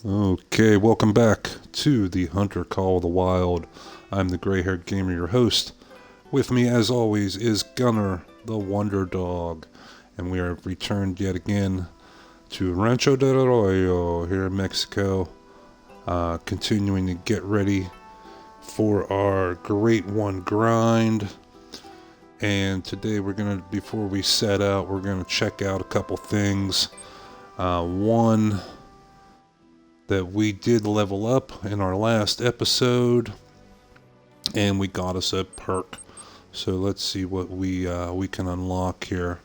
Okay, welcome back to the Hunter Call of the Wild. I'm the gray-haired gamer, your host. With me, as always, is Gunner, the Wonder Dog, and we have returned yet again to Rancho del Arroyo here in Mexico, continuing to get ready for our Great One grind. And today before we set out, we're gonna check out a couple things. One, that we did level up in our last episode, and we got us a perk. So let's see what we can unlock here.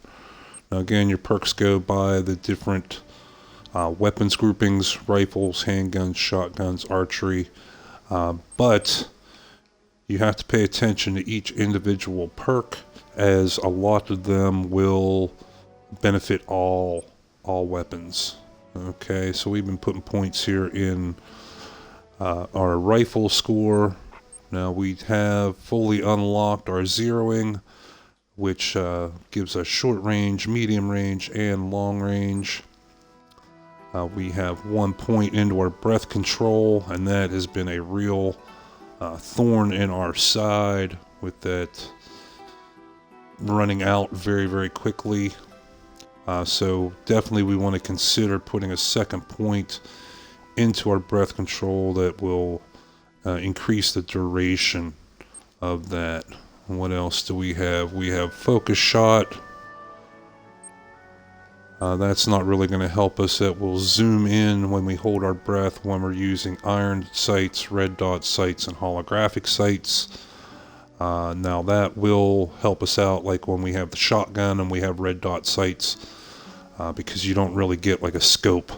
Now again, your perks go by the different weapons groupings: rifles, handguns, shotguns, archery. But you have to pay attention to each individual perk, as a lot of them will benefit all weapons. Okay, so we've been putting points here in our rifle score. Now we have fully unlocked our zeroing, which gives us short range, medium range, and long range. We have 1 point into our breath control, and that has been a real thorn in our side, with that running out very, very quickly. So definitely we want to consider putting a second point into our breath control that will increase the duration of that. What else do we have? We have focus shot. That's not really going to help us. That will zoom in when we hold our breath when we're using iron sights, red dot sights, and holographic sights. Now that will help us out like when we have the shotgun and we have red dot sights, because you don't really get like a scope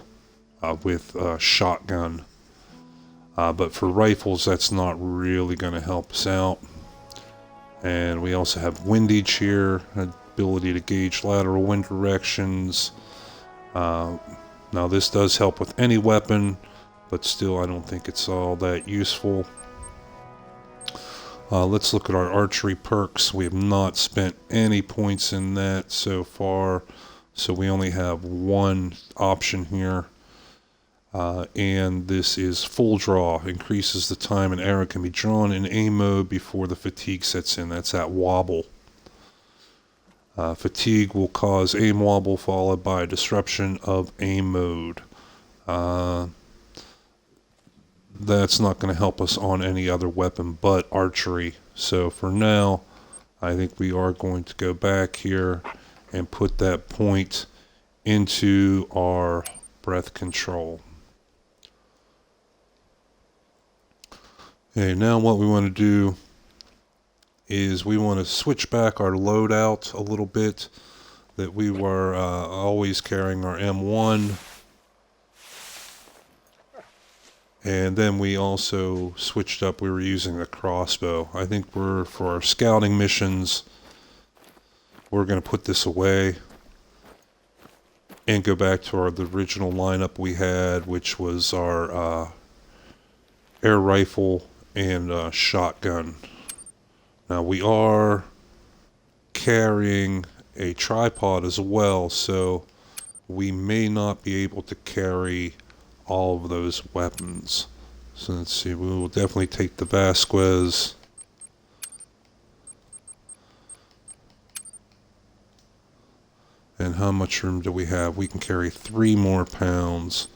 with shotgun. But for rifles, that's not really going to help us out. And we also have windage here, ability to gauge lateral wind directions. Now this does help with any weapon, but still I don't think it's all that useful. Let's look at our archery perks. We have not spent any points in that so far, so we only have one option here. And this is full draw. Increases the time an arrow can be drawn in aim mode before the fatigue sets in. That's at wobble. Fatigue will cause aim wobble followed by a disruption of aim mode. That's not going to help us on any other weapon but archery. So for now, I think we are going to go back here and put that point into our breath control. Okay, now what we want to do is we want to switch back our loadout a little bit. That we were always carrying our M1. And then we also switched up, we were using a crossbow. I think for our scouting missions, we're going to put this away and go back to the original lineup we had, which was our air rifle and shotgun. Now we are carrying a tripod as well, so we may not be able to carry all of those weapons. So let's see, we will definitely take the Vasquez. And how much room do we have? We can carry 3 more pounds.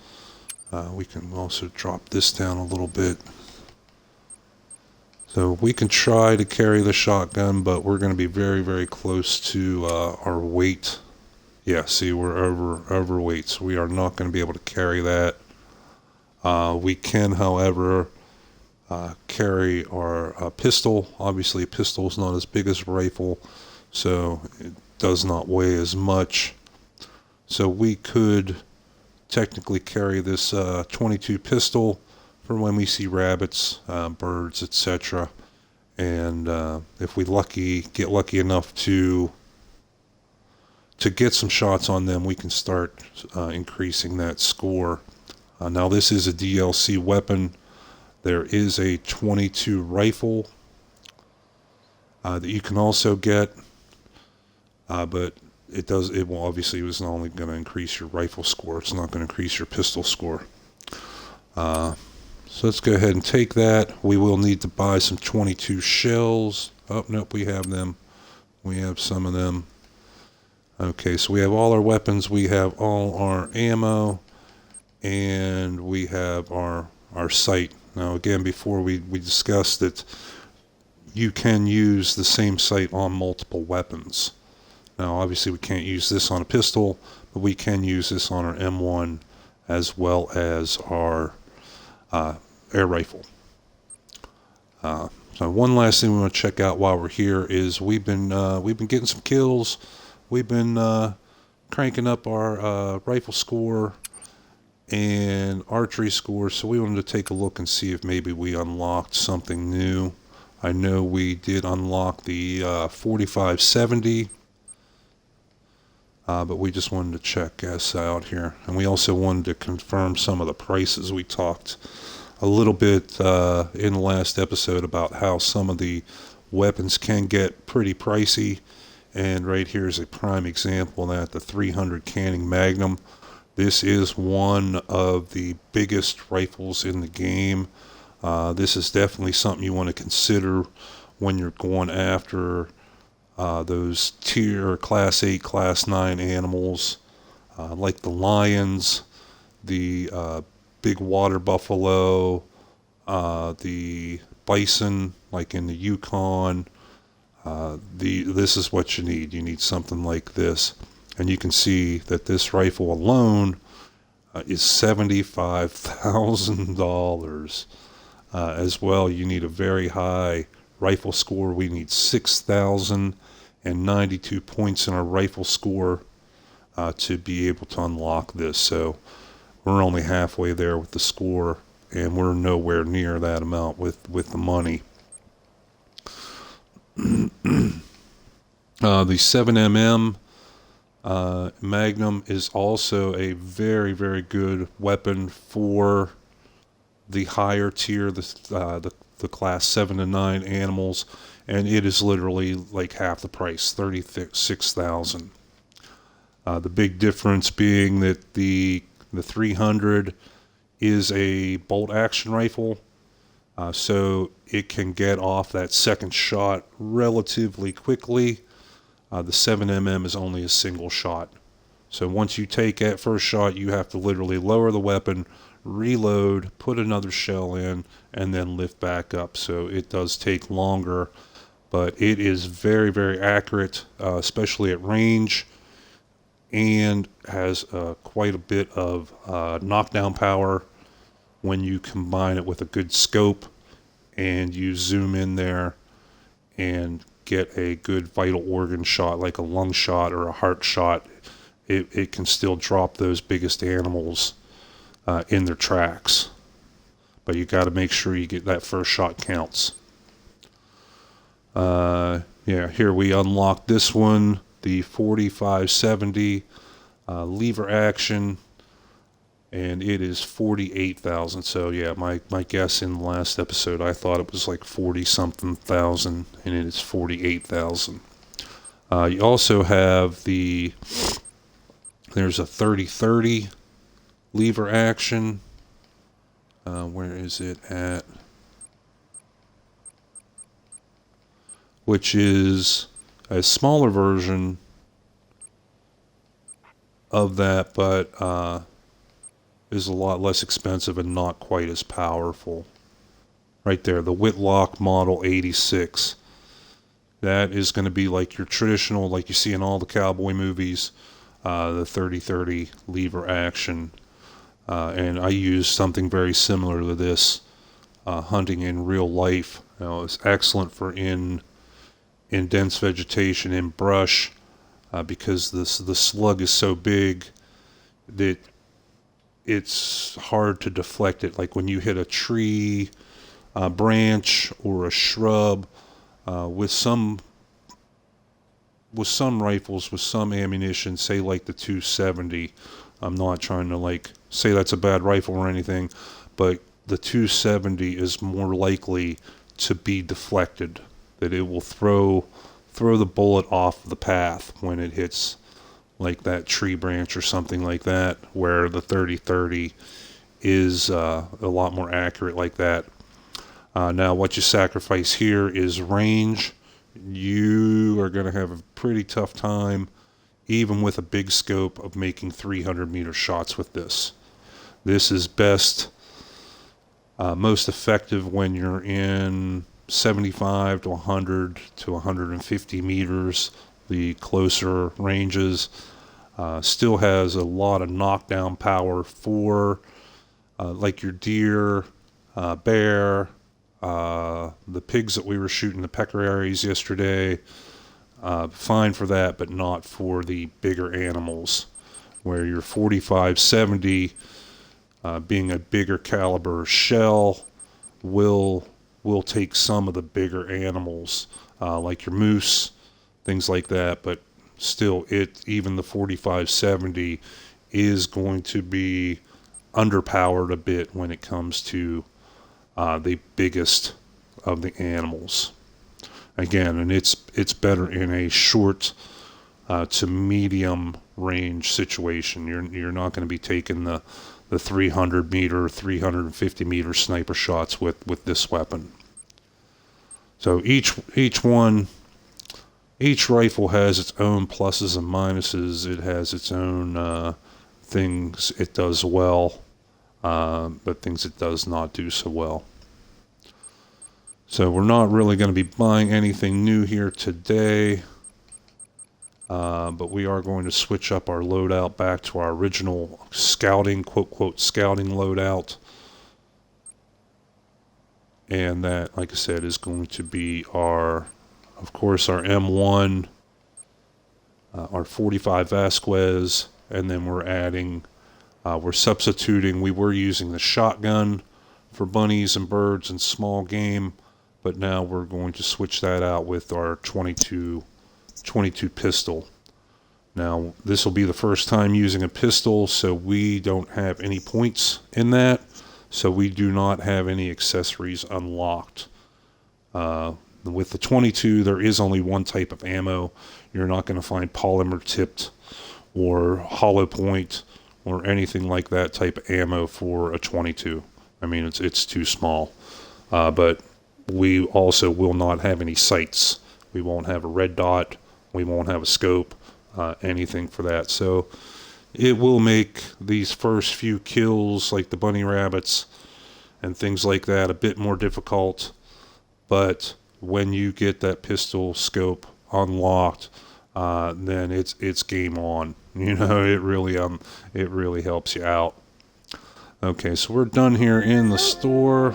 We can also drop this down a little bit. So we can try to carry the shotgun, but we're going to be very, very close to our weight. Yeah, see, we're overweight, so we are not going to be able to carry that. We can, however, carry our pistol. Obviously, a pistol is not as big as a rifle, so it does not weigh as much. So we could technically carry this 22 pistol for when we see rabbits, birds, etc. And if we get lucky enough to get some shots on them, we can start increasing that score. Now this is a DLC weapon. There is a 22 rifle that you can also get, but it will obviously, it's not only going to increase your rifle score, it's not going to increase your pistol score. So let's go ahead and take that. We will need to buy some 22 shells. Oh, nope, we have them. We have some of them. Okay, so we have all our weapons. We have all our ammo. And we have our sight. Now, again, before we discussed that you can use the same sight on multiple weapons. Now, obviously, we can't use this on a pistol, but we can use this on our M1 as well as our air rifle. So one last thing we want to check out while we're here is we've been getting some kills. We've been cranking up our rifle score and archery score, so we wanted to take a look and see if maybe we unlocked something new. I know we did unlock the 4570, but we just wanted to check us out here. And we also wanted to confirm some of the prices. We talked a little bit in the last episode about how some of the weapons can get pretty pricey, and right here is a prime example of that, the 300 Canning Magnum. This is one of the biggest rifles in the game. This is definitely something you want to consider when you're going after those tier Class 8, Class 9 animals, like the lions, the big water buffalo, the bison, like in the Yukon. This is what you need. You need something like this. And you can see that this rifle alone is $75,000. As well, you need a very high rifle score. We need 6,092 points in our rifle score to be able to unlock this. So we're only halfway there with the score, and we're nowhere near that amount with the money. The 7mm Magnum is also a very, very good weapon for the higher tier, the class 7 to 9 animals, and it is literally like half the price, $36,000. The big difference being that the 300 is a bolt action rifle, so it can get off that second shot relatively quickly. The 7mm is only a single shot. So once you take that first shot, you have to literally lower the weapon, reload, put another shell in, and then lift back up. So it does take longer, but it is very, very accurate, especially at range, and has quite a bit of knockdown power when you combine it with a good scope and you zoom in there and get a good vital organ shot, like a lung shot or a heart shot. It can still drop those biggest animals in their tracks. But you got to make sure you get that first shot counts. Here we unlock this one, the 4570 lever action, and it is 48,000. So yeah, my guess in the last episode, I thought it was like 40 something thousand, and it is 48,000. You also have there's a 3030 lever action. Where is it at? Which is a smaller version of that, but is a lot less expensive and not quite as powerful. Right there, the Whitlock Model 86. That is going to be like your traditional, like you see in all the cowboy movies, the 3030 lever action. And I use something very similar to this hunting in real life. It's excellent for in dense vegetation, in brush, because the slug is so big that it's hard to deflect it. Like when you hit a tree, branch, or a shrub, with some rifles, with some ammunition, say like the 270, I'm not trying to like say that's a bad rifle or anything, but the 270 is more likely to be deflected, that it will throw the bullet off the path when it hits like that tree branch or something like that, where the 3030 is a lot more accurate like that. Now, what you sacrifice here is range. You are going to have a pretty tough time, even with a big scope, of making 300-meter shots with this. This is best, most effective when you're in 75 to 100 to 150 meters, the closer ranges. Still has a lot of knockdown power for like your deer, bear, the pigs that we were shooting, the peccaries yesterday. Fine for that, but not for the bigger animals, where your 45-70, being a bigger caliber shell, will take some of the bigger animals, like your moose, things like that. But still, even the 45-70 is going to be underpowered a bit when it comes to the biggest of the animals. Again, and it's better in a short to medium range situation. You're not going to be taking the 300 meter, 350 meter sniper shots with this weapon. So each rifle has its own pluses and minuses. It has its own things it does well, but things it does not do so well. So we're not really going to be buying anything new here today, but we are going to switch up our loadout back to our original scouting, quote, scouting loadout. And that, like I said, is going to be of course, our M1, our 45 Vasquez, and then we're substituting. We were using the shotgun for bunnies and birds and small game, but now we're going to switch that out with our 22 pistol. Now, this will be the first time using a pistol, so we don't have any points in that, so we do not have any accessories unlocked. With the 22, there is only one type of ammo. You're not going to find polymer tipped or hollow point or anything like that type of ammo for a 22. I mean, it's too small. But we also will not have any sights. We won't have a red dot. We won't have a scope, anything for that. So it will make these first few kills, like the bunny rabbits and things like that, a bit more difficult. But when you get that pistol scope unlocked, then it's game on. You know, it really helps you out. Okay, so we're done here in the store.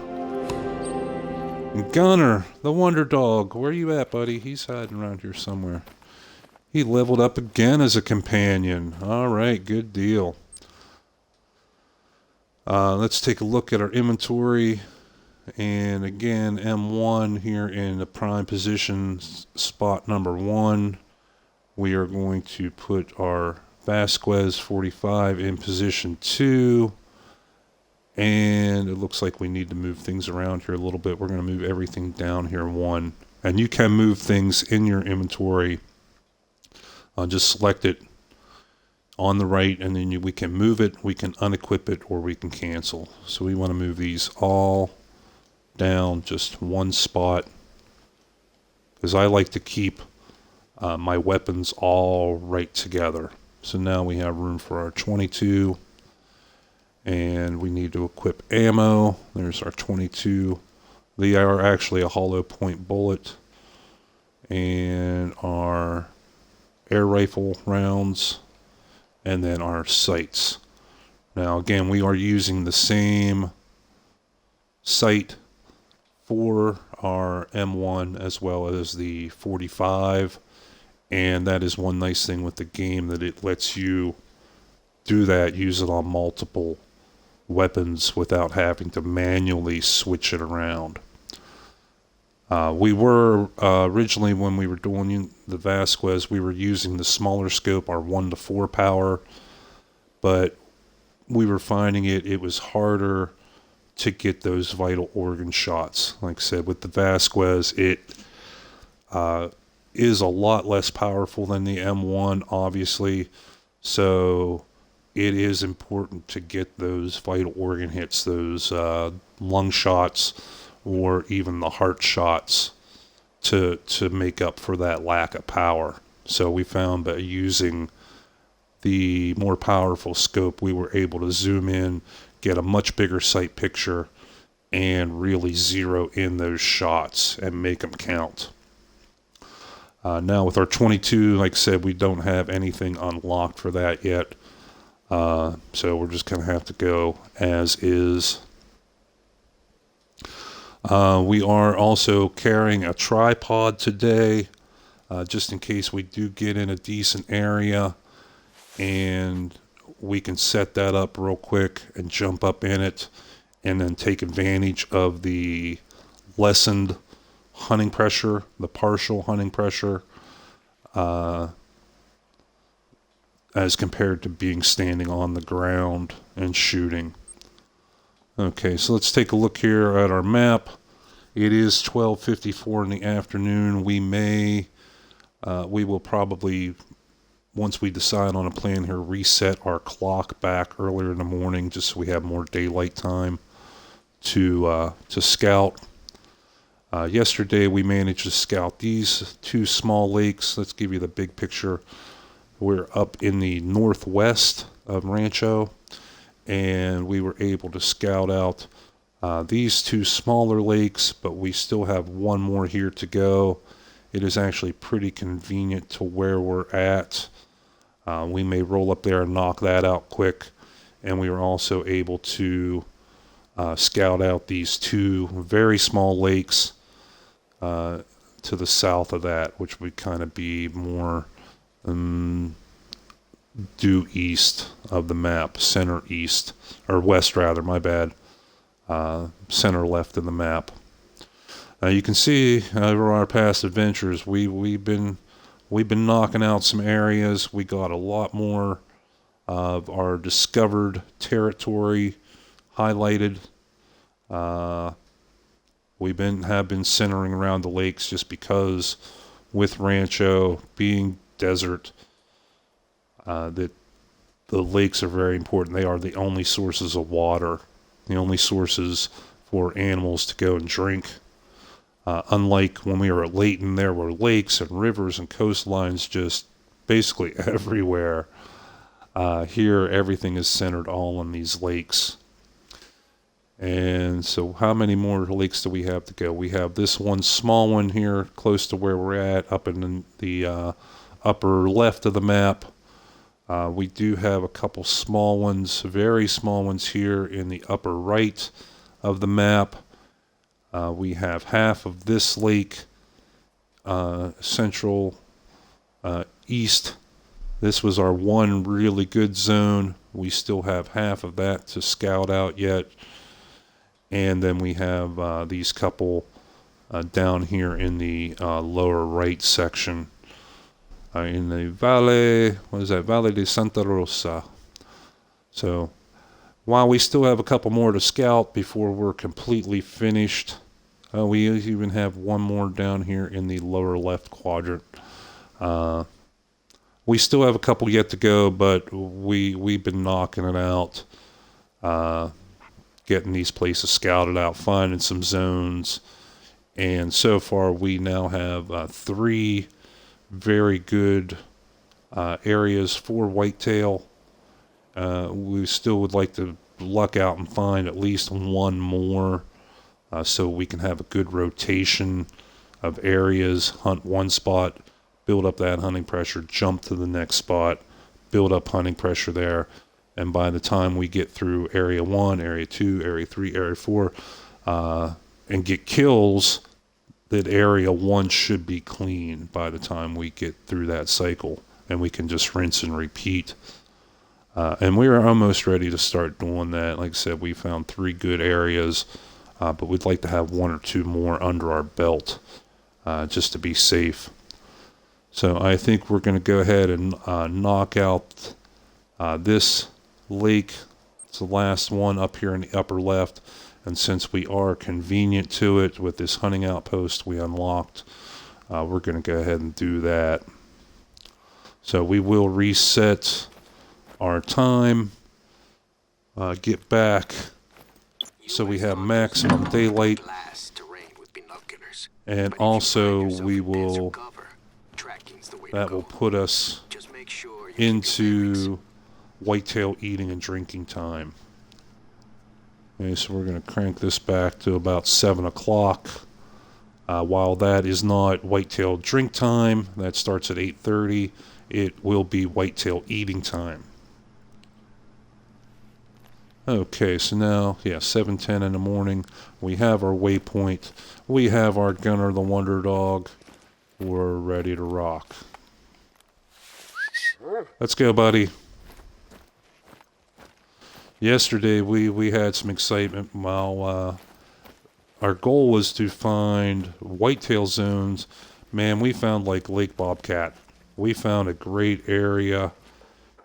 Gunner, the Wonder Dog, where you at, buddy? He's hiding around here somewhere. He leveled up again as a companion. All right, good deal. Let's take a look at our inventory. And again, M1 here in the prime position, spot number 1. We are going to put our Vasquez 45 in position 2. And it looks like we need to move things around here a little bit. We're going to move everything down here 1. And you can move things in your inventory. Just select it on the right, and then we can move it, we can unequip it, or we can cancel. So we want to move these all down just one spot, because I like to keep my weapons all right together. So now we have room for our 22. And we need to equip ammo. There's our 22. They are actually a hollow point bullet. And our air rifle rounds. And then our sights. Now again, we are using the same sight for our M1 as well as the 45. And that is one nice thing with the game, that it lets you do that, use it on multiple weapons without having to manually switch it around. We were originally, when we were doing the Vasquez, we were using the smaller scope, our 1-4 power, but we were finding it was harder to get those vital organ shots. Like I said, with the Vasquez, it is a lot less powerful than the M1, obviously, so it is important to get those vital organ hits, those lung shots, or even the heart shots to make up for that lack of power. So we found that using the more powerful scope, we were able to zoom in, get a much bigger sight picture, and really zero in those shots and make them count. Now with our 22, like I said, we don't have anything unlocked for that yet. So we're just going to have to go as is. We are also carrying a tripod today, just in case we do get in a decent area and we can set that up real quick and jump up in it and then take advantage of the lessened hunting pressure, the partial hunting pressure, as compared to being standing on the ground and shooting. Okay, so let's take a look here at our map. It is 12:54 in the afternoon. We will probably, once we decide on a plan here, reset our clock back earlier in the morning just so we have more daylight time to scout. Yesterday we managed to scout these two small lakes. Let's give you the big picture. We're up in the northwest of Rancho, and we were able to scout out these two smaller lakes, but we still have one more here to go. It is actually pretty convenient to where we're at. We may roll up there and knock that out quick, and we were also able to scout out these two very small lakes to the south of that, which would kind of be more due east of the map, center east, or west rather, my bad, center left of the map. You can see over our past adventures, we've been knocking out some areas. We got a lot more of our discovered territory highlighted. We have been centering around the lakes just because with Rancho being desert, that the lakes are very important. They are the only sources of water, the only sources for animals to go and drink. Unlike when we were at Layton, there were lakes and rivers and coastlines just basically everywhere. Here, everything is centered all on these lakes. And so how many more lakes do we have to go? We have this one small one here close to where we're at, up in the upper left of the map. We do have a couple small ones, very small ones here in the upper right of the map. We have half of this lake, central east. This was our one really good zone. We still have half of that to scout out yet. And then we have these couple down here in the lower right section. In the Valle de Santa Rosa. So while we still have a couple more to scout before we're completely finished, we even have one more down here in the lower left quadrant. We still have a couple yet to go, but we've been knocking it out, getting these places scouted out, finding some zones, and so far we now have 3 very good areas for whitetail. We still would like to luck out and find at least one more, so we can have a good rotation of areas, hunt one spot, build up that hunting pressure, jump to the next spot, build up hunting pressure there, and by the time we get through area 1, area 2, area 3, area 4, and get kills, that area 1 should be clean by the time we get through that cycle, and we can just rinse and repeat. And we are almost ready to start doing that. Like I said, we found 3 good areas, but we'd like to have 1 or 2 more under our belt, just to be safe. So I think we're going to go ahead and knock out this lake. It's the last one up here in the upper left. And since we are convenient to it with this hunting outpost we unlocked, we're going to go ahead and do that. So we will reset our time, get back so we have maximum daylight, and also we will, that will put us into whitetail eating and drinking time. Okay, so we're going to crank this back to about 7 o'clock. While that is not whitetail drink time, that starts at 8:30, it will be whitetail eating time. Okay, so now, 7:10 in the morning, we have our waypoint, we have our Gunner the Wonder Dog, we're ready to rock. Let's go, buddy. Yesterday, we had some excitement while our goal was to find whitetail zones. Man, we found like Lake Bobcat. We found a great area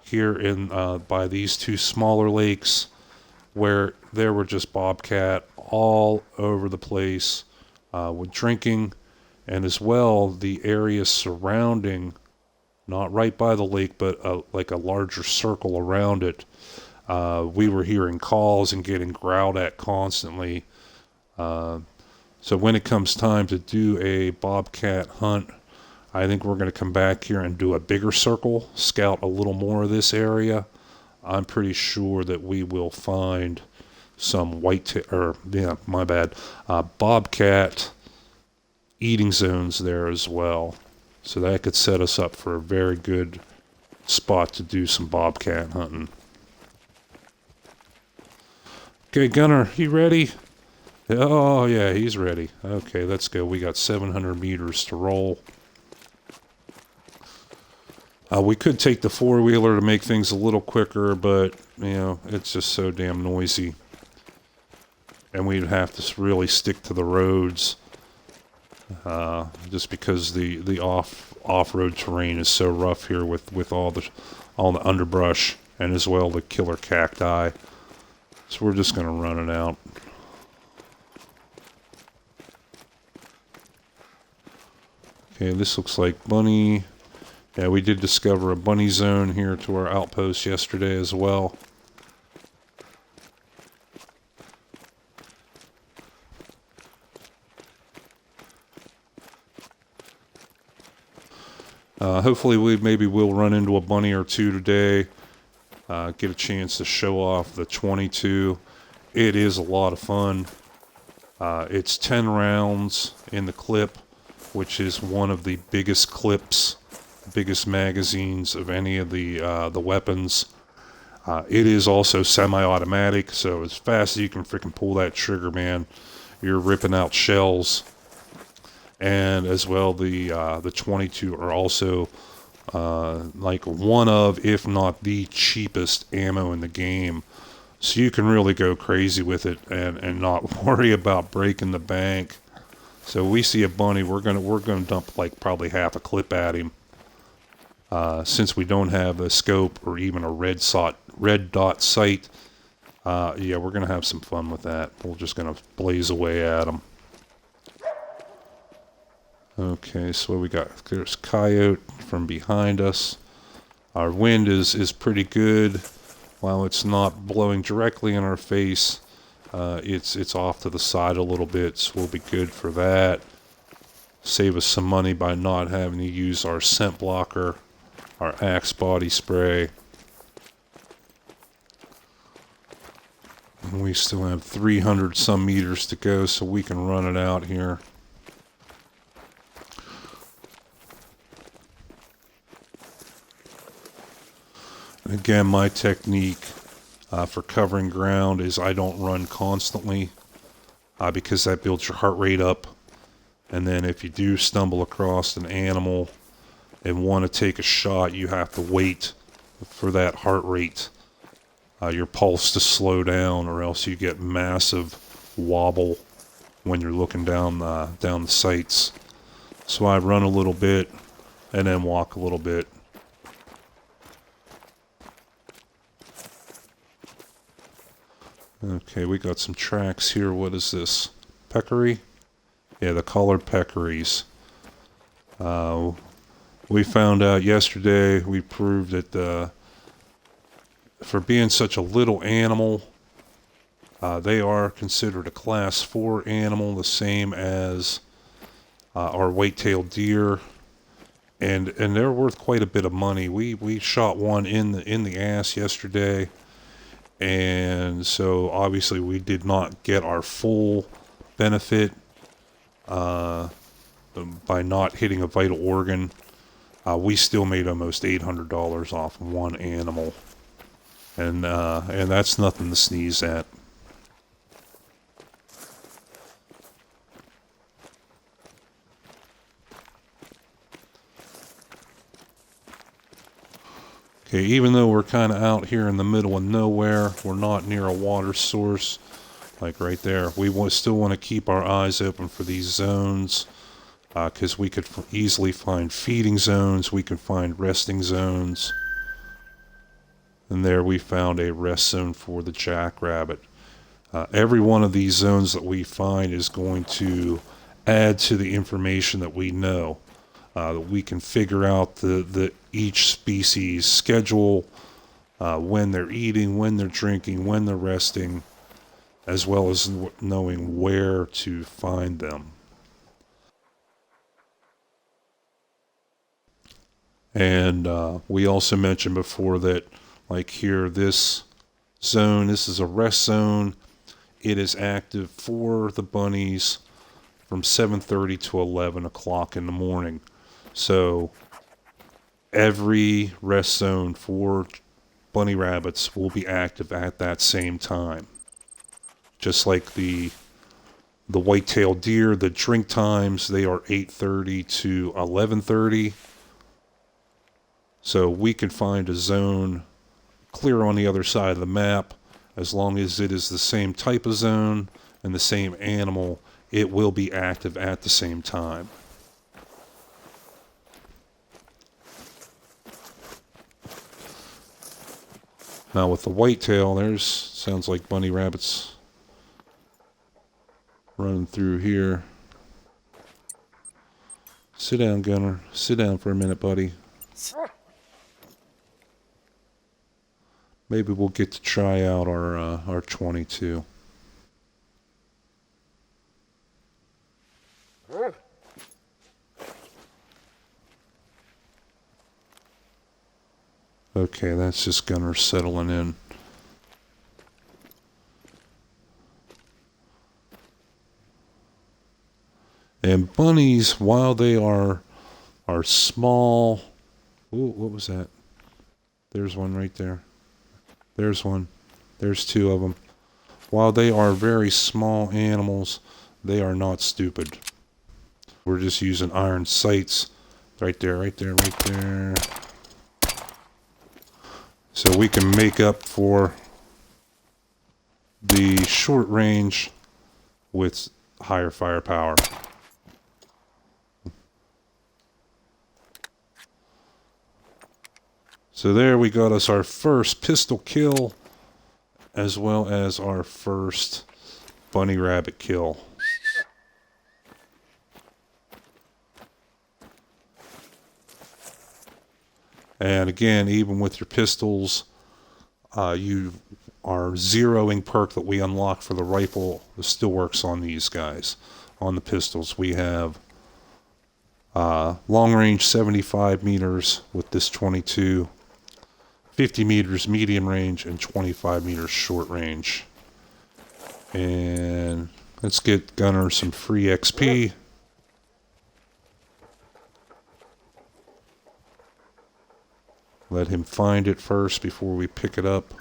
here in by these two smaller lakes where there were just bobcat all over the place with drinking, and as well the area surrounding, not right by the lake, but like a larger circle around it. We were hearing calls and getting growled at constantly. So when it comes time to do a bobcat hunt, I think we're going to come back here and do a bigger circle, scout a little more of this area. I'm pretty sure that we will find some bobcat eating zones there as well. So that could set us up for a very good spot to do some bobcat hunting. Okay, Gunner, you ready? Oh, yeah, he's ready. Okay, let's go. We got 700 meters to roll. We could take the four-wheeler to make things a little quicker, but, it's just so damn noisy. And we'd have to really stick to the roads, just because the off-road terrain is so rough here with all the underbrush and as well the killer cacti. So we're just going to run it out. Okay, this looks like bunny. Yeah, we did discover a bunny zone here to our outpost yesterday as well. Hopefully we'll run into a bunny or two today. Get a chance to show off the 22. It is a lot of fun. It's 10 rounds in the clip, which is one of the biggest clips, biggest magazines of any of the weapons. It is also semi-automatic, so as fast as you can freaking pull that trigger, man, you're ripping out shells. And as well, the 22 are also like one of, if not the cheapest ammo in the game. So you can really go crazy with it and not worry about breaking the bank. So we see a bunny, we're gonna dump like probably half a clip at him. Since we don't have a scope or even a red dot sight, we're gonna have some fun with that. We're just gonna blaze away at him. Okay, so what we got? There's coyote from behind us. Our wind is pretty good. While it's not blowing directly in our face, it's off to the side a little bit, so we'll be good for that. Save us some money by not having to use our scent blocker, our Axe body spray. And we still have 300 some meters to go, so we can run it out here. Again, my technique for covering ground is I don't run constantly because that builds your heart rate up. And then if you do stumble across an animal and want to take a shot, you have to wait for that heart rate, your pulse to slow down, or else you get massive wobble when you're looking down the sights. So I run a little bit and then walk a little bit. Okay, we got some tracks here. What is this? Peccary? Yeah, the collared peccaries. We found out yesterday, we proved that for being such a little animal, they are considered a class 4 animal, the same as our whitetail deer, and they're worth quite a bit of money. We shot one in the ass yesterday, and so obviously we did not get our full benefit by not hitting a vital organ. We still made almost $800 off one animal, and that's nothing to sneeze at. Okay, even though we're kind of out here in the middle of nowhere, we're not near a water source, like right there. We still want to keep our eyes open for these zones, because we could easily find feeding zones, we can find resting zones. And there we found a rest zone for the jackrabbit. Every one of these zones that we find is going to add to the information that we know. That we can figure out the each species schedule, when they're eating, when they're drinking, when they're resting, as well as knowing where to find them. And we also mentioned before that, like here, this zone, this is a rest zone. It is active for the bunnies from 7:30 to 11 o'clock in the morning. So every rest zone for bunny rabbits will be active at that same time. Just like the whitetail deer, the drink times, they are 8:30 to 11:30. So we can find a zone clear on the other side of the map. As long as it is the same type of zone and the same animal, it will be active at the same time. Now with the whitetail, sounds like bunny rabbits running through here. Sit down, Gunner. Sit down for a minute, buddy. Maybe we'll get to try out our 22. Okay, that's just Gunner settling in. And bunnies, while they are small... Ooh, what was that? There's one right there. There's one. There's two of them. While they are very small animals, they are not stupid. We're just using iron sights. Right there, right there, right there. So we can make up for the short range with higher firepower. So there we got us our first pistol kill, as well as our first bunny rabbit kill. And again, even with your pistols, you our zeroing perk that we unlock for the rifle still works on these guys. On the pistols, we have long range 75 meters with this 22, 50 meters medium range, and 25 meters short range. And let's get Gunner some free XP. Let him find it first before we pick it up.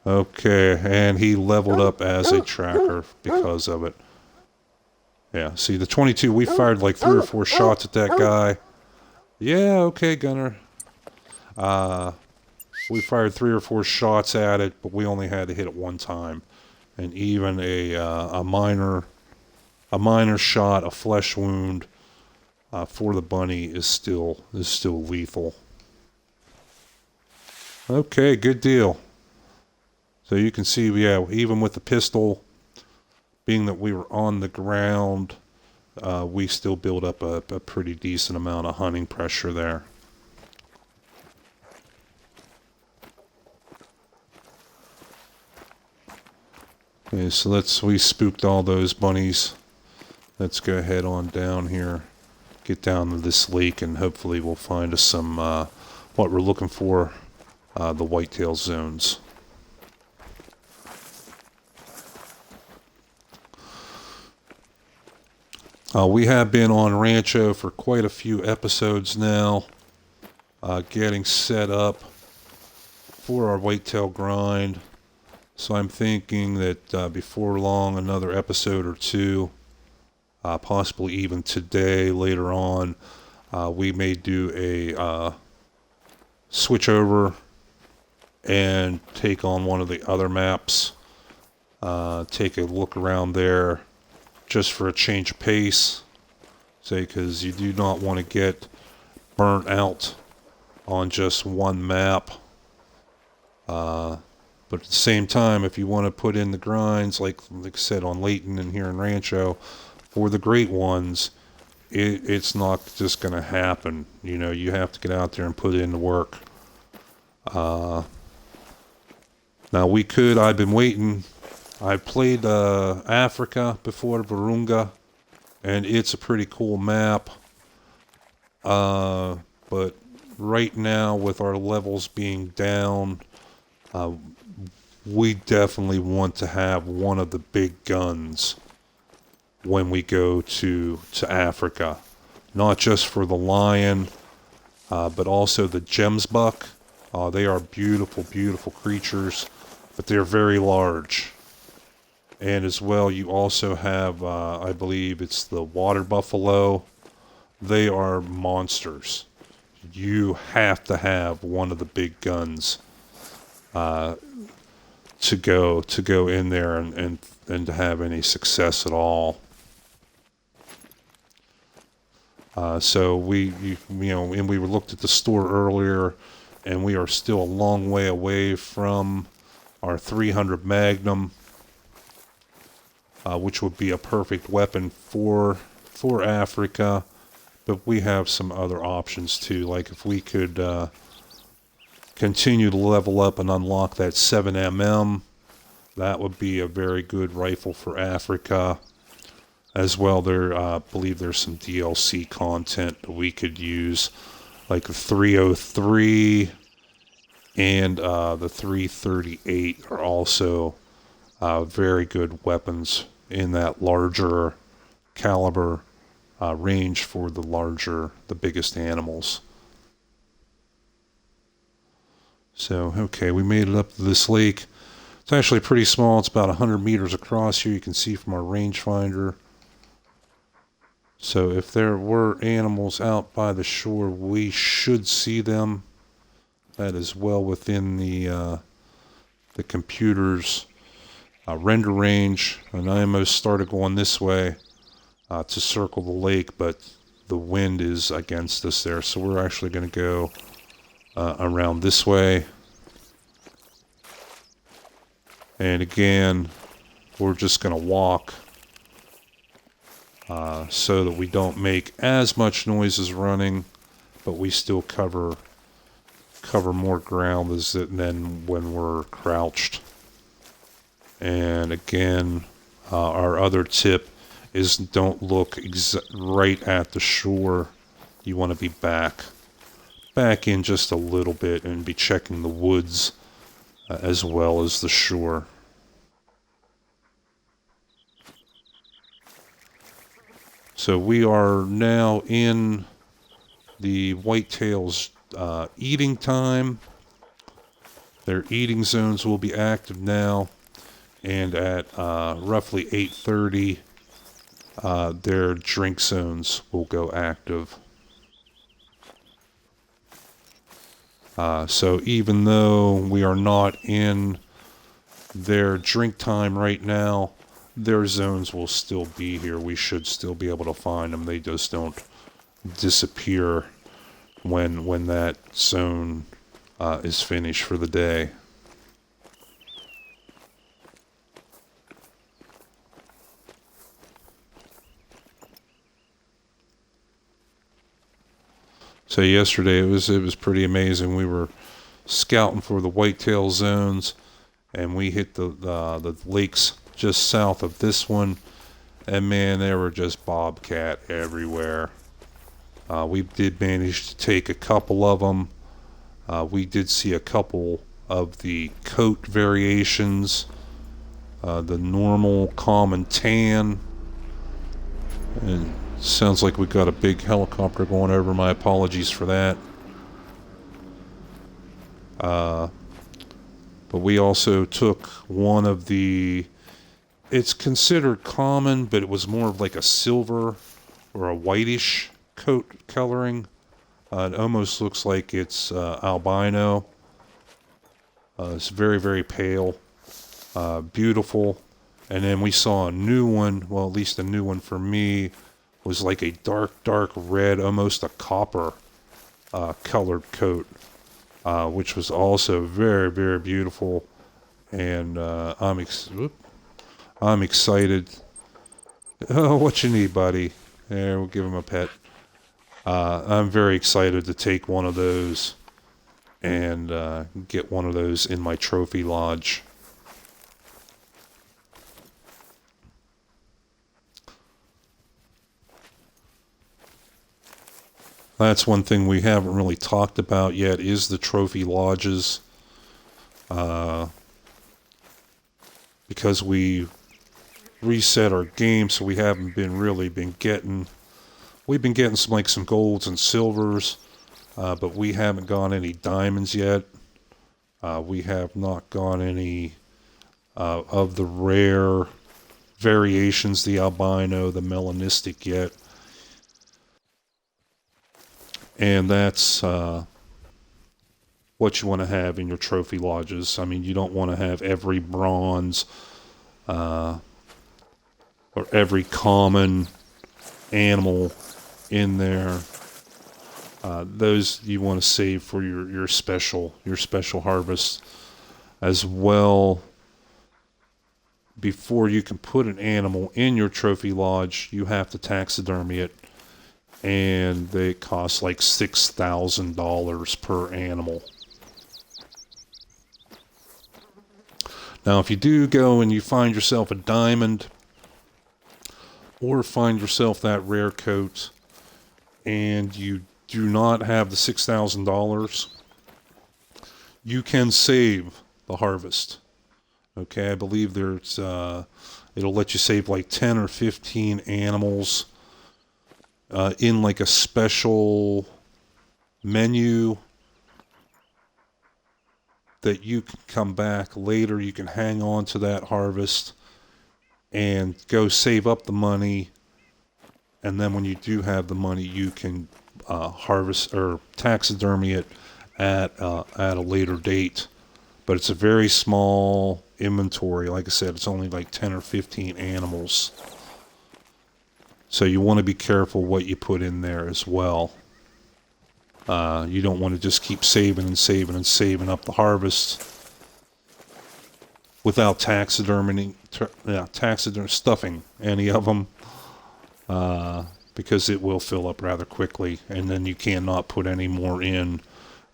Okay, and he leveled up as a tracker because of it. Yeah, see, the 22, we fired like 3 or 4 shots at that guy. Yeah, okay, Gunner. We fired 3 or 4 shots at it, but we only had to hit it one time. And even a minor shot, a flesh wound, for the bunny is still lethal. Okay, good deal. So you can see, yeah, even with the pistol, being that we were on the ground, we still build up a pretty decent amount of hunting pressure there. Okay, so we spooked all those bunnies. Let's go ahead on down here, get down to this lake, and hopefully we'll find us some, what we're looking for, the Whitetail Zones. We have been on Rancho for quite a few episodes now, getting set up for our whitetail grind. So I'm thinking that before long, another episode or two, possibly even today, later on, we may do a switch over and take on one of the other maps, take a look around there just for a change of pace, say, because you do not want to get burnt out on just one map. But at the same time, if you want to put in the grinds, like I said, on Layton and here in Rancho, for the great ones, it's not just going to happen. You know, you have to get out there and put in the work. Now, I've been waiting. I've played Africa before, Virunga, and it's a pretty cool map. But right now, with our levels being down, we definitely want to have one of the big guns when we go to Africa. Not just for the lion, but also the gemsbuck. They are beautiful, beautiful creatures, but they're very large. And as well, you also have, I believe it's the water buffalo. They are monsters. You have to have one of the big guns to go in there and to have any success at all. So and we looked at the store earlier, and we are still a long way away from our 300 Magnum, which would be a perfect weapon for Africa. But we have some other options too, like if we could continue to level up and unlock that 7mm, that would be a very good rifle for Africa. As well, I believe there's some DLC content that we could use, like the 303 and the 338 are also very good weapons in that larger caliber range for the biggest animals. So, okay, we made it up to this lake. It's actually pretty small. It's about 100 meters across here. You can see from our rangefinder. So if there were animals out by the shore, we should see them. That is well within the computer's render range. And I almost started going this way to circle the lake, but the wind is against us there. So we're actually going to go around this way. And again, we're just going to walk so that we don't make as much noise as running, but we still cover more ground than when we're crouched. And again, our other tip is don't look right at the shore. You want to be back in just a little bit and be checking the woods as well as the shore. So we are now in the whitetails' eating time. Their eating zones will be active now, and at roughly 8:30, their drink zones will go active. So even though we are not in their drink time right now, their zones will still be here. We should still be able to find them. They just don't disappear when that zone is finished for the day. So yesterday it was pretty amazing. We were scouting for the whitetail zones, and we hit the lakes just south of this one, and man, there were just bobcat everywhere. We did manage to take a couple of them. We did see a couple of the coat variations, the normal, common tan, and sounds like we got a big helicopter going over. My apologies for that. But we also took one of the, it's considered common, but it was more of like a silver or a whitish coat coloring. It almost looks like it's albino. It's very, very pale. Beautiful. And then we saw a new one, well, at least a new one for me, was like a dark red, almost a copper colored coat, which was also very, very beautiful. And I'm excited. Oh, what you need, buddy? There, we'll give him a pet. I'm very excited to take one of those and get one of those in my trophy lodge. That's one thing we haven't really talked about yet, is the trophy lodges. Because we reset our game, so we haven't been getting. We've been getting some golds and silvers, but we haven't got any diamonds yet. We have not got any of the rare variations, the albino, the melanistic yet. And that's what you want to have in your trophy lodges. I mean, you don't want to have every bronze or every common animal in there. Those you want to save for your special harvest as well. Before you can put an animal in your trophy lodge, you have to taxidermy it, and they cost like $6,000 per animal. Now, if you do go and you find yourself a diamond, or find yourself that rare coat, and you do not have the $6,000, you can save the harvest. Okay, I believe there's it'll let you save like 10 or 15 animals in like a special menu that you can come back later. You can hang on to that harvest and go save up the money, and then when you do have the money, you can harvest or taxidermy it at a later date. But it's a very small inventory. Like I said, it's only like 10 or 15 animals. So you want to be careful what you put in there as well. You don't want to just keep saving and saving and saving up the harvest without stuffing any of them, because it will fill up rather quickly, and then you cannot put any more in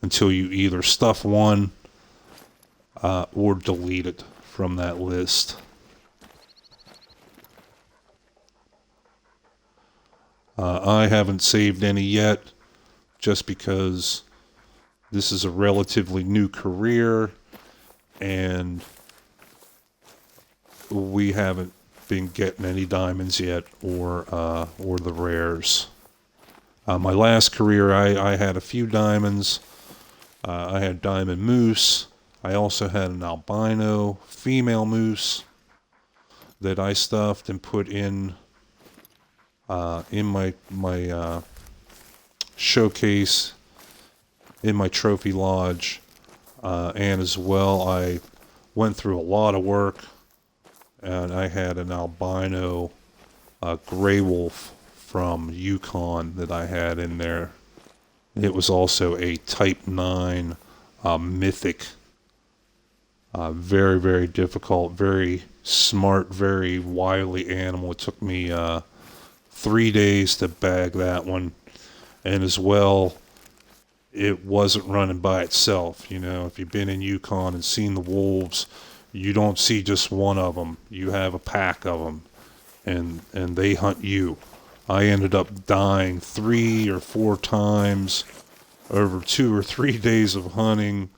until you either stuff one or delete it from that list. I haven't saved any yet, just because this is a relatively new career, and we haven't been getting any diamonds yet, or the rares. My last career, I had a few diamonds. I had diamond moose. I also had an albino female moose that I stuffed and put in my showcase in my trophy lodge, and as well I went through a lot of work, and I had an albino gray wolf from Yukon that I had in there. It was also a type 9 mythic, very, very difficult, very smart, very wily animal. It took me 3 days to bag that one. And as well, it wasn't running by itself. You know, if you've been in Yukon and seen the wolves, You don't see just one of them. You have a pack of them, and they hunt you. I ended up dying 3 or 4 times over 2 or 3 days of hunting,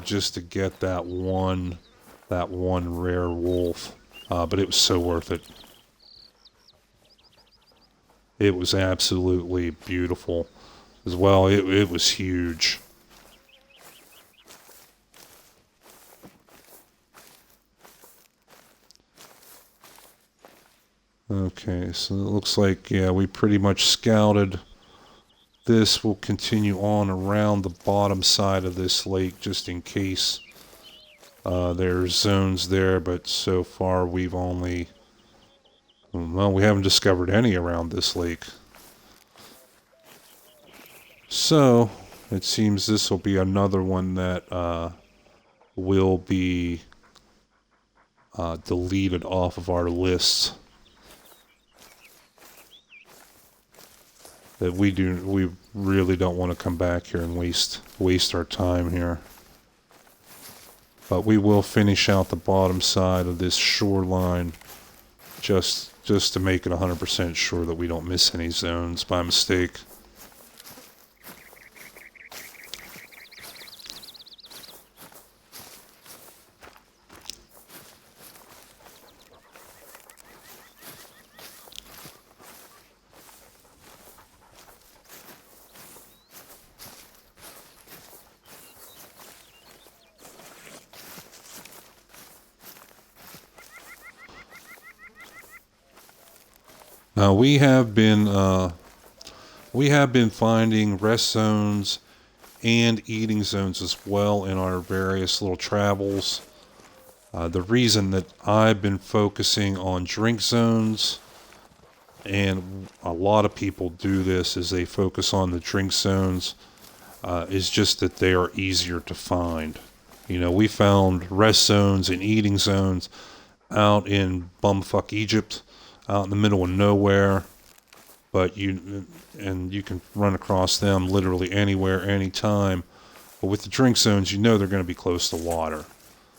just to get that one rare wolf. But it was so worth it. It was absolutely beautiful as well. It was huge. Okay, so it looks like, yeah, we pretty much scouted. This will continue on around the bottom side of this lake just in case there's zones there, but so far we haven't discovered any around this lake. So, it seems this will be another one that will be deleted off of our list. That we really don't want to come back here and waste our time here. But we will finish out the bottom side of this shoreline just to make it 100% sure that we don't miss any zones by mistake. Now we have been finding rest zones and eating zones as well in our various little travels. The reason that I've been focusing on drink zones, and a lot of people do this, is they focus on the drink zones, is just that they are easier to find. You know, we found rest zones and eating zones out in bumfuck Egypt, out in the middle of nowhere, but you can run across them literally anywhere, anytime. But with the drink zones, you know they're going to be close to water,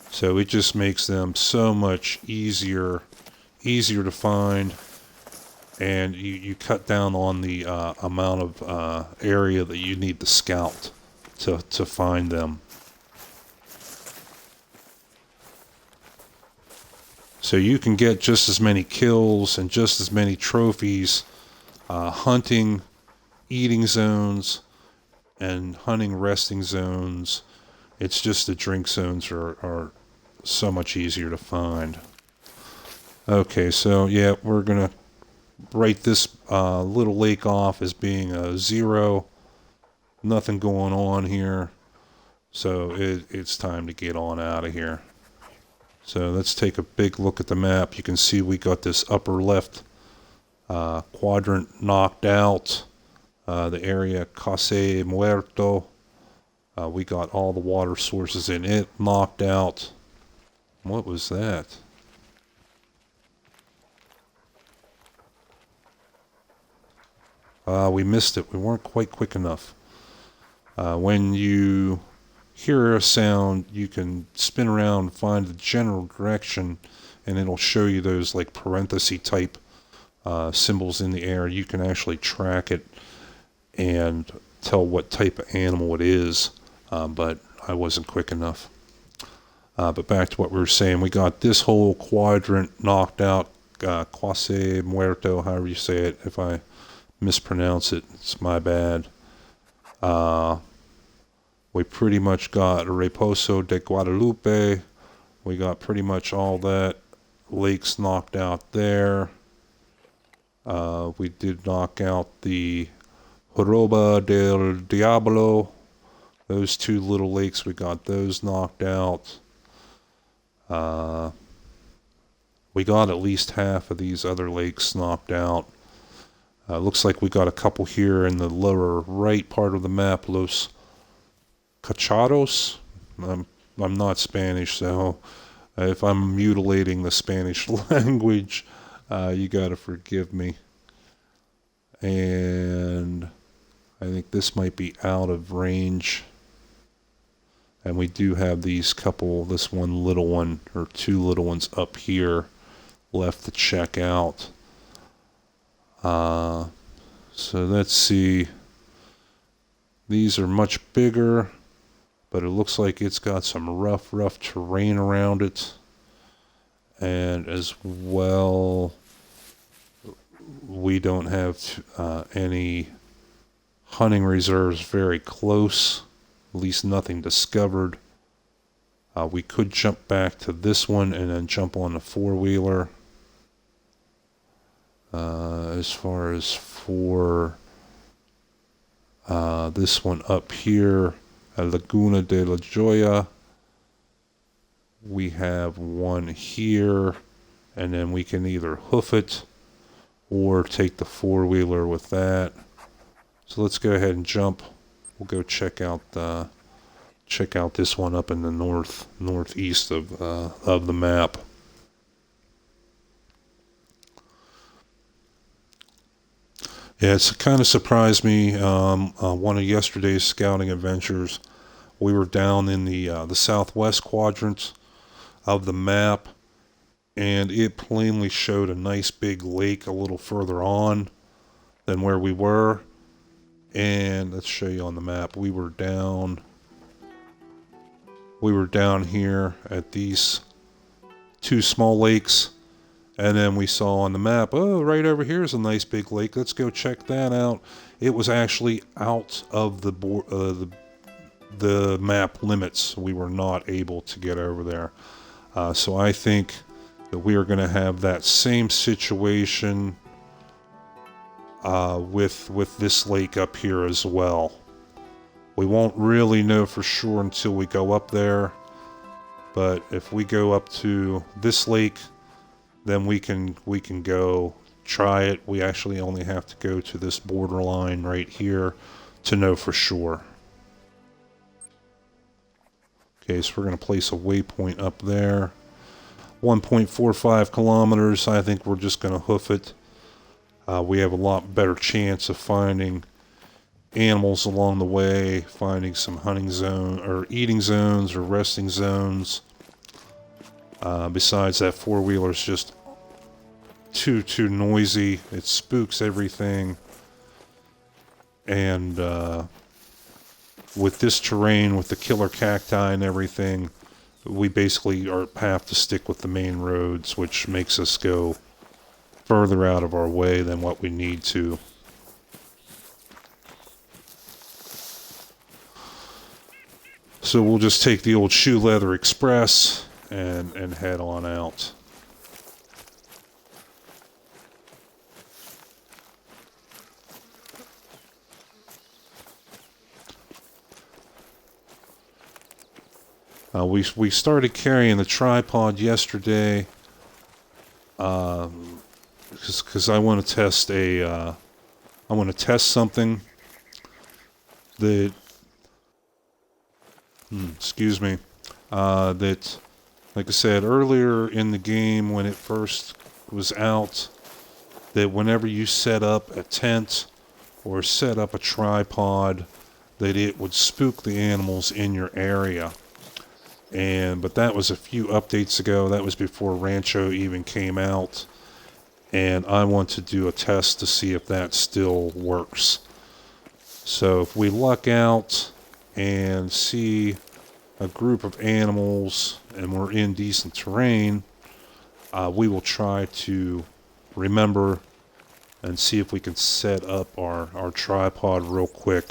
so it just makes them so much easier to find, and you cut down on the amount of area that you need to scout to find them. So you can get just as many kills and just as many trophies hunting eating zones and hunting resting zones. It's just the drink zones are so much easier to find. Okay, so yeah, we're going to write this little lake off as being a 0. Nothing going on here. So it's time to get on out of here. So let's take a big look at the map. You can see we got this upper left quadrant knocked out. The area Case Muerto. We got all the water sources in it knocked out. What was that? We missed it. We weren't quite quick enough. When you hear a sound, you can spin around and find the general direction, and it'll show you those like parenthesis type symbols in the air. You can actually track it and tell what type of animal it is, but I wasn't quick enough. But back to what we were saying, we got this whole quadrant knocked out, Case Muerto, however you say it. If I mispronounce it, it's my bad. We pretty much got Reposo de Guadalupe. We got pretty much all that. Lakes knocked out there. We did knock out the Joroba del Diablo. Those 2 little lakes, we got those knocked out. We got at least half of these other lakes knocked out. Looks like we got a couple here in the lower right part of the map, Los Cacharos. I'm not Spanish, so if I'm mutilating the Spanish language, you gotta forgive me. And I think this might be out of range. And we do have this one little one, or two little ones up here left to check out. So let's see. These are much bigger, but it looks like it's got some rough terrain around it. And as well, we don't have any hunting reserves very close, at least nothing discovered. We could jump back to this one and then jump on the four-wheeler. As far as for this one up here, Laguna de la Joya, we have one here, and then we can either hoof it or take the four-wheeler with that. So let's go ahead and jump. We'll go check out this one up in the northeast of the map. Yeah, it's kind of surprised me. One of yesterday's scouting adventures, we were down in the southwest quadrant of the map, and it plainly showed a nice big lake a little further on than where we were. And let's show you on the map. We were down here at these two small lakes. And then we saw on the map, oh, right over here is a nice big lake. Let's go check that out. It was actually out of the map limits. We were not able to get over there. So I think that we are going to have that same situation with this lake up here as well. We won't really know for sure until we go up there. But if we go up to this lake, then we can go try it. We actually only have to go to this borderline right here to know for sure. Okay, so we're going to place a waypoint up there. 1.45 kilometers. I think we're just going to hoof it. We have a lot better chance of finding animals along the way, finding some hunting zone or eating zones or resting zones. Besides, that four-wheeler is just too noisy. It spooks everything. And with this terrain, with the killer cacti and everything, we basically have to stick with the main roads, which makes us go further out of our way than what we need to. So we'll just take the old Shoe Leather Express and head on out. We started carrying the tripod yesterday because I want to test something that that, like I said earlier in the game when it first was out, that whenever you set up a tent or set up a tripod, that it would spook the animals in your area. But that was a few updates ago. That was before Rancho even came out. And I want to do a test to see if that still works. So if we luck out and see a group of animals and we're in decent terrain, we will try to remember and see if we can set up our tripod real quick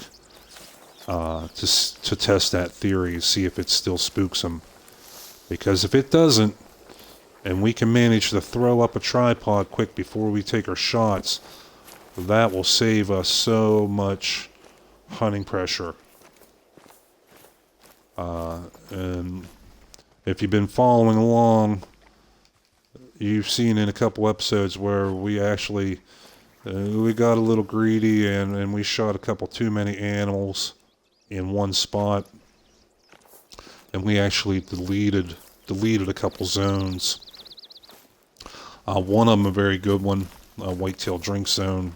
to test that theory, see if it still spooks them. Because if it doesn't, and we can manage to throw up a tripod quick before we take our shots, that will save us so much hunting pressure. And if you've been following along, you've seen in a couple episodes where we actually we got a little greedy and we shot a couple too many animals in one spot, and we actually deleted a couple zones. One of them a very good one, Whitetail Drink Zone.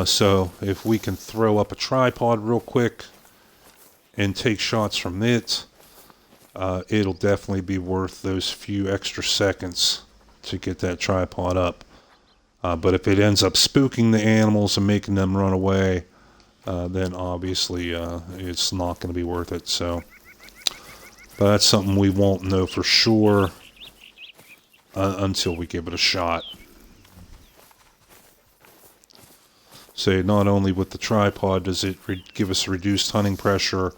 So if we can throw up a tripod real quick and take shots from it, it'll definitely be worth those few extra seconds to get that tripod up. But if it ends up spooking the animals and making them run away, then obviously it's not going to be worth it. So, but that's something we won't know for sure until we give it a shot. So not only with the tripod does it give us reduced hunting pressure,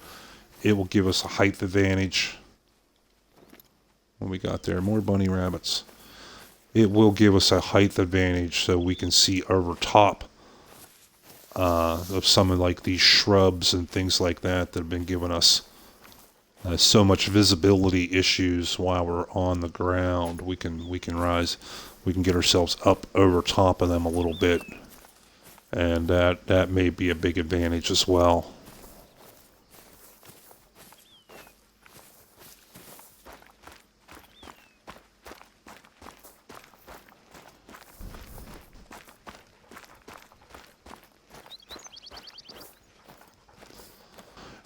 it will give us a height advantage. What we got there? More bunny rabbits. It will give us a height advantage so we can see over top of some of like these shrubs and things like that have been giving us so much visibility issues while we're on the ground. We can rise, we can get ourselves up over top of them a little bit, and that may be a big advantage as well.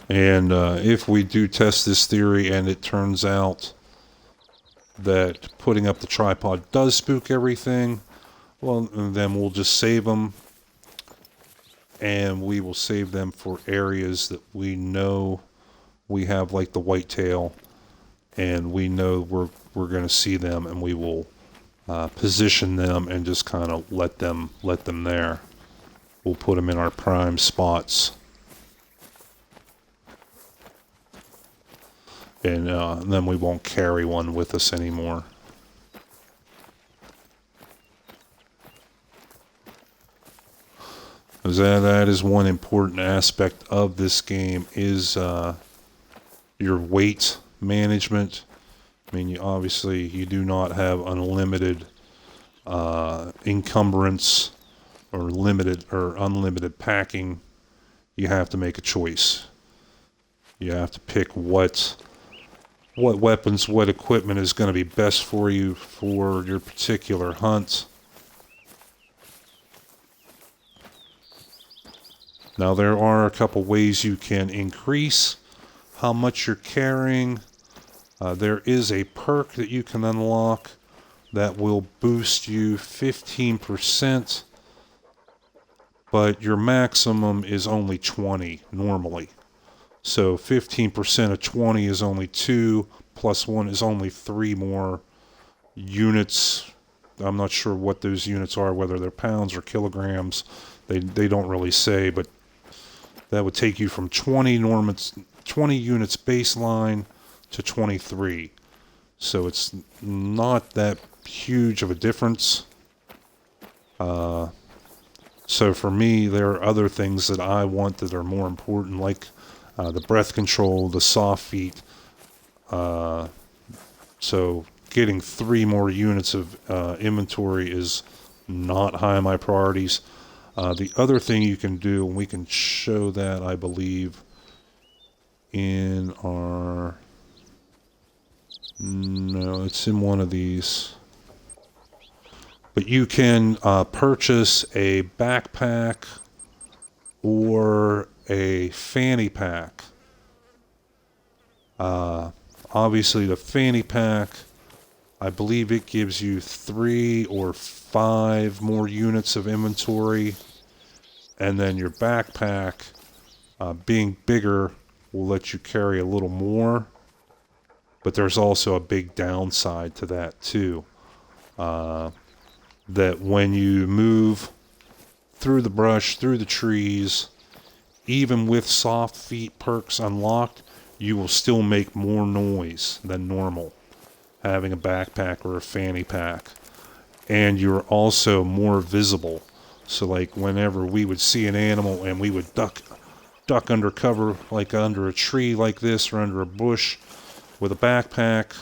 And if we do test this theory and it turns out that putting up the tripod does spook everything, well, then we'll just save them. And we will save them for areas that we know we have, like the whitetail, and we know we're going to see them, and we will position them and just kind of let them there. We'll put them in our prime spots. And then we won't carry one with us anymore. Because that is one important aspect of this game is your weight management. I mean, you do not have unlimited encumbrance or unlimited packing. You have to make a choice. You have to pick what weapons, what equipment is going to be best for you for your particular hunt. Now, there are a couple ways you can increase how much you're carrying. There is a perk that you can unlock that will boost you 15%, but your maximum is only 20 normally. So 15% of 20 is only 2, plus 1 is only 3 more units. I'm not sure what those units are, whether they're pounds or kilograms. They don't really say, but that would take you from 20 units baseline to 23. So it's not that huge of a difference. So for me, there are other things that I want that are more important, like the breath control, the soft feet. So getting 3 more units of inventory is not high on my priorities. The other thing you can do, and we can show that, I believe, in our... No, it's in one of these. But you can purchase a backpack or a fanny pack. Obviously, the fanny pack, I believe it gives you 3 or 5 more units of inventory. And then your backpack, being bigger, will let you carry a little more. But there's also a big downside to that, too. That when you move through the brush, through the trees, even with soft feet perks unlocked, you will still make more noise than normal having a backpack or a fanny pack. And you're also more visible. So like whenever we would see an animal and we would duck under cover, like under a tree like this or under a bush with a backpack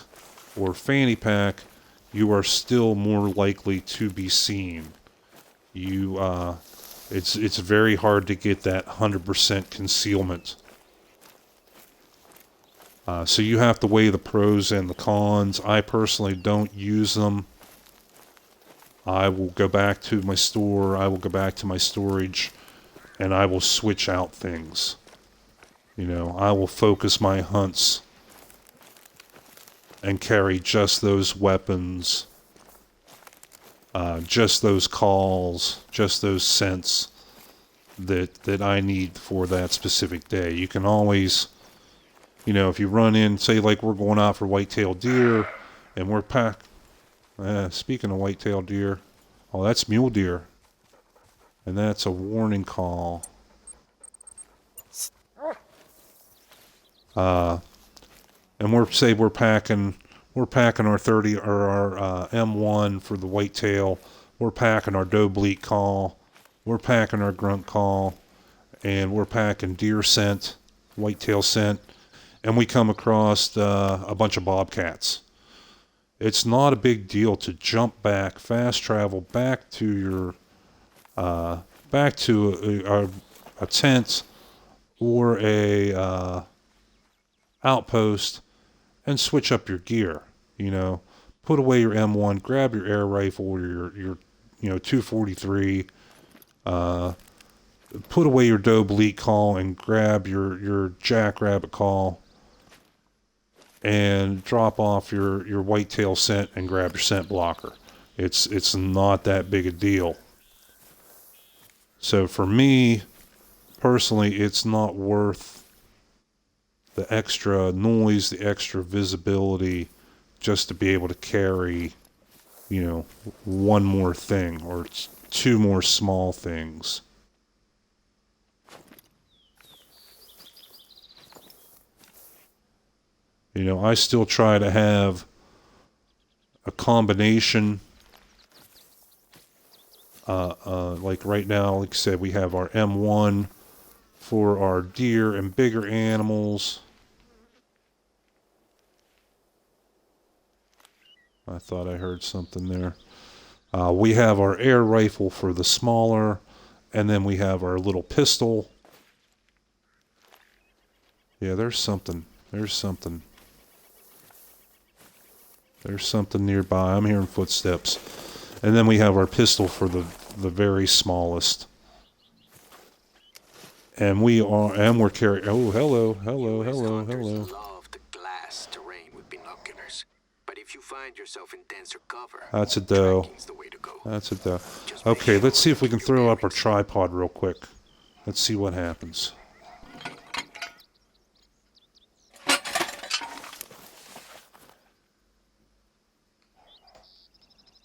or fanny pack, you are still more likely to be seen. It's very hard to get that 100% concealment. So you have to weigh the pros and the cons. I personally don't use them. I will go back to my store, I will go back to my storage, and I will switch out things. You know, I will focus my hunts and carry just those weapons, just those calls, just those scents that I need for that specific day. You can always, you know, if you run in, say like we're going out for whitetail deer, and we're speaking of whitetail deer, oh, that's mule deer, and that's a warning call. And we're packing our 30 or our M1 for the whitetail. We're packing our doe bleat call. We're packing our grunt call, and we're packing deer scent, whitetail scent, and we come across a bunch of bobcats. It's not a big deal to jump back, fast travel back to your back to a tent or a outpost and switch up your gear. You know, put away your M1, grab your air rifle or your 243. Put away your doe bleat call and grab your jackrabbit call, and drop off your whitetail scent and grab your scent blocker. It's not that big a deal. So for me personally, it's not worth the extra noise, the extra visibility, just to be able to carry, one more thing or two more small things. I still try to have a combination. Like right now, like I said, we have our M1 for our deer and bigger animals. I thought I heard something there. We have our air rifle for the smaller, and then we have our little pistol. Yeah, there's something. There's something nearby. I'm hearing footsteps. And then we have our pistol for the very smallest. And we're carrying. Oh, hello. Love the glass terrain with binoculars, but if you find yourself in denser cover, that's a doe. tracking's the way to go. That's a doe. Okay, let's see if we can throw up our tripod real quick. Let's see what happens.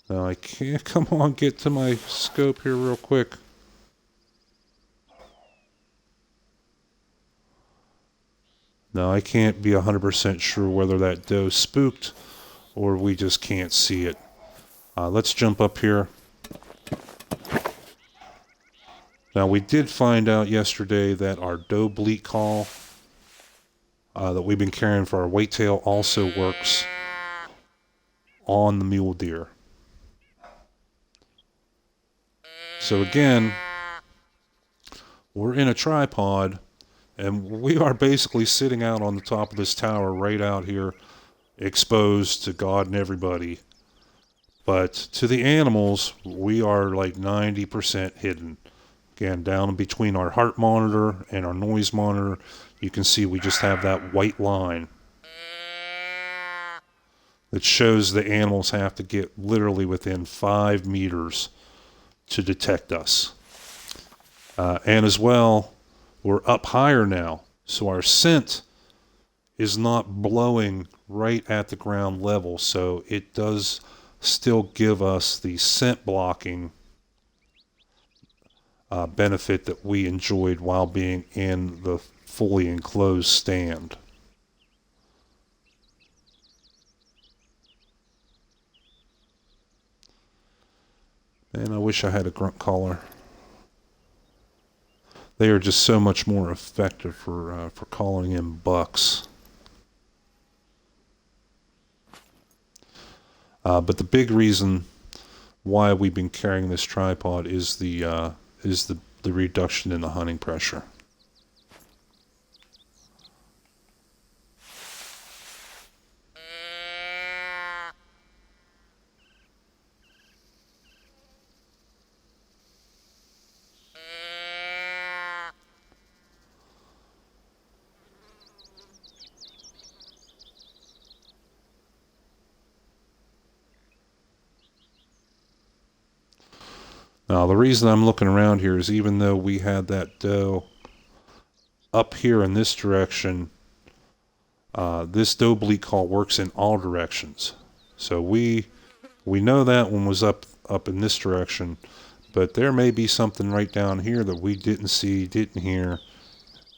No, I can't. Come on, get to my scope here real quick. No, I can't be 100% sure whether that doe spooked or we just can't see it. Let's jump up here. Now, we did find out yesterday that our doe bleat call that we've been carrying for our whitetail also works on the mule deer. So again, we're in a tripod, and we are basically sitting out on the top of this tower right out here, exposed to God and everybody. But to the animals, we are like 90% hidden. Again, down between our heart monitor and our noise monitor, you can see we just have that white line that shows the animals have to get literally within 5 meters to detect us. And as well, we're up higher now, so our scent is not blowing right at the ground level, so it does still give us the scent blocking benefit that we enjoyed while being in the fully enclosed stand. Man, I wish I had a grunt caller. They are just so much more effective for calling in bucks. But the big reason why we've been carrying this tripod is the reduction in the hunting pressure. Now, the reason I'm looking around here is even though we had that doe up here in this direction, this doe bleat call works in all directions. So we know that one was up in this direction, but there may be something right down here that we didn't see, didn't hear,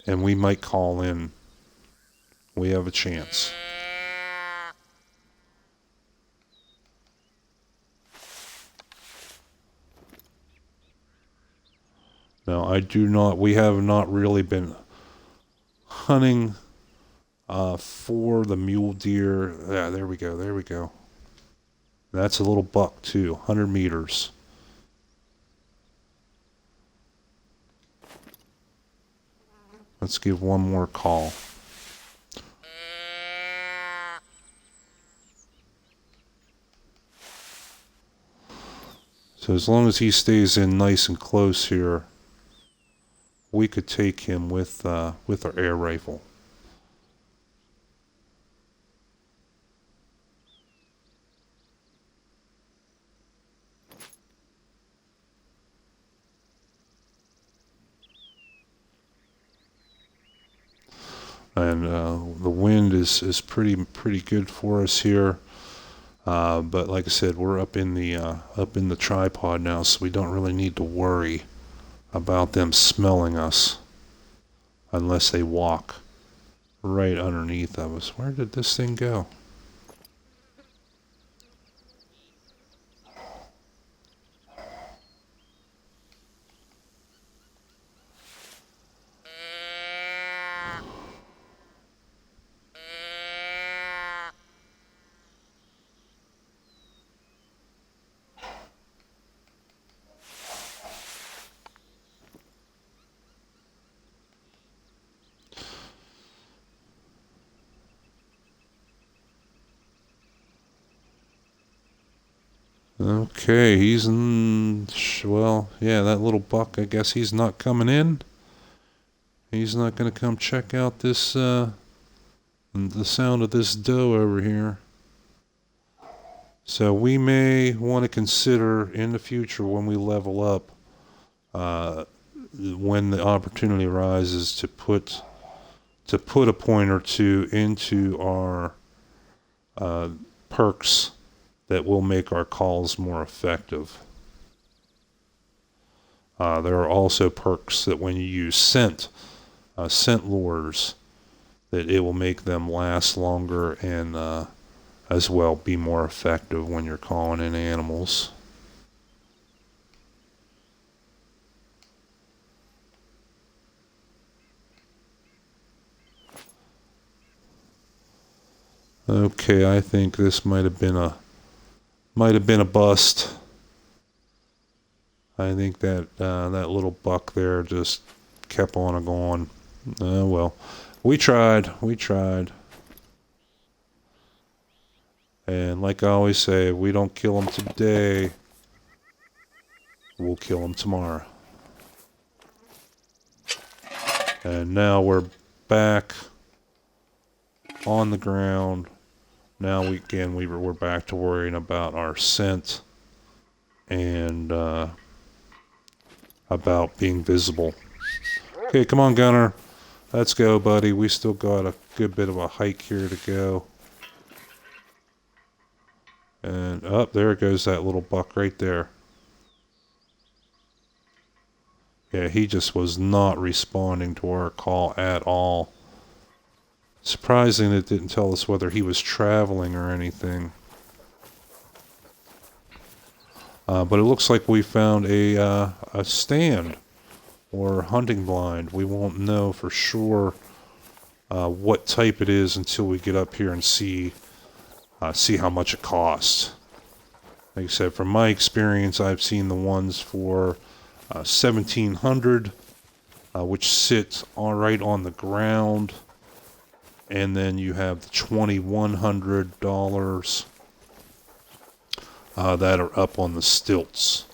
and we might call in. We have a chance. Now, we have not really been hunting for the mule deer. Yeah, there we go. That's a little buck too, 100 meters. Let's give one more call. So as long as he stays in nice and close here, we could take him with our air rifle. And the wind is pretty good for us here. But like I said, we're up in the tripod now, so we don't really need to worry about them smelling us unless they walk right underneath of us. Where did this thing go? Okay, he's in, well, yeah, that little buck, I guess he's not coming in. He's not going to come check out this, the sound of this doe over here. So we may want to consider in the future when we level up, when the opportunity arises to put a point or two into our perks that will make our calls more effective. There are also perks that when you use scent lures, that it will make them last longer and as well be more effective when you're calling in animals. Okay, I think this might have been a bust. I think that that little buck there just kept on a going. Well, we tried. And like I always say, if we don't kill them today, we'll kill them tomorrow. And now we're back on the ground. Now we're back to worrying about our scent and about being visible. Okay, come on, Gunner. Let's go, buddy. We still got a good bit of a hike here to go. And there goes that little buck right there. Yeah, he just was not responding to our call at all. Surprising it didn't tell us whether he was traveling or anything. But it looks like we found a stand or hunting blind. We won't know for sure what type it is until we get up here and see how much it costs. Like I said, from my experience, I've seen the ones for $1,700, which sit right on the ground, and then you have the $2,100 that are up on the stilts.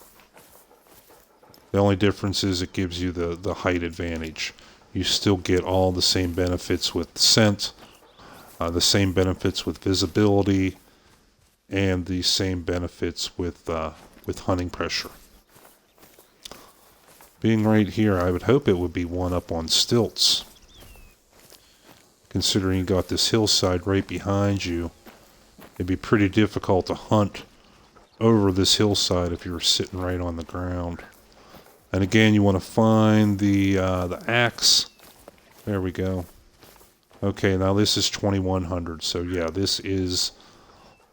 The only difference is it gives you the height advantage. You still get all the same benefits with scent, the same benefits with visibility, and the same benefits with hunting pressure. Being right here, I would hope it would be one up on stilts. Considering you got this hillside right behind you, it'd be pretty difficult to hunt over this hillside if you were sitting right on the ground. And again, you want to find the axe. There we go. Okay, now this is 2100. So yeah, this is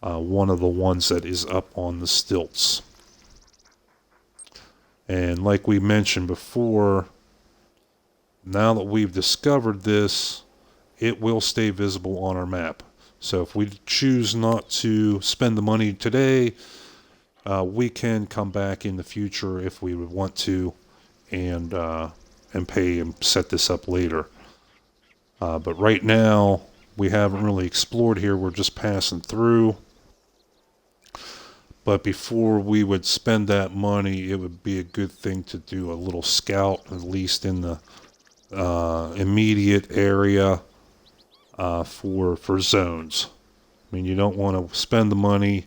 one of the ones that is up on the stilts. And like we mentioned before, now that we've discovered this, it will stay visible on our map. So if we choose not to spend the money today, we can come back in the future if we would want to, and pay and set this up later. But right now, we haven't really explored here. We're just passing through. But before we would spend that money, it would be a good thing to do a little scout, at least in the immediate area for zones. I mean, you don't want to spend the money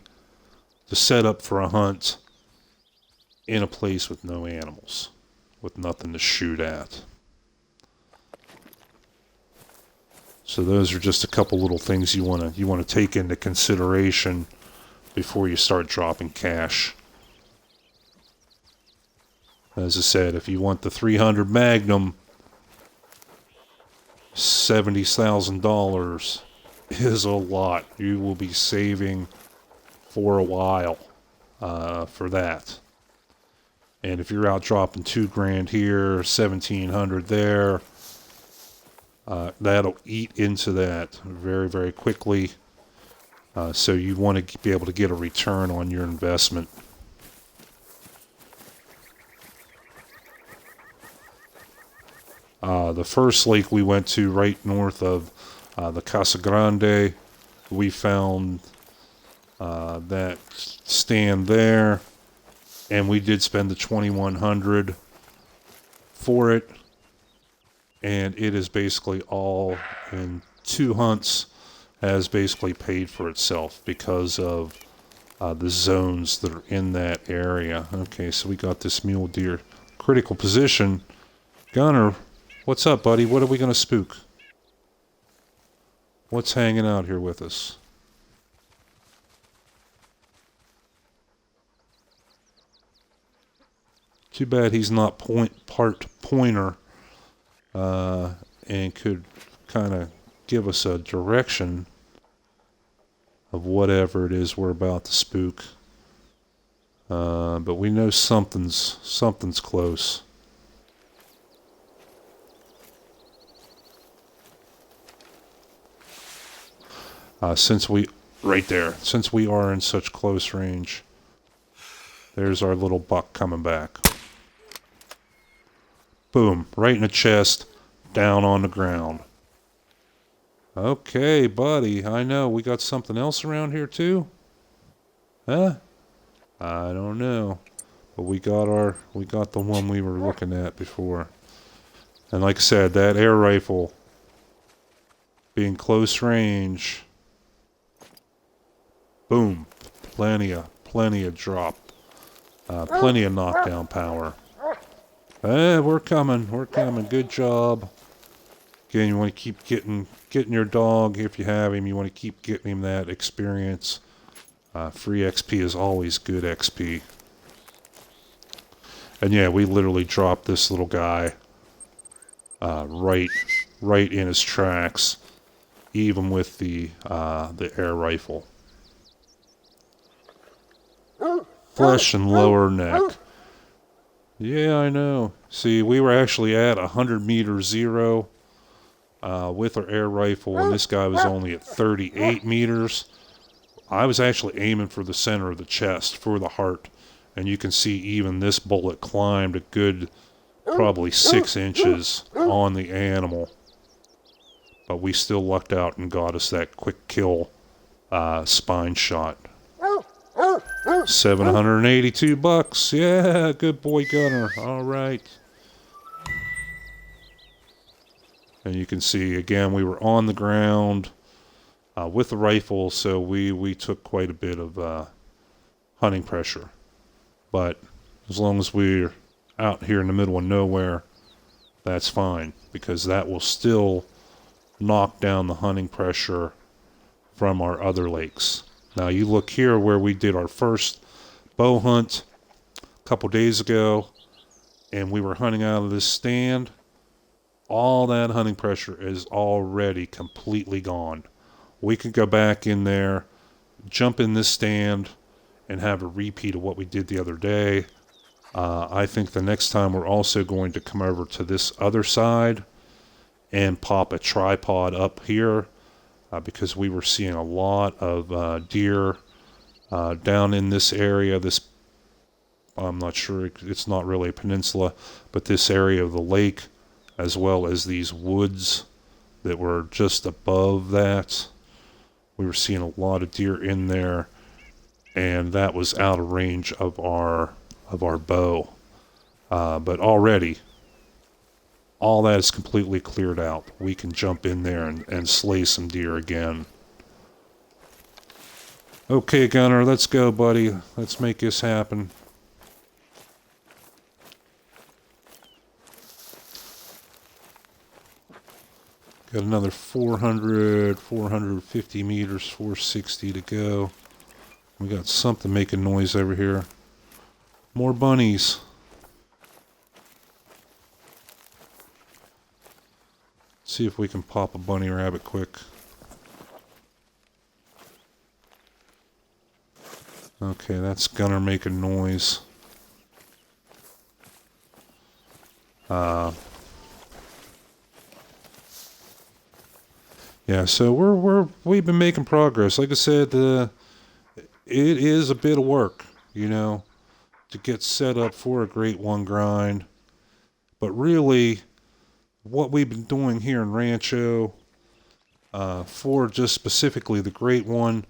to set up for a hunt in a place with no animals, with nothing to shoot at. So those are just a couple little things you want to take into consideration before you start dropping cash. As I said, if you want the 300 Magnum, $70,000 is a lot. You will be saving for a while for that. And if you're out dropping $2,000 here, 1,700 there, that'll eat into that very, very quickly. So you want to be able to get a return on your investment. The first lake we went to right north of the Casa Grande, we found that stand there, and we did spend the 2,100 for it, and it is basically all in 2 hunts has basically paid for itself because of the zones that are in that area. Okay, so we got this mule deer critical position. Gunner, what's up, buddy? What are we going to spook? What's hanging out here with us? Too bad he's not part pointer and could kind of give us a direction of whatever it is we're about to spook. But we know something's close. Since we are in such close range, there's our little buck coming back. Boom, right in the chest, down on the ground. Okay, buddy, I know. We got something else around here too? Huh? I don't know. But we got the one we were looking at before. And like I said, that air rifle being close range. Boom. Plenty of drop. Plenty of knockdown power. We're coming. Good job. Again, you want to keep getting your dog, if you have him, you want to keep getting him that experience. Free XP is always good XP. And yeah, we literally dropped this little guy right in his tracks, even with the air rifle. Flesh and lower neck. Yeah, I know. See, we were actually at 100 meter zero with our air rifle, and this guy was only at 38 meters. I was actually aiming for the center of the chest, for the heart, and you can see even this bullet climbed a good probably 6 inches on the animal. But we still lucked out and got us that quick kill spine shot. $782. Yeah, good boy, Gunner. All right. And you can see, again, we were on the ground with the rifle, so we took quite a bit of hunting pressure. But as long as we're out here in the middle of nowhere, that's fine, because that will still knock down the hunting pressure from our other lakes. Now you look here where we did our first bow hunt a couple days ago, and we were hunting out of this stand. All that hunting pressure is already completely gone. We could go back in there, jump in this stand, and have a repeat of what we did the other day. I think the next time we're also going to come over to this other side and pop a tripod up here, because we were seeing a lot of deer down in this area. I'm not sure, it's not really a peninsula, but this area of the lake, as well as these woods that were just above that. We were seeing a lot of deer in there, and that was out of range of our bow. But already, all that is completely cleared out. We can jump in there and slay some deer again. Okay, Gunner, let's go, buddy. Let's make this happen. Got another 450 meters, 460 to go. We got something making noise over here. More bunnies. See if we can pop a bunny rabbit quick. Okay, that's Gunner making noise. Yeah, so we've been making progress. Like I said, it is a bit of work, to get set up for a Great One grind. But really, what we've been doing here in Rancho, for just specifically the Great One,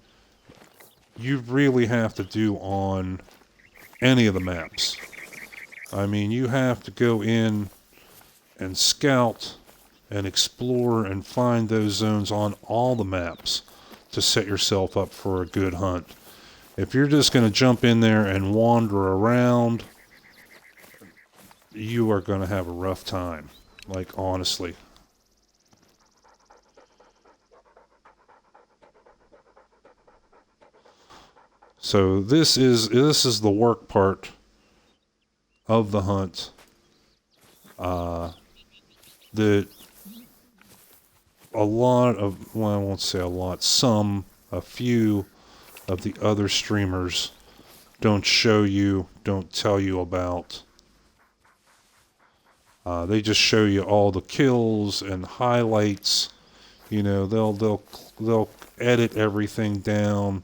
you really have to do on any of the maps. I mean, you have to go in and scout and explore and find those zones on all the maps to set yourself up for a good hunt. If you're just going to jump in there and wander around, you are going to have a rough time. Like, honestly. So this is the work part of the hunt. That a lot of, well, I won't say a lot, a few of the other streamers don't show you, don't tell you about. They just show you all the kills and highlights. They'll edit everything down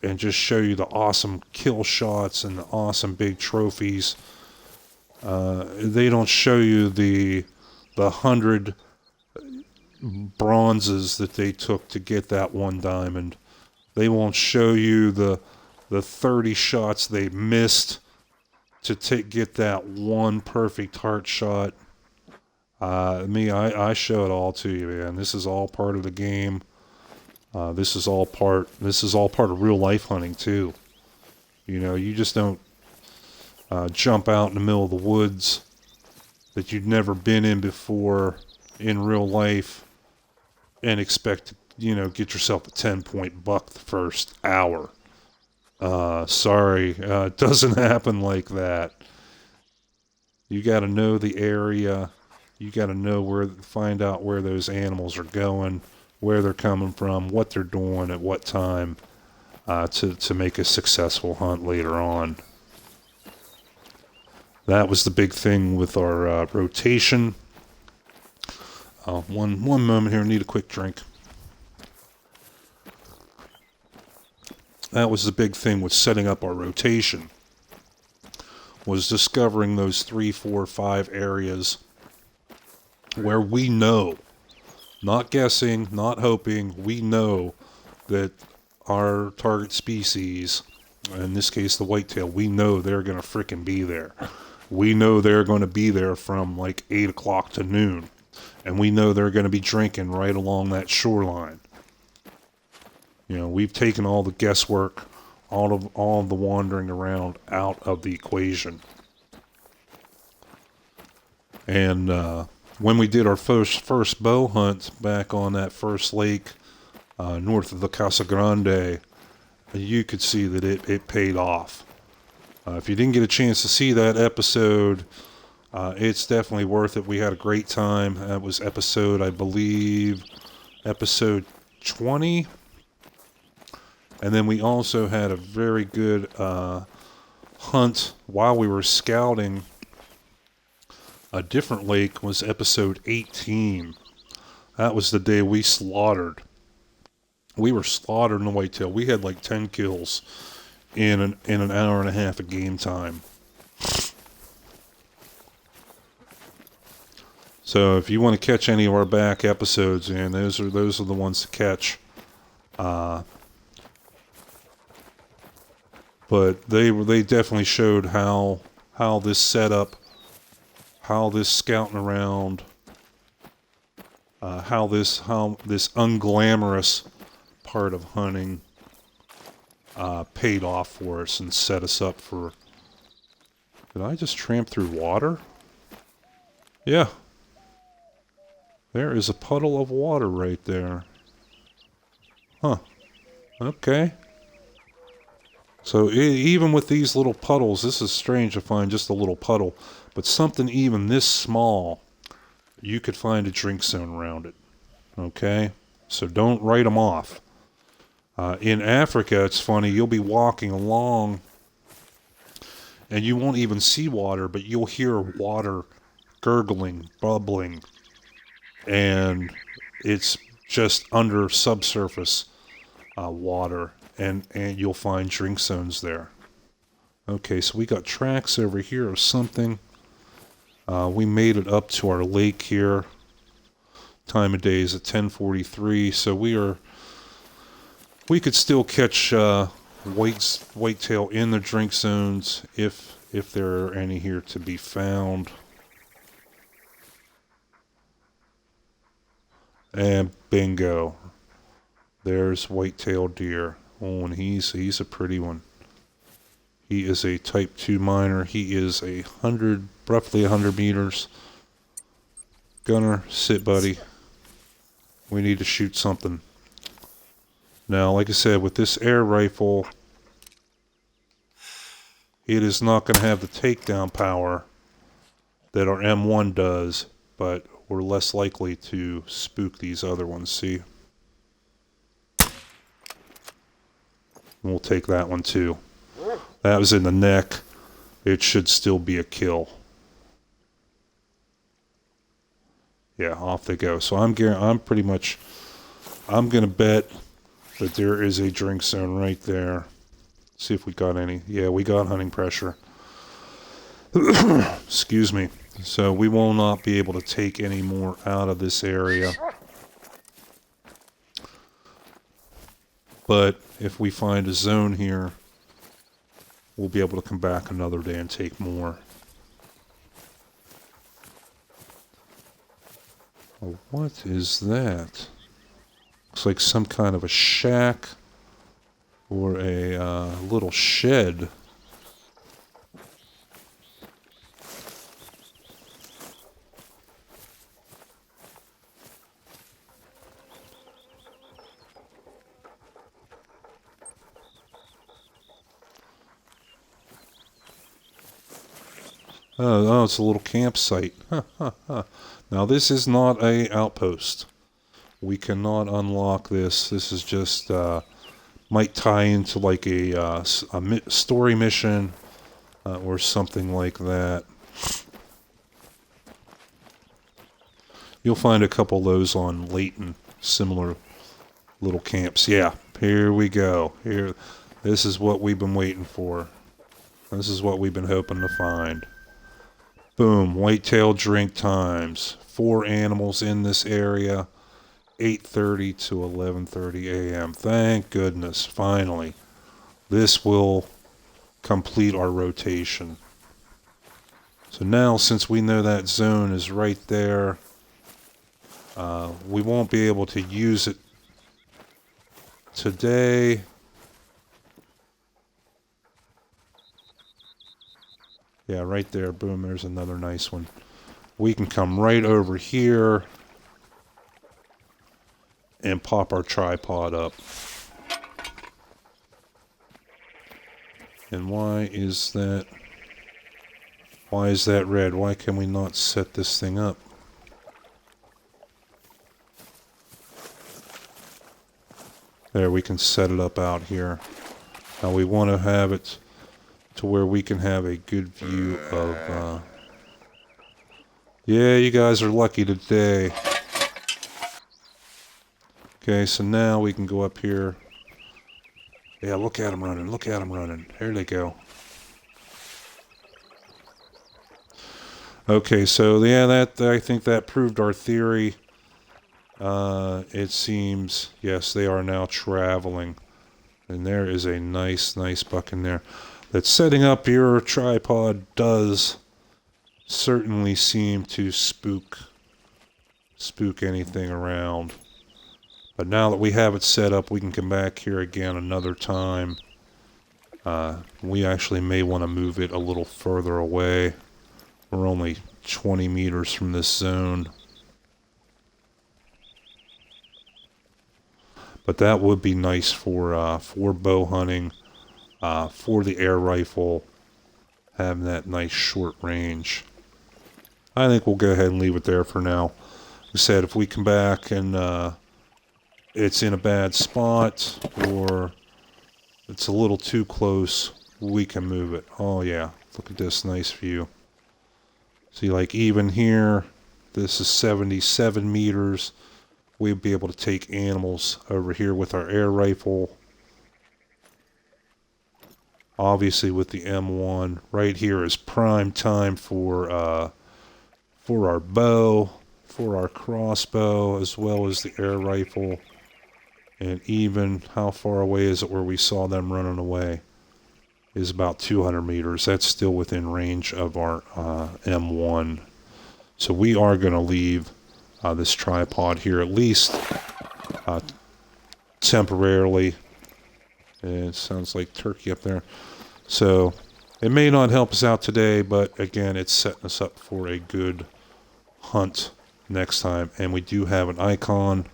and just show you the awesome kill shots and the awesome big trophies. They don't show you the 100 bronzes that they took to get that one diamond. They won't show you the 30 shots they missed to get that one perfect heart shot. I show it all to you, man. This is all part of the game. This is all part of real life hunting too. You just don't jump out in the middle of the woods that you've never been in before in real life and expect to, get yourself a 10-point buck the first hour. Sorry, it doesn't happen like that. You got to know the area. You got to know find out where those animals are going, where they're coming from, what they're doing at what time, to make a successful hunt later on. That was the big thing with our rotation. One moment here, I need a quick drink. That was the big thing with setting up our rotation, was discovering those 3, 4, 5 areas where we know, not guessing, not hoping, we know that our target species, in this case the whitetail, we know they're going to frickin' be there. We know they're going to be there from like 8 o'clock to noon. And we know they're going to be drinking right along that shoreline. We've taken all the guesswork, all of the wandering around out of the equation. And when we did our first bow hunt back on that first lake north of the Casa Grande, you could see that it paid off. If you didn't get a chance to see that episode, it's definitely worth it. We had a great time. That was episode, I believe, episode 20. And then we also had a very good hunt while we were scouting. A different lake was episode 18. That was the day we slaughtered. We were slaughtering the whitetail. We had like 10 kills in an hour and a half of game time. So if you want to catch any of our back episodes, and those are the ones to catch. But they definitely showed how this setup, how this scouting around, how this unglamorous part of hunting paid off for us and set us up for. Did I just tramp through water? Yeah. There is a puddle of water right there. Huh. Okay. So even with these little puddles, this is strange to find just a little puddle, but something even this small, you could find a drink zone around it. Okay? So don't write them off. In Africa, it's funny, you'll be walking along and you won't even see water, but you'll hear water gurgling, bubbling, and it's just under subsurface water, and you'll find drink zones there. Okay, so we got tracks over here of something. We made it up to our lake here. Time of day is at 10:43, so we could still catch whitetail in the drink zones if there are any here to be found. And bingo, there's whitetail deer. Oh, and he's a pretty one. He is a type 2 miner. He is roughly 100 meters. Gunner, sit, buddy. We need to shoot something. Now, like I said, with this air rifle, it is not going to have the takedown power that our M1 does, but we're less likely to spook these other ones, see? We'll take that one too. That was in the neck. It should still be a kill. Yeah, off they go. So I'm going to bet that there is a drink zone right there. See if we got any. Yeah, we got hunting pressure. Excuse me. So we will not be able to take any more out of this area. But if we find a zone here, we'll be able to come back another day and take more. Oh, what is that? Looks like some kind of a shack or a little shed. Oh, it's a little campsite. Now this is not a outpost. We cannot unlock this. This is just might tie into like a story mission or something like that. You'll find a couple of those on Layton, similar little camps. Yeah, here we go. Here, this is what we've been waiting for. This is what we've been hoping to find. Boom, whitetail drink times. 4 animals in this area. 8:30 to 11:30 a.m. Thank goodness, finally. This will complete our rotation. So now, since we know that zone is right there, we won't be able to use it today. Yeah, right there. Boom, there's another nice one. we can come right over here and pop our tripod up. And why is that red? Why can we not set this thing up? There, we can set it up out here. Now we want to have it to where we can have a good view of, yeah, you guys are lucky today. Okay, so now we can go up here. Yeah, look at them running, look at them running. There they go. Okay, so yeah, I think that proved our theory. It seems, yes, they are now traveling. And there is a nice buck in there. That setting up your tripod does certainly seem to spook anything around. But now that we have it set up, we can come back here again another time. We actually may want to move it a little further away. We're only 20 meters from this zone. But that would be nice for bow hunting, for the air rifle, having that nice short range. I think we'll go ahead and leave it there for now. Like I said, if we come back and it's in a bad spot or it's a little too close, we can move it. Oh yeah, look at this nice view. See, like even here, this is 77 meters. We'd be able to take animals over here with our air rifle. Obviously with the M1, right here is prime time for our bow, for our crossbow, as well as the air rifle. And even how far away is it where we saw them running away? Is about 200 meters. That's still within range of our M1. So we are going to leave this tripod here, at least temporarily. And it sounds like turkey up there. So it may not help us out today, but again, it's setting us up for a good hunt next time. And we do have an icon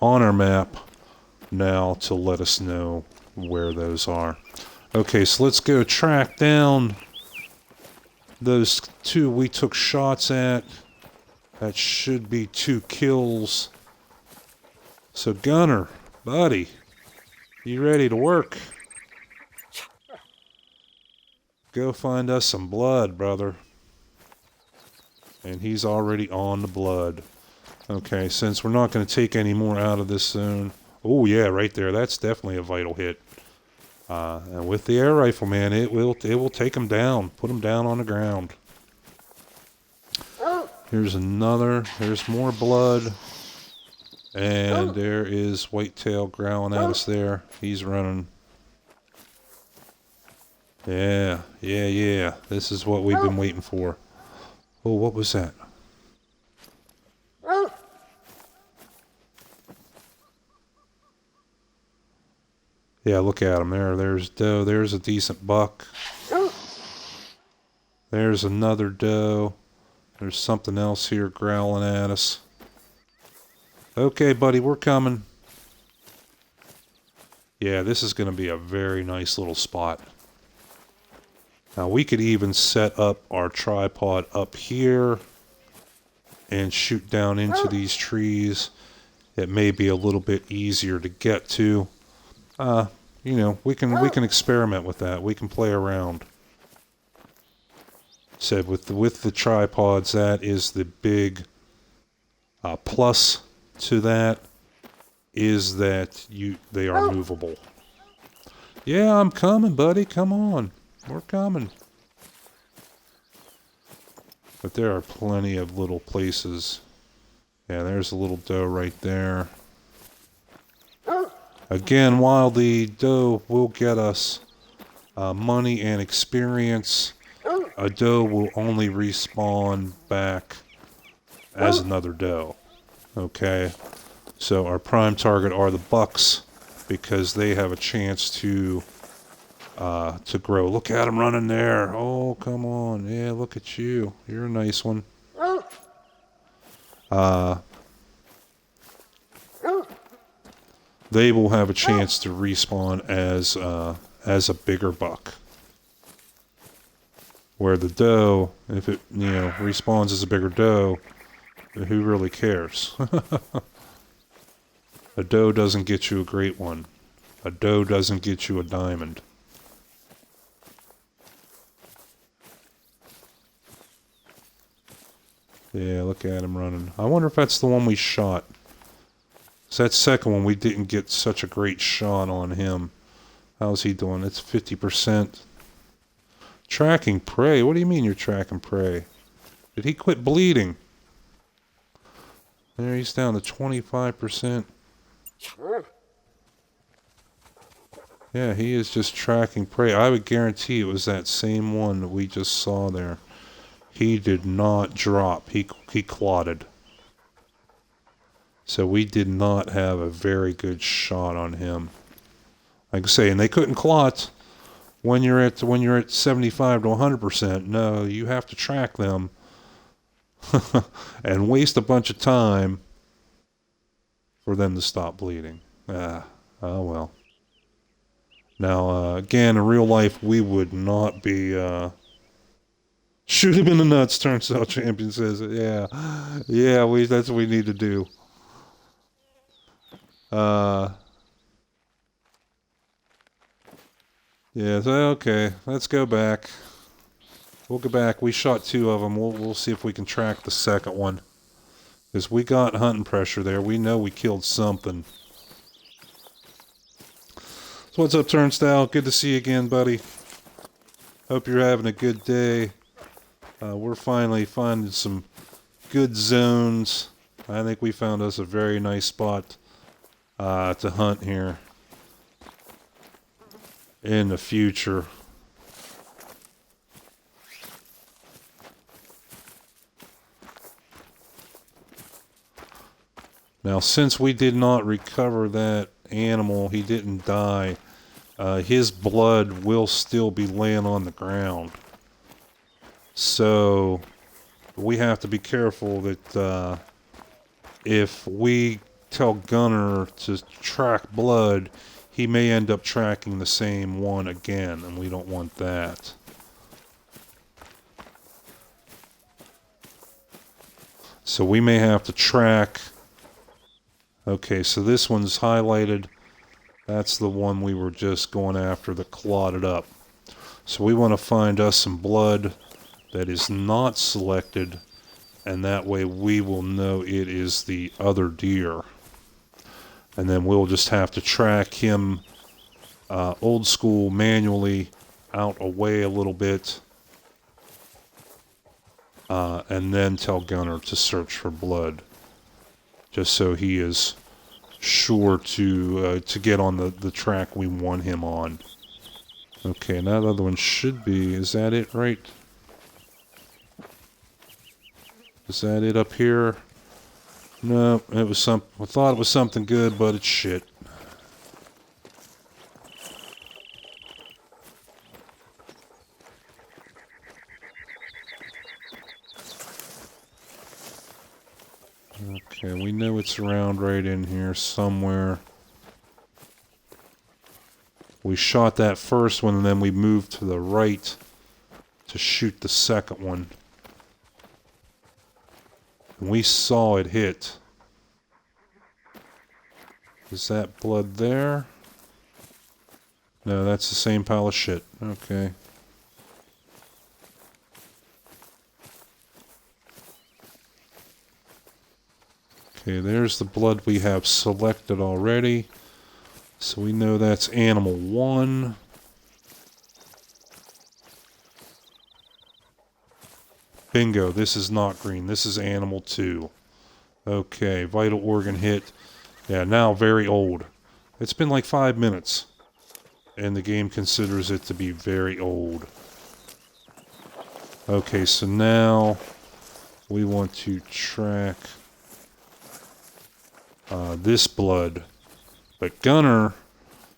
on our map now to let us know where those are. Okay, so let's go track down those two we took shots at. That should be 2 kills. So Gunner, buddy, you ready to work? Go find us some blood, brother. And he's already on the blood. Okay, since we're not going to take any more out of this zone. Oh yeah, right there. That's definitely a vital hit. And with the air rifle, man, it will take him down. Put him down on the ground. Here's another. There's more blood. And there is Whitetail growling at us there. He's running. Yeah. This is what we've been waiting for. Oh, what was that? Yeah, look at him there. There's doe. There's a decent buck. There's another doe. There's something else here growling at us. Okay, buddy, we're coming. Yeah, this is going to be a very nice little spot. Now, we could even set up our tripod up here and shoot down into these trees. It may be a little bit easier to get to. You know, we can experiment with that. We can play around. Said with the tripods, that is the big plus to that, is that they are movable. Yeah, I'm coming, buddy. Come on, we're coming. But there are plenty of little places. Yeah, there's a little doe right there. Again, while the doe will get us money and experience, a doe will only respawn back as another doe. Okay, so our prime target are the bucks because they have a chance to grow. Look at them running there. Oh, come on. Yeah, look at you. You're a nice one. they will have a chance to respawn as a bigger buck. Where the doe, if it respawns as a bigger doe, who really cares? A doe doesn't get you a great one. A doe doesn't get you a diamond. Yeah, look at him running. I wonder if that's the one we shot. So that second one, we didn't get such a great shot on him. How's he doing? It's 50%. Tracking prey? What do you mean you're tracking prey? Did he quit bleeding? There, he's down to 25%. Yeah, he is just tracking prey. I would guarantee it was that same one that we just saw there. He did not drop. He clotted. So we did not have a very good shot on him. Like I say, and they couldn't clot when you're at 75 to 100%. No, you have to track them and waste a bunch of time for them to stop bleeding. Oh well. Now, again, in real life, we would not be shoot him in the nuts, Turnstile Champion says it. Yeah, that's what we need to do. Yeah, so, okay, let's go back. We'll go back. We shot 2 of them. We'll see if we can track the second one. Because we got hunting pressure there. We know we killed something. So what's up, Turnstile? Good to see you again, buddy. Hope you're having a good day. We're finally finding some good zones. I think we found us a very nice spot to hunt here in the future. Now, since we did not recover that animal, he didn't die, his blood will still be laying on the ground. So we have to be careful that if we tell Gunner to track blood, he may end up tracking the same one again, and we don't want that. So we may have to track. Okay, so this one's highlighted. That's the one we were just going after that clotted up. So we want to find us some blood that is not selected, and that way we will know it is the other deer. And then we'll just have to track him old school manually out away a little bit, and then tell Gunner to search for blood, just so he is sure to get on the track we want him on. Okay, now the other one should be, is that it right? Is that it up here? No, it was I thought it was something good, but it's shit. Okay, we know it's around right in here somewhere. We shot that first one, and then we moved to the right to shoot the second one. And we saw it hit. Is that blood there? No, that's the same pile of shit. Okay. Okay, there's the blood we have selected already. So we know that's animal 1. Bingo, this is not green. This is animal 2. Okay, vital organ hit. Yeah, now very old. It's been like 5 minutes, and the game considers it to be very old. Okay, so now we want to track this blood. But Gunner,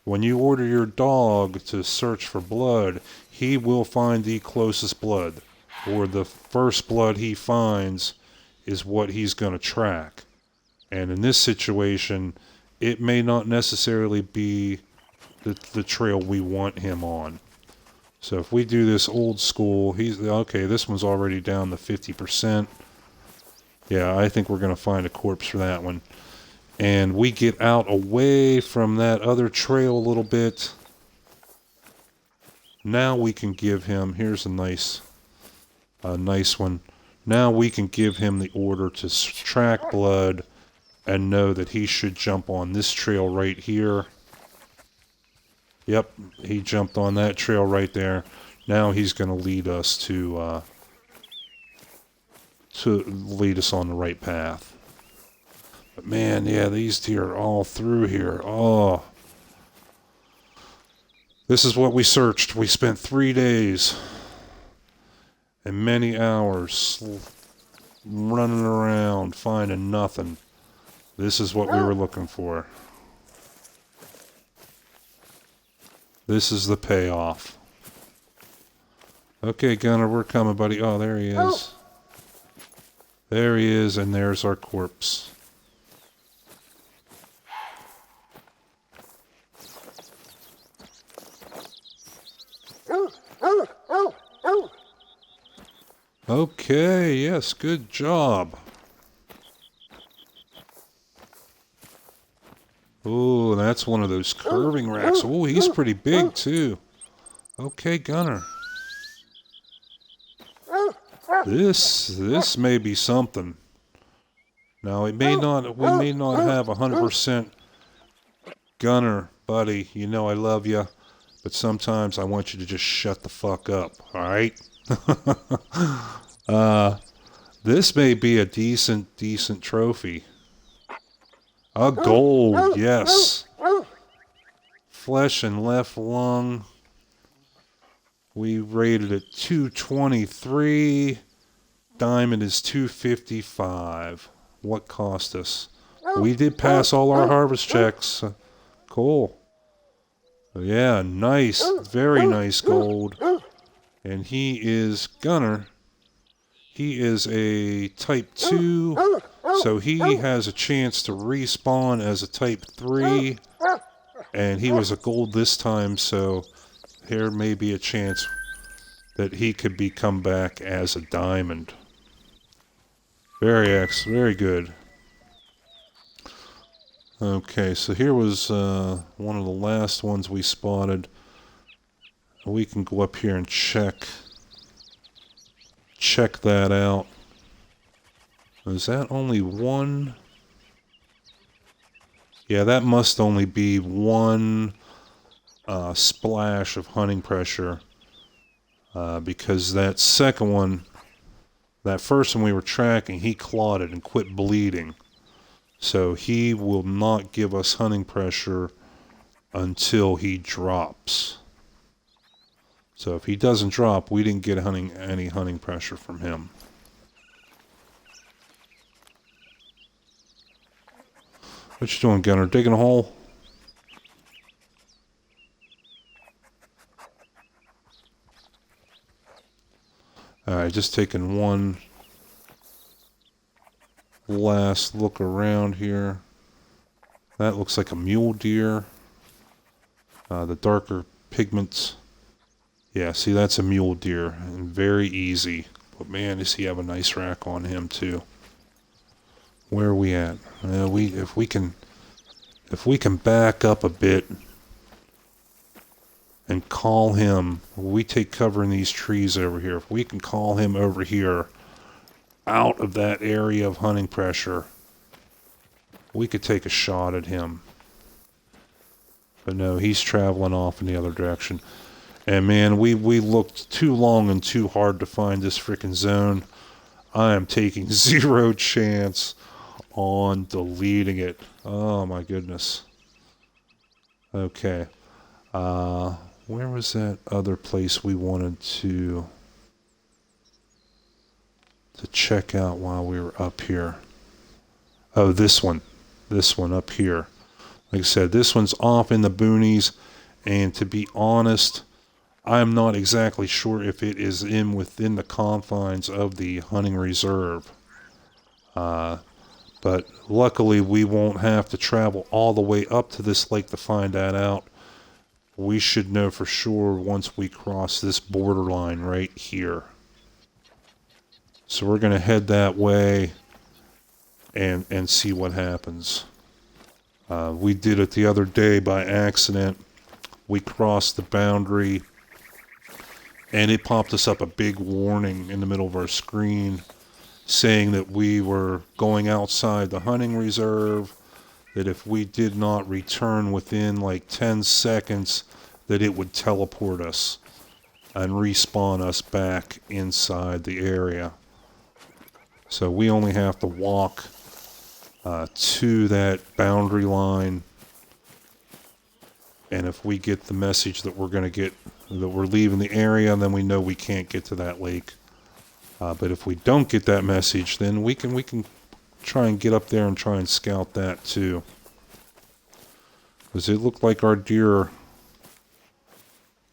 when you order your dog to search for blood, he will find the closest blood, or the first blood he finds is what he's going to track. And in this situation, it may not necessarily be the trail we want him on. So if we do this old school, okay, this one's already down to 50%. Yeah, I think we're going to find a corpse for that one. And we get out away from that other trail a little bit. Now we can give him, here's a nice one. Now we can give him the order to track blood and know that he should jump on this trail right here. Yep, he jumped on that trail right there. Now he's going to lead us to lead us on the right path. But man, yeah, these deer are all through here. Oh, this is what we searched. We spent 3 days and many hours running around finding nothing. This is what we were looking for. This is the payoff. Okay, Gunner, we're coming, buddy. Oh, there he is. There he is, and there's our corpse. Okay, yes, good job. Oh, that's one of those curving racks. Oh, he's pretty big, too. Okay, Gunner. This may be something. Now, we may not have 100% Gunner, buddy. You know I love you, but sometimes I want you to just shut the fuck up, all right? This may be a decent trophy. A gold, yes. Flesh and left lung. We rated it 223. Diamond is 255. What cost us? We did pass all our harvest checks. Cool. Yeah, nice. Very nice gold. And he is Gunner. He is a type 2, so he has a chance to respawn as a type 3. And he was a gold this time, so there may be a chance that he could come back as a diamond. Very good. Okay, so here was one of the last ones we spotted. We can go up here and check that out. Is that only one? Yeah, that must only be one splash of hunting pressure, because that second one, that first one we were tracking, he clotted and quit bleeding. So he will not give us hunting pressure until he drops. So if he doesn't drop, we didn't get any hunting pressure from him. What you doing, Gunner? Digging a hole? Alright, just taking one last look around here. That looks like a mule deer. The darker pigments. Yeah, see, that's a mule deer, and very easy. But man, does he have a nice rack on him too. Where are we at? If we can back up a bit and call him, we take cover in these trees over here. If we can call him over here, out of that area of hunting pressure, we could take a shot at him. But no, he's traveling off in the other direction. And man, we looked too long and too hard to find this freaking zone. I am taking zero chance on deleting it. Oh my goodness. Okay. Where was that other place we wanted to check out while we were up here? Oh, this one. This one up here. Like I said, this one's off in the boonies, and to be honest, I'm not exactly sure if it is within the confines of the hunting reserve. But luckily we won't have to travel all the way up to this lake to find that out. We should know for sure once we cross this borderline right here. So we're going to head that way and see what happens. We did it the other day by accident. We crossed the boundary and it popped us up a big warning in the middle of our screen saying that we were going outside the hunting reserve, that if we did not return within like 10 seconds, that it would teleport us and respawn us back inside the area. So we only have to walk to that boundary line, and if we get the message that we're leaving the area, then we know we can't get to that lake. But if we don't get that message, then we can try and get up there and try and scout that too. Because it looked like our deer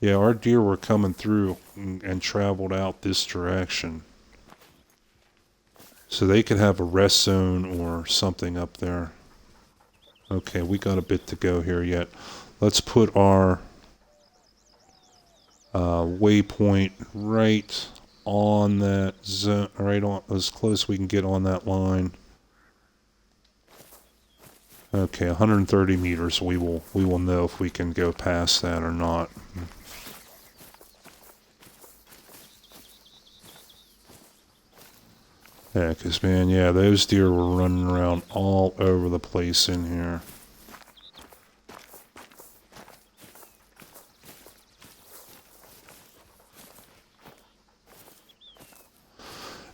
were coming through and traveled out this direction. So they could have a rest zone or something up there. Okay, we got a bit to go here yet. Let's put our waypoint right on that zone, right on as close as we can get on that line. Okay, 130 meters. We will know if we can go past that or not. Yeah, because man, yeah, those deer were running around all over the place in here.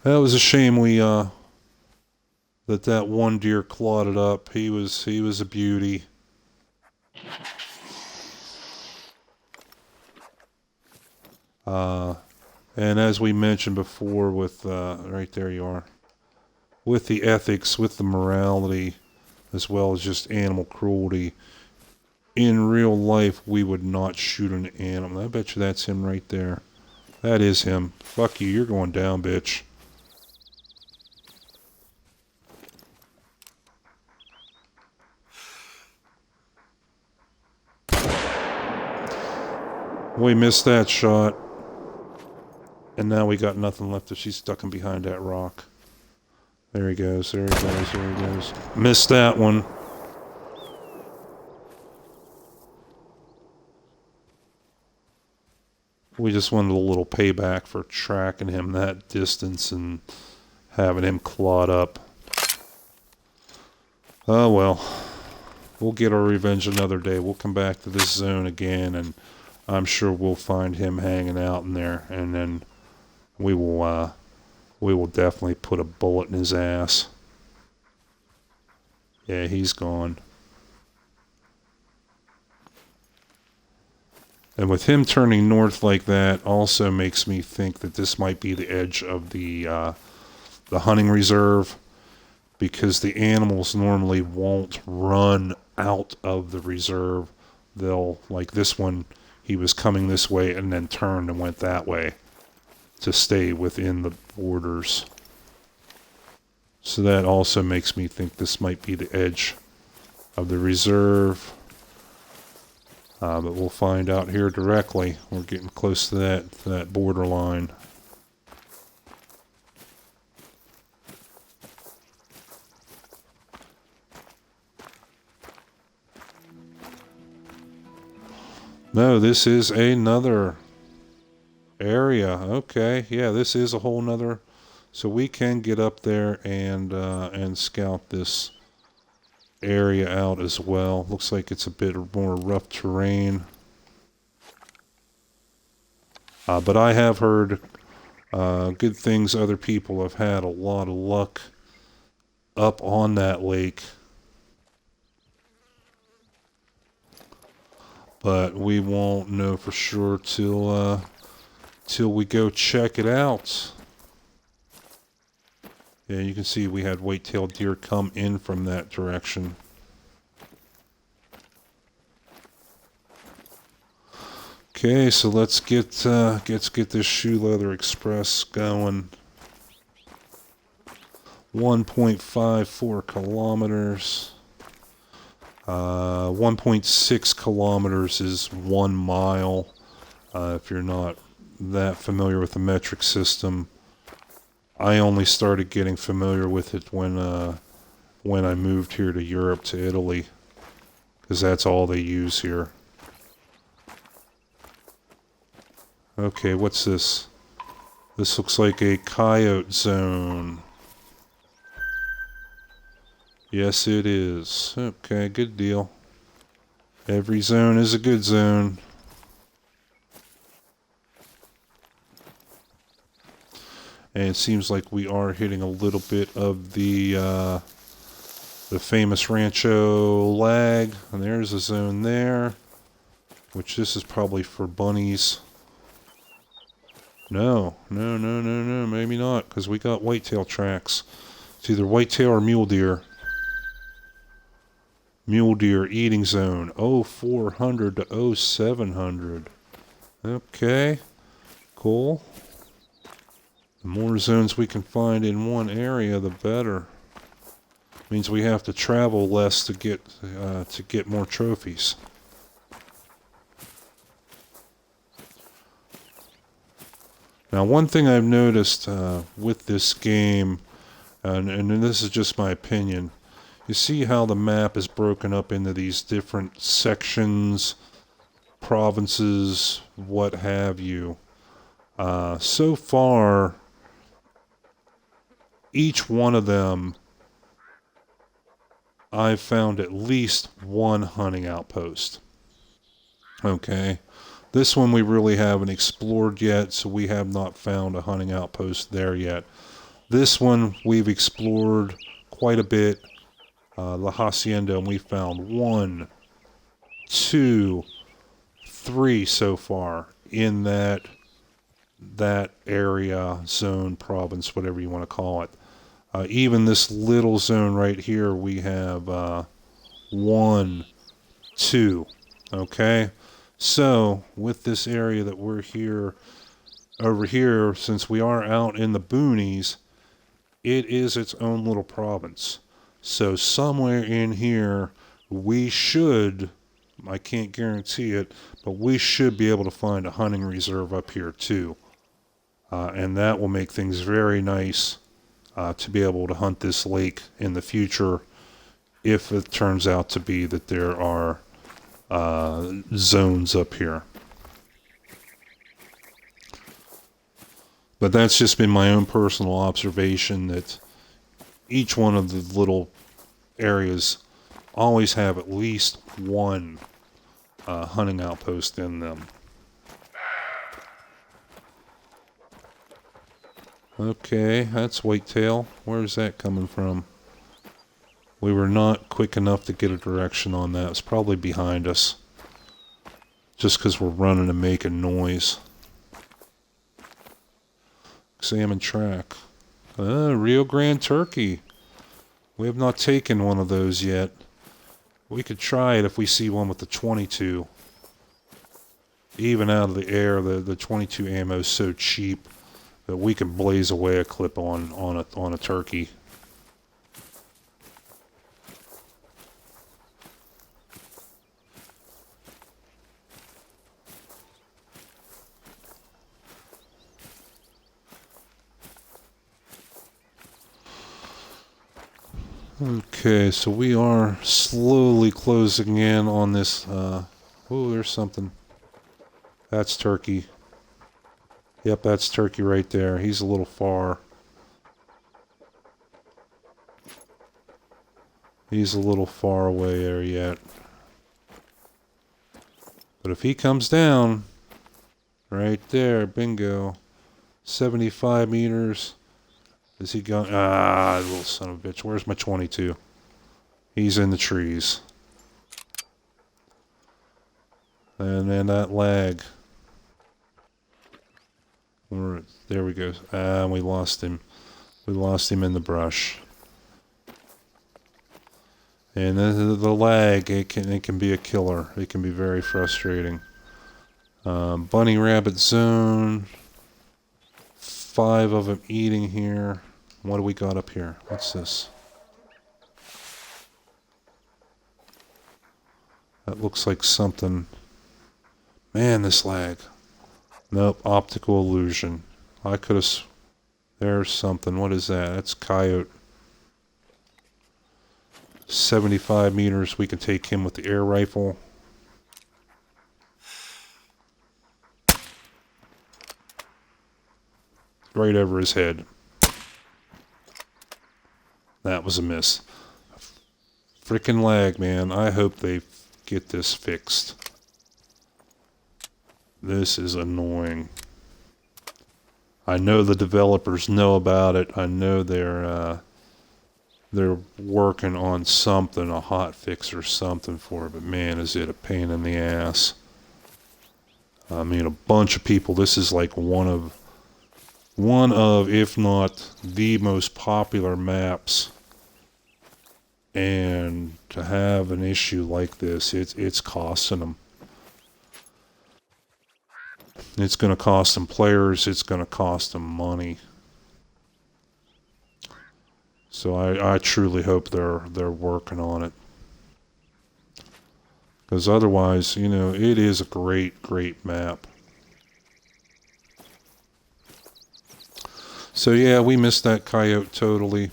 That was a shame we that one deer clotted up. He was a beauty. And as we mentioned before with right there you are. With the ethics, with the morality, as well as just animal cruelty, in real life we would not shoot an animal. I bet you that's him right there. That is him. Fuck you, you're going down, bitch. We missed that shot. And now we got nothing left if she's stuck in behind that rock. There he goes, there he goes, there he goes. Missed that one. We just wanted a little payback for tracking him that distance and having him clawed up. Oh well. We'll get our revenge another day. We'll come back to this zone again, and I'm sure we'll find him hanging out in there, and then we will definitely put a bullet in his ass. Yeah, he's gone. And with him turning north like that also makes me think that this might be the edge of the hunting reserve, because the animals normally won't run out of the reserve. They'll, like this one, he was coming this way and then turned and went that way to stay within the borders. So that also makes me think this might be the edge of the reserve. But we'll find out here directly. We're getting close to that borderline. No, this is another area. Okay, yeah, this is a whole nother. So we can get up there and scout this area out as well. Looks like it's a bit more rough terrain. But I have heard good things. Other people have had a lot of luck up on that lake. But we won't know for sure till we go check it out. Yeah, you can see we had whitetail deer come in from that direction. Okay, so let's get this Shoe Leather Express going. 1.54 kilometers. 1.6 kilometers is 1 mile. If you're not that familiar with the metric system, I only started getting familiar with it when I moved here to Europe, to Italy, because that's all they use here. Okay, what's this? This looks like a Coyote Zone. Yes, it is. Okay, good deal. Every zone is a good zone. And it seems like we are hitting a little bit of the famous Rancho lag. And there's a zone there, which this is probably for bunnies. No, maybe not, because we got whitetail tracks. It's either whitetail or mule deer. Mule deer eating zone, 0400 to 0700. Okay, cool. The more zones we can find in one area, the better. Means we have to travel less to get more trophies. Now, one thing I've noticed with this game, and this is just my opinion, you see how the map is broken up into these different sections, provinces, what have you. So far, each one of them, I've found at least one hunting outpost. Okay. This one we really haven't explored yet, so we have not found a hunting outpost there yet. This one we've explored quite a bit, La Hacienda, and we found 1, 2, 3 so far in that area, zone, province, whatever you want to call it. Even this little zone right here, we have 1, 2. Okay? So, with this area that we're here, over here, since we are out in the boonies, it is its own little province. So, somewhere in here, we should, I can't guarantee it, but we should be able to find a hunting reserve up here too. And that will make things very nice to be able to hunt this lake in the future if it turns out to be that there are zones up here. But that's just been my own personal observation that each one of the little areas always have at least one hunting outpost in them. Okay, that's whitetail. Where's that coming from? We were not quick enough to get a direction on that. It's probably behind us. Just because we're running and making noise. Examine track. Rio Grande Turkey. We have not taken one of those yet. We could try it if we see one with the 22. Even out of the air, the 22 ammo is so cheap that we can blaze away a clip on a turkey. Okay, so we are slowly closing in on this. Oh, there's something. That's turkey. Yep, that's turkey right there. He's a little far. He's a little far away there yet. But if he comes down, right there, bingo. 75 meters. Is he going? Ah, little son of a bitch. Where's my 22? He's in the trees. And then that lag. There we go. Ah, we lost him. We lost him in the brush. And the lag, it can be a killer. It can be very frustrating. Bunny rabbit zone. 5 of them eating here. What do we got up here? What's this? That looks like something. Man, this lag. Nope, optical illusion. I could have... There's something. What is that? That's Coyote. 75 meters. We can take him with the air rifle. Right over his head. That was a miss. Frickin' lag, man. I hope they get this fixed. This is annoying. I know the developers know about it. I know they're working on something, a hot fix or something for it, but man, is it a pain in the ass. I mean, a bunch of people, this is like one of, if not the most popular maps, and to have an issue like this, it's costing them. It's going to cost them players, it's going to cost them money. So I truly hope they're working on it. Because otherwise, you know, it is a great map. So yeah, we missed that coyote totally.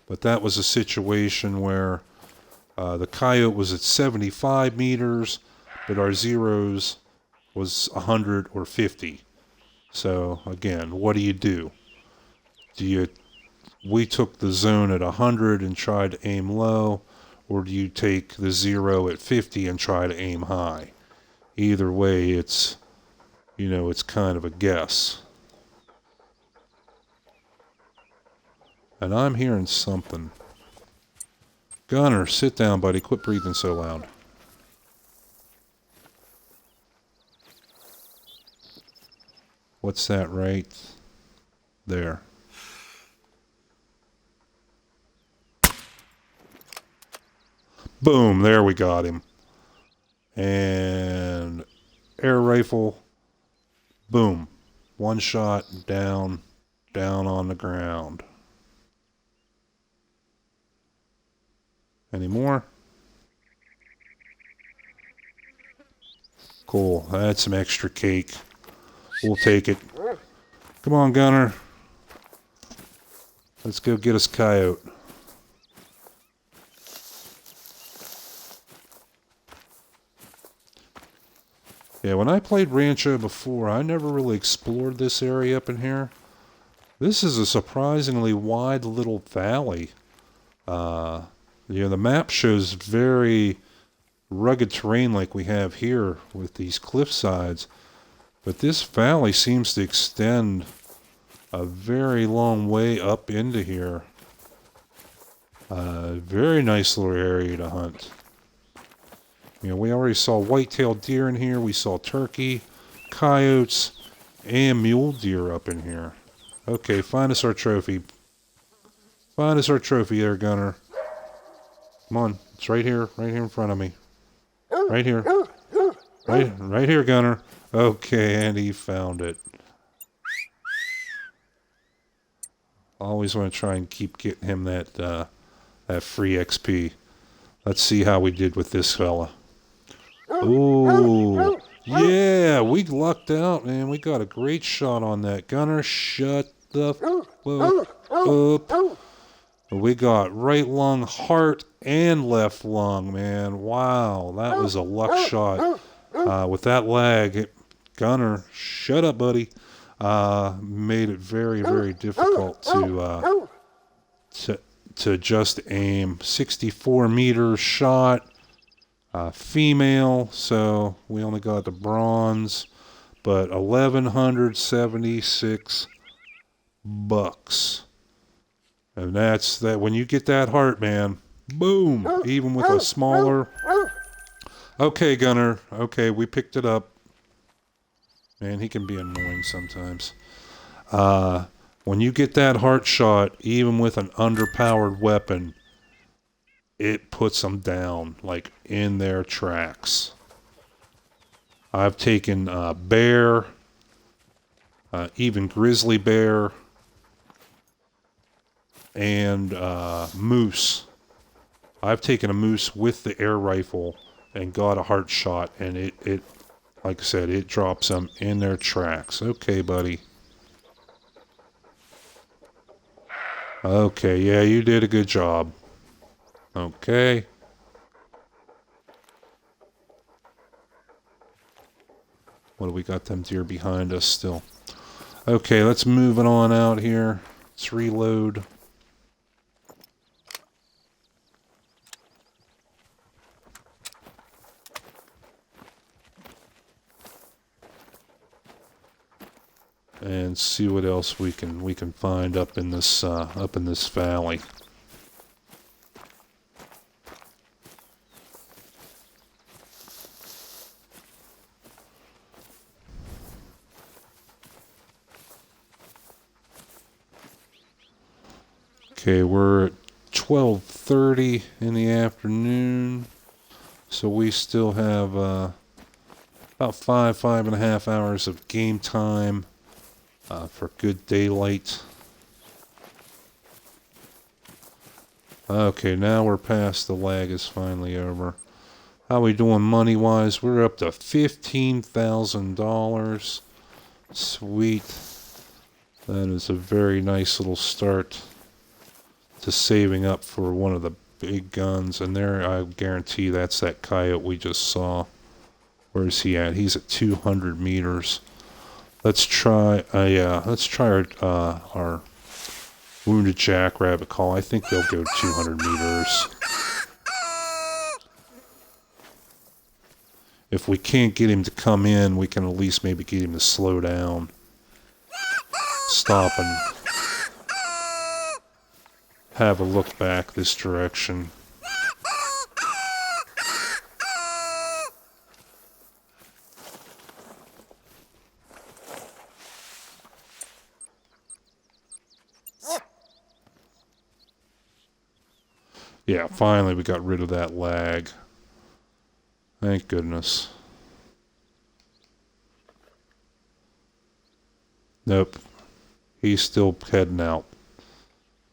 But that was a situation where the coyote was at 75 meters, but our zeros was 100 or 50. So again, what do? We took the zone at 100 and tried to aim low, or do you take the 0 at 50 and try to aim high? Either way, it's, you know, it's kind of a guess. And I'm hearing something. Gunner, sit down, buddy. Quit breathing so loud. What's that right there? Boom, there we got him. And air rifle, boom. One shot, down on the ground. Any more? Cool, that's some extra cake. We'll take it. Come on, Gunner. Let's go get us coyote. Yeah, when I played Rancho before, I never really explored this area up in here. This is a surprisingly wide little valley. The map shows very rugged terrain like we have here with these cliff sides. But this valley seems to extend a very long way up into here. Very nice little area to hunt. You know, we already saw whitetail deer in here. We saw turkey, coyotes, and mule deer up in here. Okay, find us our trophy. Find us our trophy there, Gunner. Come on, it's right here in front of me. Right here. Right here, Gunner. Okay, and he found it. Always want to try and keep getting him that free XP. Let's see how we did with this fella. Ooh, yeah, we lucked out, man. We got a great shot on that. Gunner, shut the fuck up. We got right lung, heart, and left lung, man. Wow, that was a luck shot. With that lag, Gunner, shut up, buddy. Made it very difficult to just aim. 64 meter shot. Female, so we only got the bronze, but 1,176 bucks. And that's that. When you get that heart, man, boom, even with a smaller. Okay, Gunner. Okay, we picked it up. Man, he can be annoying sometimes. When you get that heart shot, even with an underpowered weapon, it puts them down, like, in their tracks. I've taken bear, even grizzly bear, and moose. I've taken a moose with the air rifle and got a heart shot, and it like I said, it drops them in their tracks. Okay, buddy. Okay, yeah, you did a good job. Okay. What do we got them deer behind us still? Okay, let's move it on out here. Let's reload. And see what else we can find up in this valley. Okay, we're at 12:30 in the afternoon, so we still have about five and a half hours of game time for good daylight. Okay, now we're past the lag is finally over. How we doing money-wise? We're up to $15,000. Sweet. That is a very nice little start to saving up for one of the big guns. And there, I guarantee that's that coyote we just saw. Where is he at? He's at 200 meters. Let's try our wounded jackrabbit call. I think they'll go 200 meters. If we can't get him to come in, we can at least maybe get him to slow down. Stop and have a look back this direction. Yeah, finally we got rid of that lag. Thank goodness. Nope. He's still heading out.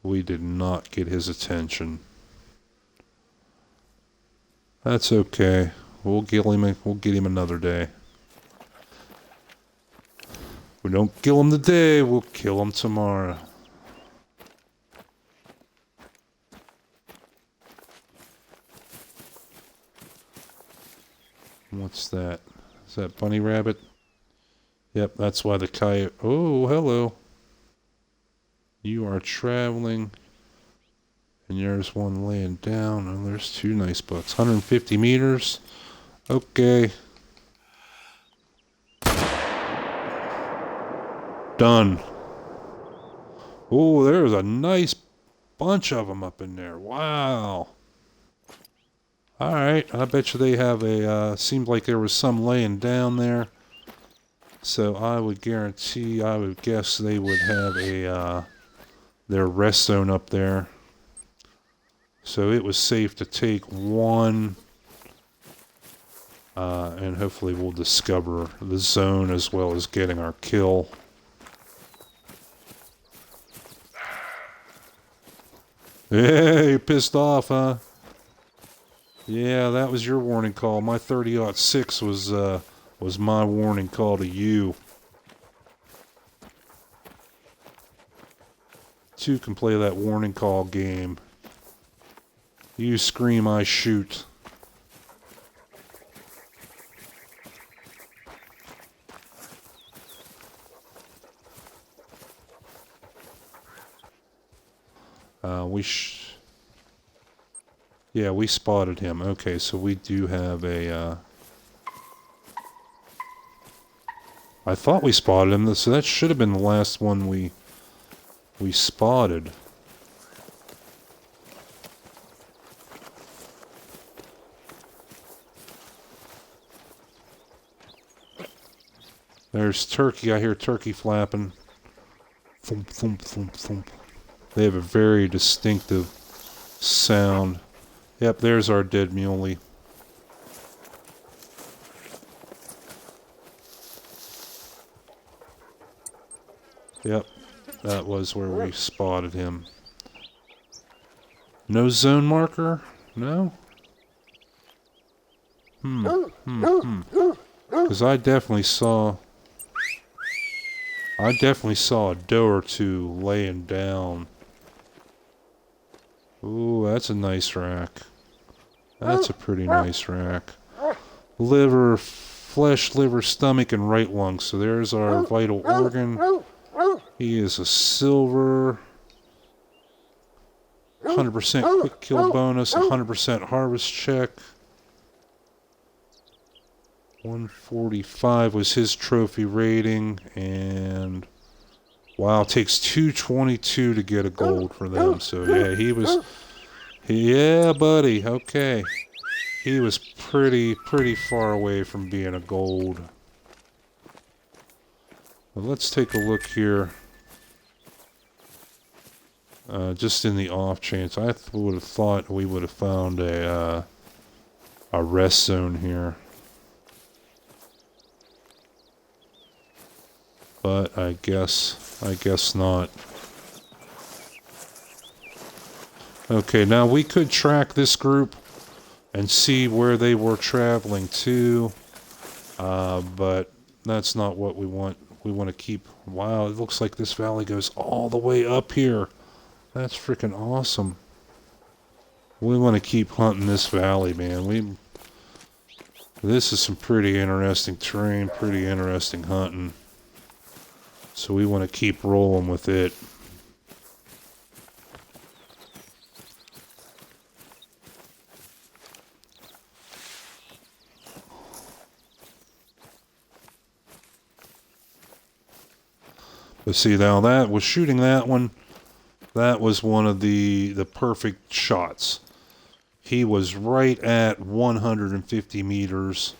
We did not get his attention. That's okay. We'll get him another day. If we don't kill him today, we'll kill him tomorrow. What's that? Is that bunny rabbit? Yep, that's why the coyote... Oh, hello. You are traveling. And there's one laying down. Oh, there's two nice bucks. 150 meters. Okay. Done. Oh, there's a nice bunch of them up in there. Wow. Alright, I bet you they have a, seemed like there was some laying down there. So I would guess they would have a, their rest zone up there. So it was safe to take one, and hopefully we'll discover the zone as well as getting our kill. Hey, pissed off, huh? Yeah, that was your warning call. My 30-06 was my warning call to you. Two can play that warning call game. You scream, I shoot. Yeah, we spotted him. Okay, so we do have a, I thought we spotted him, so that should have been the last one we spotted. There's turkey. I hear turkey flapping. Thump, thump, thump, thump. They have a very distinctive sound. Yep, there's our dead muley. Yep, that was where we spotted him. No zone marker? No? Because I definitely saw a doe or two laying down. Ooh, that's a nice rack. That's a pretty nice rack. Liver, flesh, liver, stomach, and right lung. So there's our vital organ. He is a silver. 100% quick kill bonus. 100% harvest check. 145 was his trophy rating. And wow, it takes 222 to get a gold for them. So yeah, he was... Yeah, buddy. Okay. He was pretty far away from being a gold. Well, let's take a look here. Just in the off chance, I would have thought we would have found a rest zone here. But I guess not. Okay, now we could track this group and see where they were traveling to, but that's not what we want. We want to keep... Wow, it looks like this valley goes all the way up here. That's freaking awesome. We want to keep hunting this valley, man. This is some pretty interesting terrain, pretty interesting hunting. So we want to keep rolling with it. But see, now that was shooting that one. That was one of the perfect shots. He was right at 150 meters.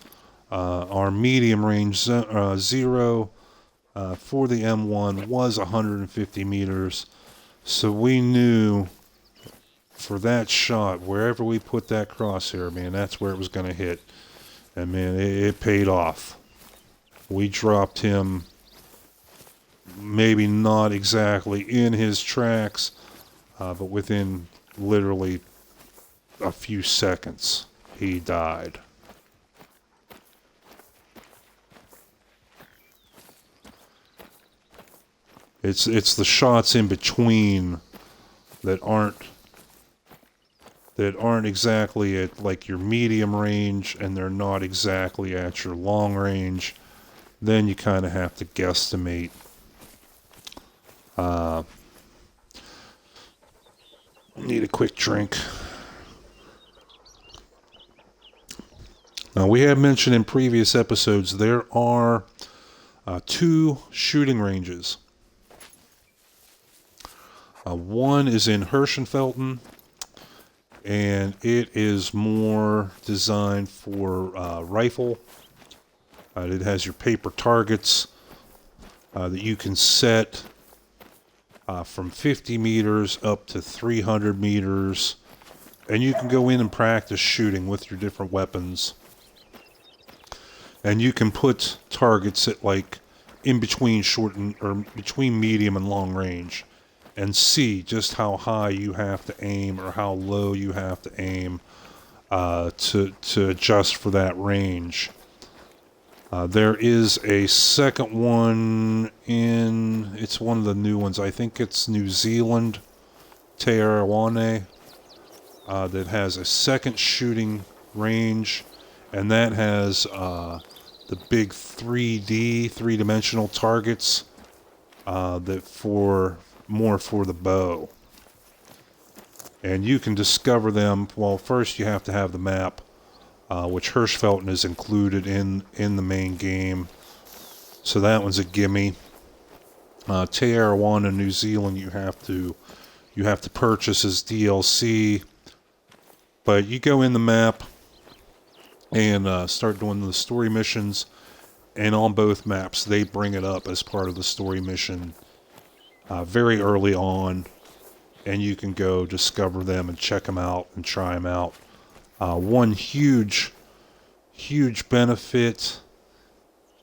Our medium range zero for the M1 was 150 meters. So we knew for that shot, wherever we put that crosshair, man, that's where it was going to hit. And man, it paid off. We dropped him maybe not exactly in his tracks, but within literally a few seconds, he died. It's the shots in between that aren't exactly at like your medium range, and they're not exactly at your long range. Then you kind of have to guesstimate. Need a quick drink. Now, we have mentioned in previous episodes there are 2 shooting ranges. One is in Hirschenfelten, and it is more designed for rifle. It has your paper targets that you can set from 50 meters up to 300 meters, and you can go in and practice shooting with your different weapons. And you can put targets at like in between short or between medium and long range, and see just how high you have to aim or how low you have to aim to adjust for that range. There is a second one it's one of the new ones. I think it's New Zealand, Tairawane, that has a second shooting range, and that has the big 3-dimensional targets that more for the bow. And you can discover them. Well, first you have to have the map, which Hirschfelten is included in the main game. So that one's a gimme. Tairawane in New Zealand you have to purchase as DLC. But you go in the map and start doing the story missions, and on both maps they bring it up as part of the story mission very early on, and you can go discover them and check them out and try them out. One huge benefit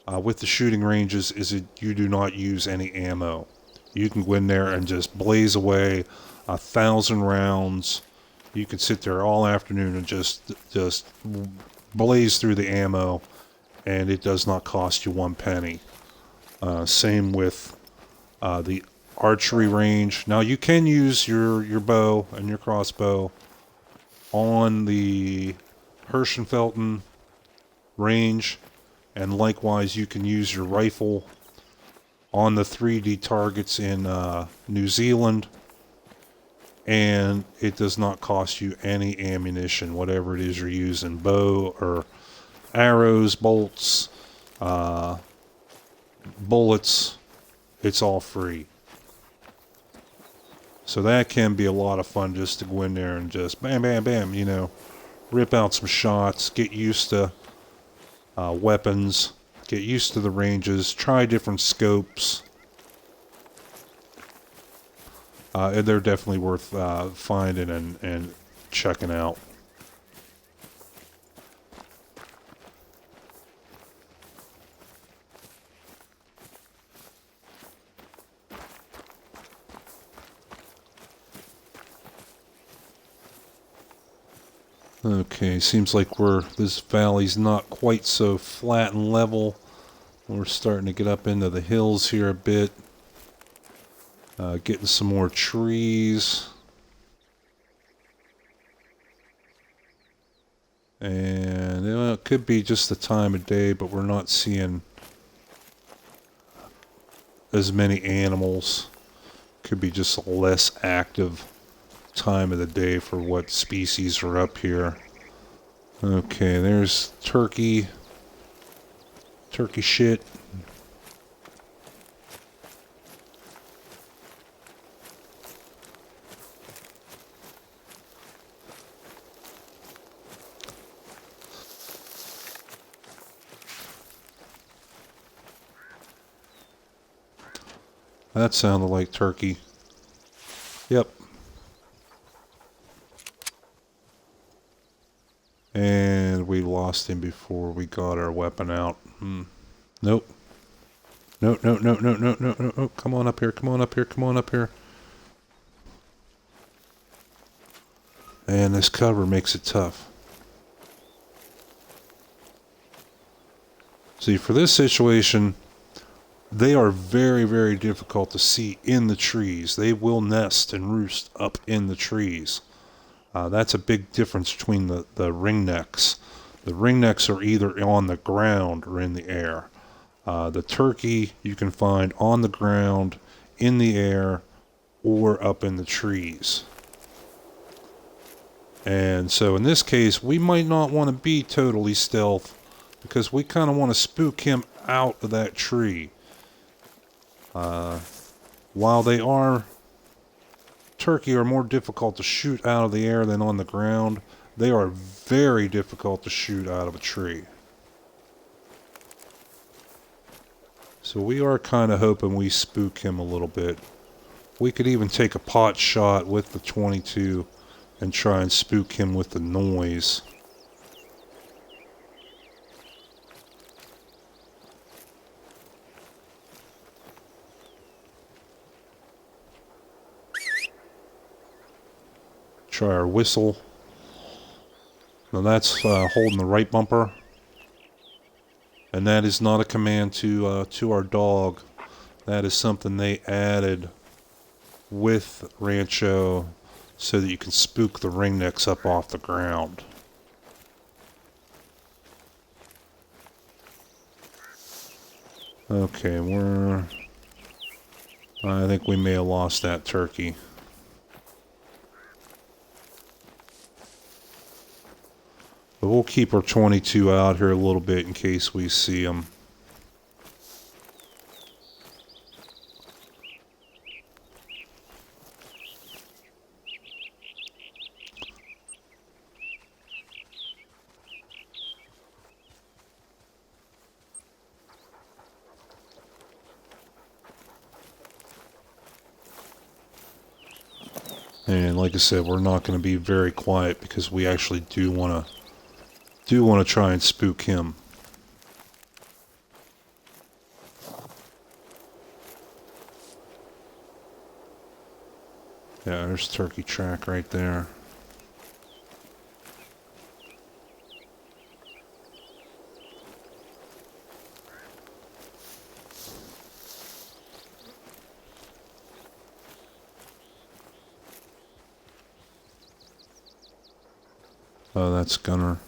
with the shooting ranges is that you do not use any ammo. You can go in there and just blaze away 1,000 rounds. You can sit there all afternoon and just blaze through the ammo, and it does not cost you one penny. Same with the archery range. Now you can use your bow and your crossbow on the Hirschenfelten range, and likewise you can use your rifle on the 3D targets in New Zealand, and it does not cost you any ammunition, whatever it is you're using, bow or arrows, bolts, bullets, it's all free. So that can be a lot of fun, just to go in there and just bam, bam, bam, you know, rip out some shots, get used to weapons, get used to the ranges, try different scopes. And they're definitely worth finding and checking out. Okay, seems like this valley's not quite so flat and level. We're starting to get up into the hills here a bit. Getting some more trees. And it could be just the time of day, but we're not seeing as many animals. Could be just a less active time of the day for what species are up here. Okay, there's turkey shit. That sounded like turkey. Yep. And we lost him before we got our weapon out. Nope. No. Come on up here, come on up here, come on up here. And this cover makes it tough. See, for this situation, they are very, very difficult to see in the trees. They will nest and roost up in the trees. That's a big difference between the ringnecks. The ringnecks are either on the ground or in the air. The turkey you can find on the ground, in the air, or up in the trees. And so in this case, we might not want to be totally stealth, because we kind of want to spook him out of that tree. While turkey are more difficult to shoot out of the air than on the ground, they are very difficult to shoot out of a tree. So we are kind of hoping we spook him a little bit. We could even take a pot shot with the 22 and try and spook him with the noise. Try our whistle. Now that's holding the right bumper. And that is not a command to our dog. That is something they added with Rancho so that you can spook the ringnecks up off the ground. Okay, I think we may have lost that turkey. But we'll keep our 22 out here a little bit in case we see him. And like I said, we're not going to be very quiet because we actually do want to try and spook him. Yeah, there's turkey track right there. Oh, that's Gunner.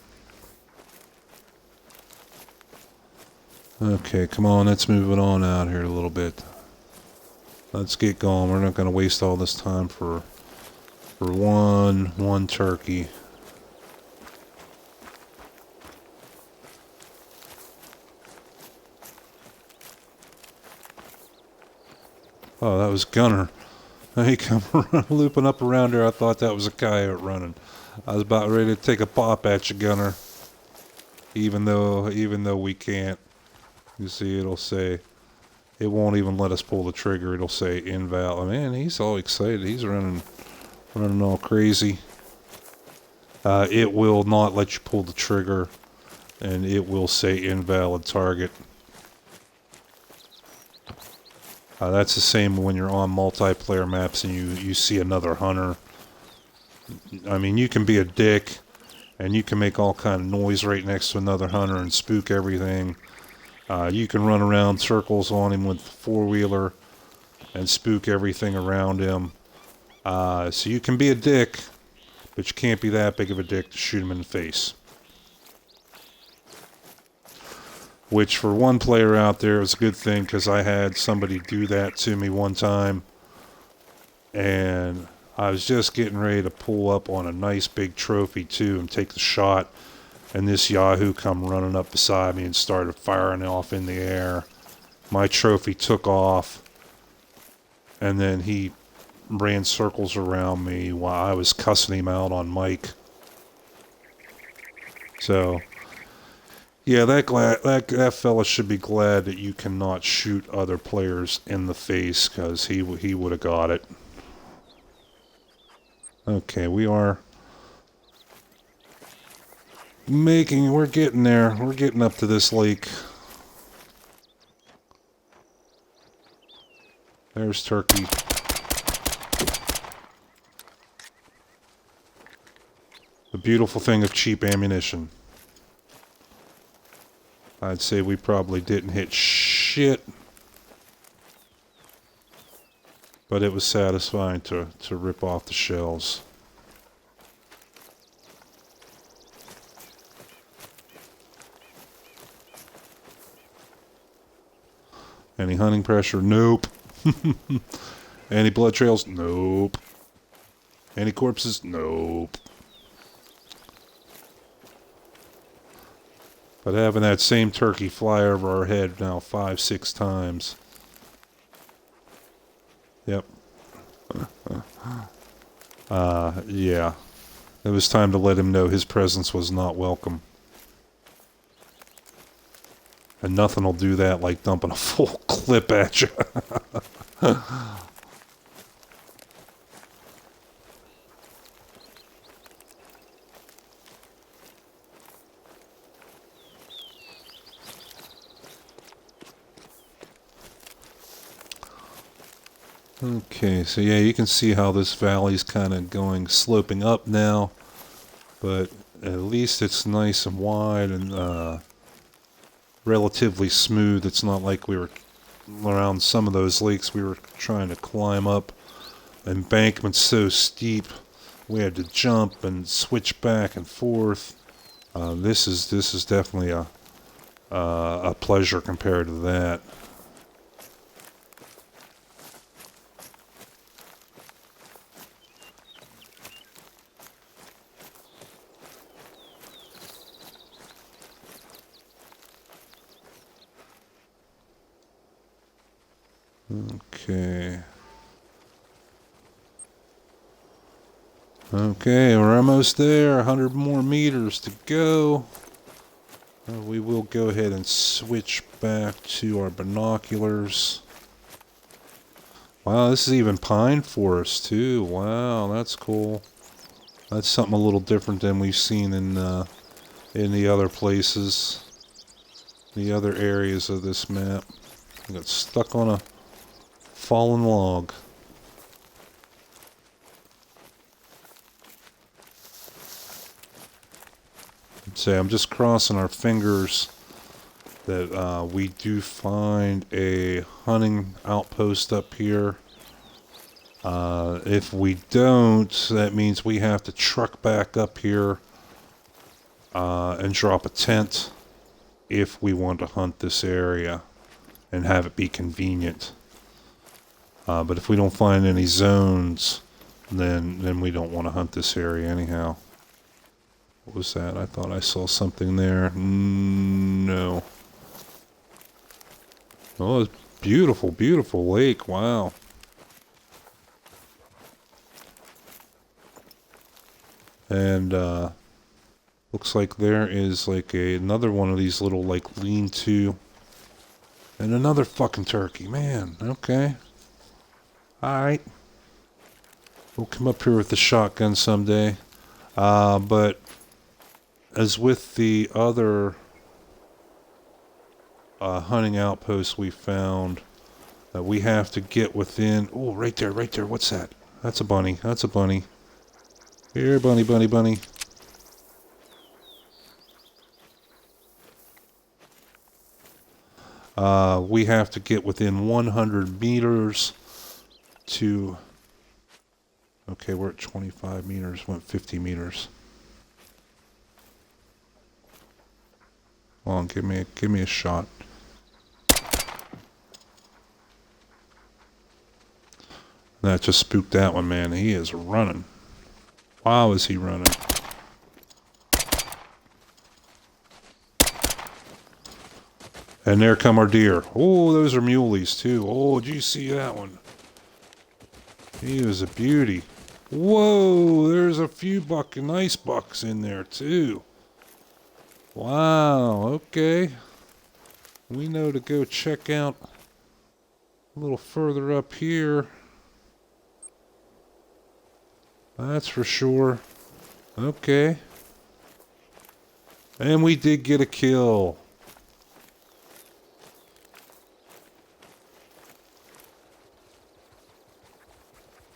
Okay, come on, let's move it on out here a little bit. Let's get going. We're not going to waste all this time for one turkey. Oh, that was Gunner. He come looping up around there. I thought that was a coyote running. I was about ready to take a pop at you, Gunner. Even though we can't. You see, it'll say, it won't even let us pull the trigger. It'll say invalid. Man, he's all excited. He's running all crazy. It will not let you pull the trigger, and it will say invalid target. That's the same when you're on multiplayer maps and you see another hunter. I mean, you can be a dick, and you can make all kind of noise right next to another hunter and spook everything. You can run around circles on him with a four-wheeler and spook everything around him. So you can be a dick, but you can't be that big of a dick to shoot him in the face. Which for one player out there is a good thing, because I had somebody do that to me one time, and I was just getting ready to pull up on a nice big trophy too and take the shot, and this yahoo come running up beside me and started firing off in the air. My trophy took off, and then he ran circles around me while I was cussing him out on mic. So yeah, that fella should be glad that you cannot shoot other players in the face, because he would have got it. Okay, we're getting there. We're getting up to this lake. There's turkey. The beautiful thing of cheap ammunition. I'd say we probably didn't hit shit, but it was satisfying to rip off the shells. Any hunting pressure? Nope. Any blood trails? Nope. Any corpses? Nope. But having that same turkey fly over our head now 5-6 times. Yep. Yeah. It was time to let him know his presence was not welcome. And nothing will do that like dumping a full clip at you. Okay, so yeah, you can see how this valley's kind of sloping up now, but at least it's nice and wide and relatively smooth. It's not like we were around some of those lakes we were trying to climb up. Embankment's so steep, we had to jump and switch back and forth. This is definitely a pleasure compared to that. Okay. Okay, we're almost there. 100 more meters to go. We will go ahead and switch back to our binoculars. Wow, this is even pine forest too. Wow, that's cool. That's something a little different than we've seen in the other places, the other areas of this map. I got stuck on a fallen log. say I'm just crossing our fingers that we do find a hunting outpost up here. If we don't, that means we have to truck back up here and drop a tent if we want to hunt this area and have it be convenient. But if we don't find any zones, then we don't want to hunt this area anyhow. What was that? I thought I saw something there. No. Oh, it's beautiful, beautiful lake. Wow. And looks like there is like another one of these little like lean-to. And another fucking turkey. Man, okay. Alright. We'll come up here with the shotgun someday. But as with the other hunting outposts we found, we have to get within... Oh, right there, right there. What's that? That's a bunny. That's a bunny. Here, bunny, bunny, bunny. We have to get within 100 meters to... Okay, we're at 25 meters. Went 50 meters. Come on, give me a shot. That just spooked that one, man. He is running. Wow, is he running? And there come our deer. Oh, those are muleys too. Oh, did you see that one? He was a beauty. Whoa, there's a few nice bucks in there too. Wow, okay. We know to go check out a little further up here. That's for sure. Okay. And we did get a kill.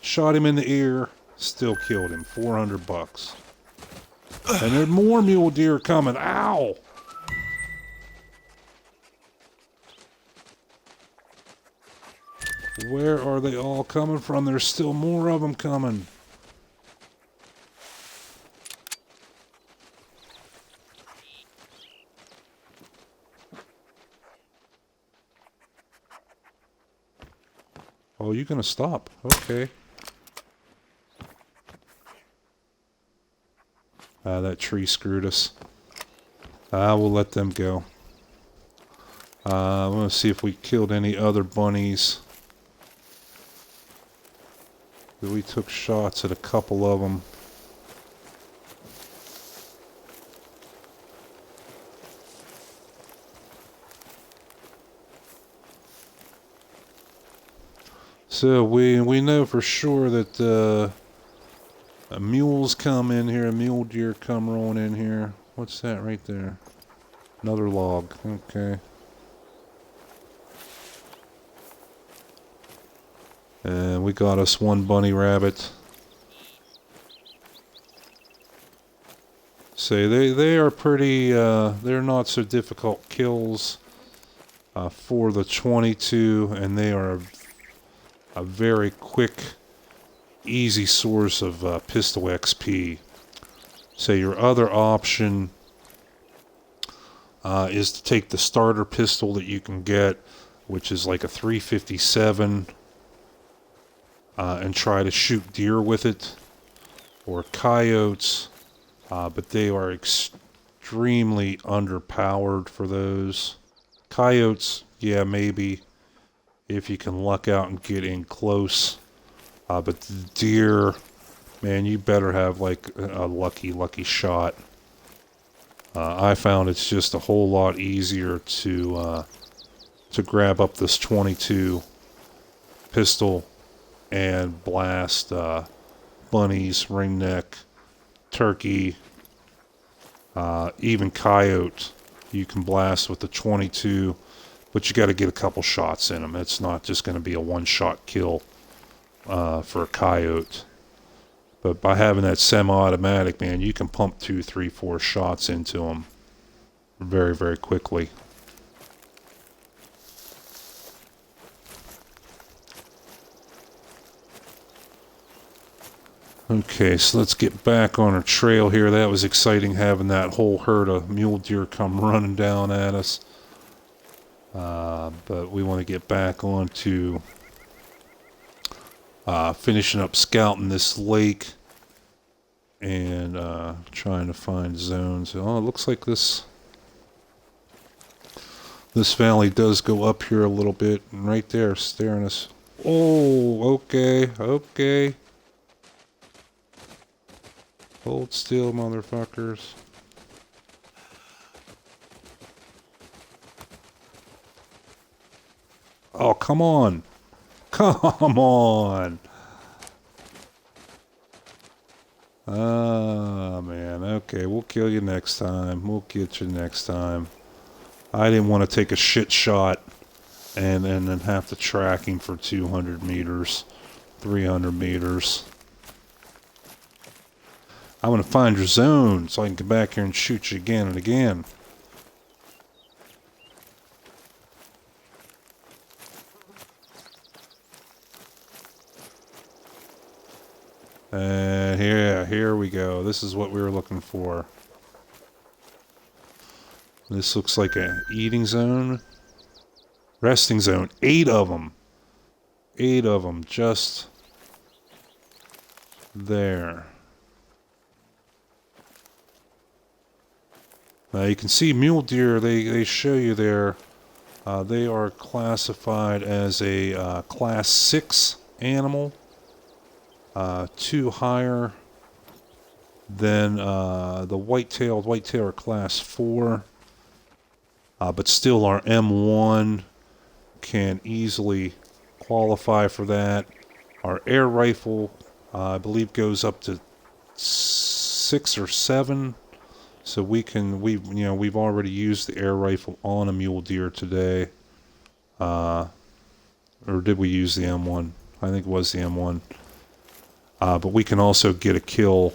Shot him in the ear. Still killed him. 400 bucks. And there are more mule deer coming. Ow! Where are they all coming from? There's still more of them coming. Oh, you're gonna stop. Okay. That tree screwed us. We'll let them go. I'm gonna see if we killed any other bunnies. We took shots at a couple of them. So we know for sure that mules come in here, mule deer come rolling in here. What's that right there? Another log. Okay. And we got us one bunny rabbit. So they are pretty, they're not so difficult kills for the 22, and they are a very quick, easy source of pistol XP. So your other option is to take the starter pistol that you can get, which is like a 357, and try to shoot deer with it, or coyotes, but they are extremely underpowered for those. Coyotes, yeah, maybe, if you can luck out and get in close. But the deer, man, you better have like a lucky shot. I found it's just a whole lot easier to grab up this 22 pistol and blast bunnies, ringneck, turkey, even coyote. You can blast with the 22. But you got to get a couple shots in them. It's not just going to be a one-shot kill for a coyote. But by having that semi-automatic, man, you can pump 2, 3, 4 shots into them very, very quickly. Okay, so let's get back on our trail here. That was exciting having that whole herd of mule deer come running down at us. But we want to get back on to finishing up scouting this lake and trying to find zones. Oh, it looks like this valley does go up here a little bit, and right there staring us. Oh, okay. Hold still, motherfuckers. Oh, come on. Come on. Ah, man. Okay, we'll kill you next time. We'll get you next time. I didn't want to take a shit shot and then have to track him for 200 meters, 300 meters. I want to find your zone so I can get back here and shoot you again and again. And here we go. This is what we were looking for. This looks like a eating zone. Resting zone. 8 of them. 8 of them just there. Now you can see mule deer, they show you there, they are classified as a class 6 animal, 2 higher than the whitetail. Whitetail are class 4, but still our M1 can easily qualify for that. Our air rifle, I believe, goes up to 6 or 7. So we've already used the air rifle on a mule deer today. Or did we use the M1? I think it was the M1. But we can also get a kill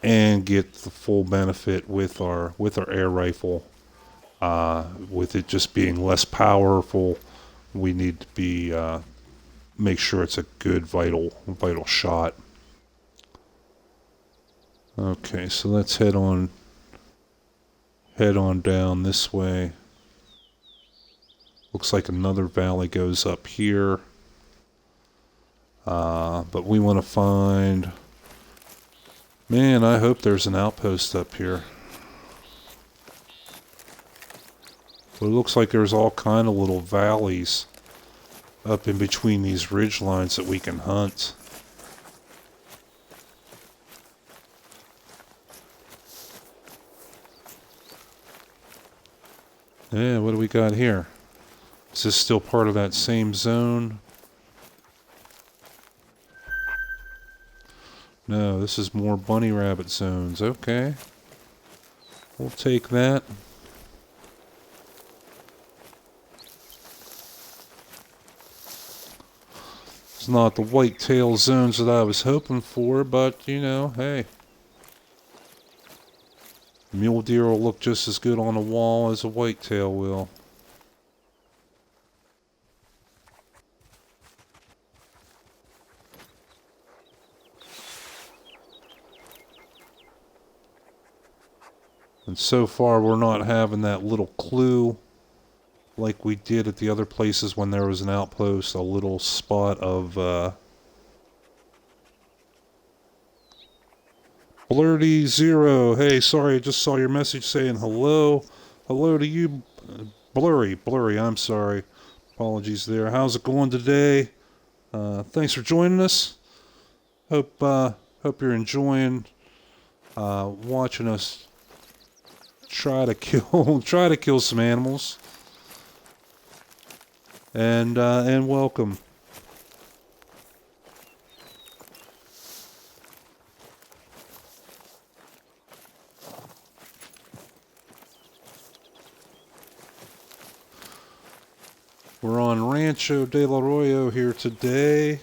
and get the full benefit with our air rifle. With it just being less powerful, we need to be make sure it's a good vital shot. Okay, so let's head on down this way. Looks like another valley goes up here. But we want to find... Man, I hope there's an outpost up here. But it looks like there's all kind of little valleys up in between these ridge lines that we can hunt. Yeah, what do we got here? Is this still part of that same zone? No, this is more bunny rabbit zones. Okay. We'll take that. It's not the whitetail zones that I was hoping for, but, you know, hey. Mule deer will look just as good on a wall as a whitetail will. And so far we're not having that little clue like we did at the other places when there was an outpost, a little spot of Blurty Zero. Hey, sorry, I just saw your message saying hello. Hello to you, Blurry, I'm sorry. Apologies there. How's it going today? Thanks for joining us. Hope you're enjoying watching us try to kill some animals. And welcome. We're on Rancho del Arroyo here today,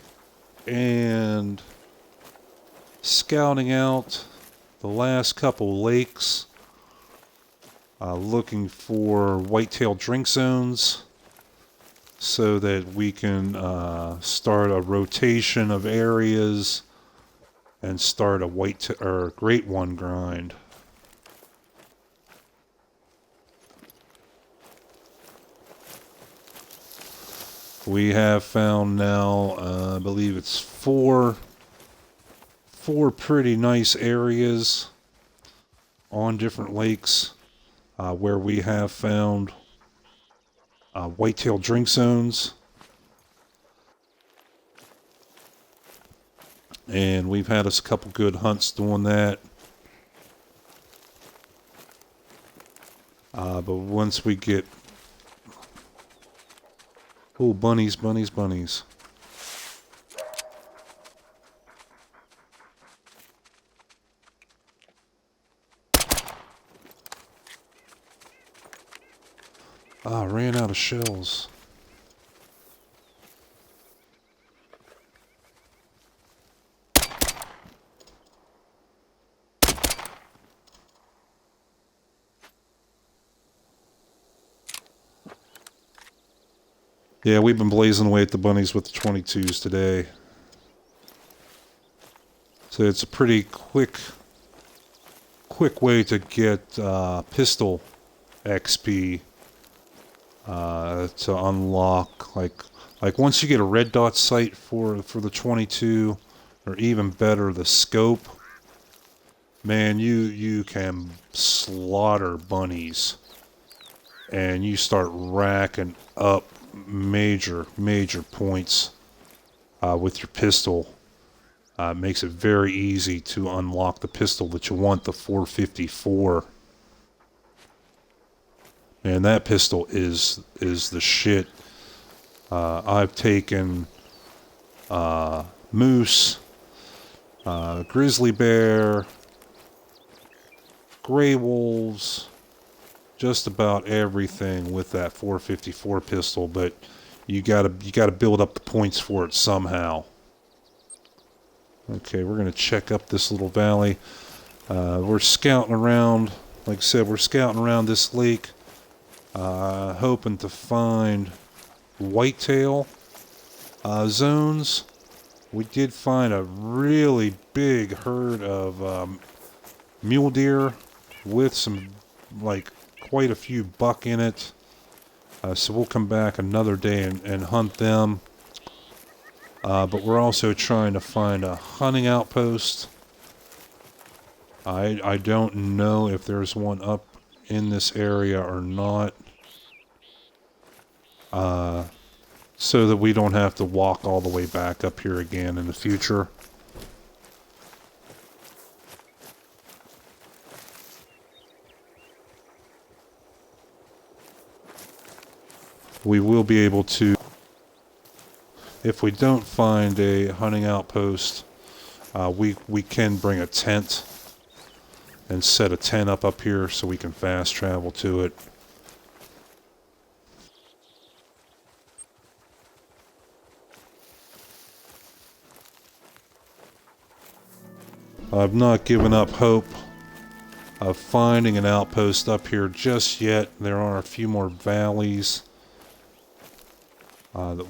and scouting out the last couple lakes, looking for whitetail drink zones so that we can start a rotation of areas and start a great one grind. We have found now, I believe it's four pretty nice areas on different lakes where we have found whitetail drink zones. And we've had us a couple good hunts doing that. But once we get... Oh, bunnies, bunnies, bunnies. Ah, ran out of shells. Yeah, we've been blazing away at the bunnies with the 22s today. So it's a pretty quick way to get pistol XP to unlock. Like once you get a red dot sight for the 22, or even better, the scope. Man, you can slaughter bunnies, and you start racking up major points with your pistol. Makes it very easy to unlock the pistol that you want, the 454. Man, that pistol is the shit. I've taken moose, grizzly bear, gray wolves, just about everything with that 454 pistol, but you gotta build up the points for it somehow. Okay, we're gonna check up this little valley. We're scouting around. Like I said, we're scouting around this lake, hoping to find whitetail zones. We did find a really big herd of mule deer with some, like, quite a few buck in it. So we'll come back another day and hunt them. But we're also trying to find a hunting outpost. I don't know if there's one up in this area or not. So that we don't have to walk all the way back up here again in the future. We will be able to, if we don't find a hunting outpost, we can bring a tent and set a tent up here so we can fast travel to it. I've not given up hope of finding an outpost up here just yet. There are a few more valleys that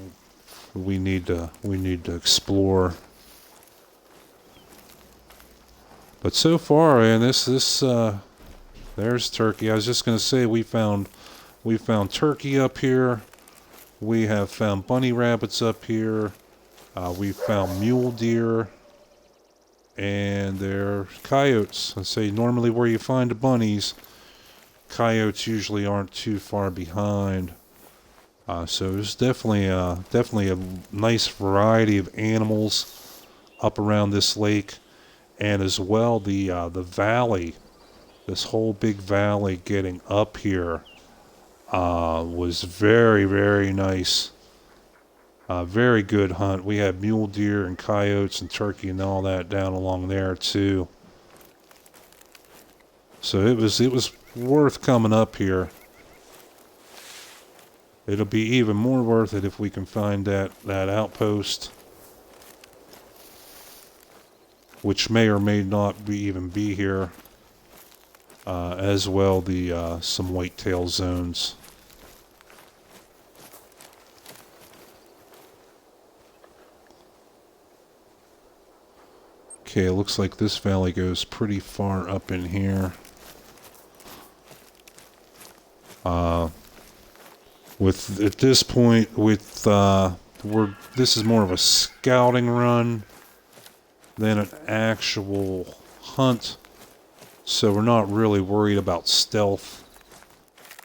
we need to explore. But so far, man, there's turkey. I was just gonna say we found turkey up here. We have found bunny rabbits up here. We found mule deer. And they're coyotes. I say normally where you find the bunnies, coyotes usually aren't too far behind. So there's definitely a nice variety of animals up around this lake, and as well the valley, this whole big valley getting up here was very nice. Very good hunt. We had mule deer and coyotes and turkey and all that down along there too. So it was worth coming up here. It'll be even more worth it if we can find that outpost. which may or may not even be here. As well, some Whitetail Zones. Okay, it looks like this valley goes pretty far up in here. At this point, this is more of a scouting run than an actual hunt, so we're not really worried about stealth.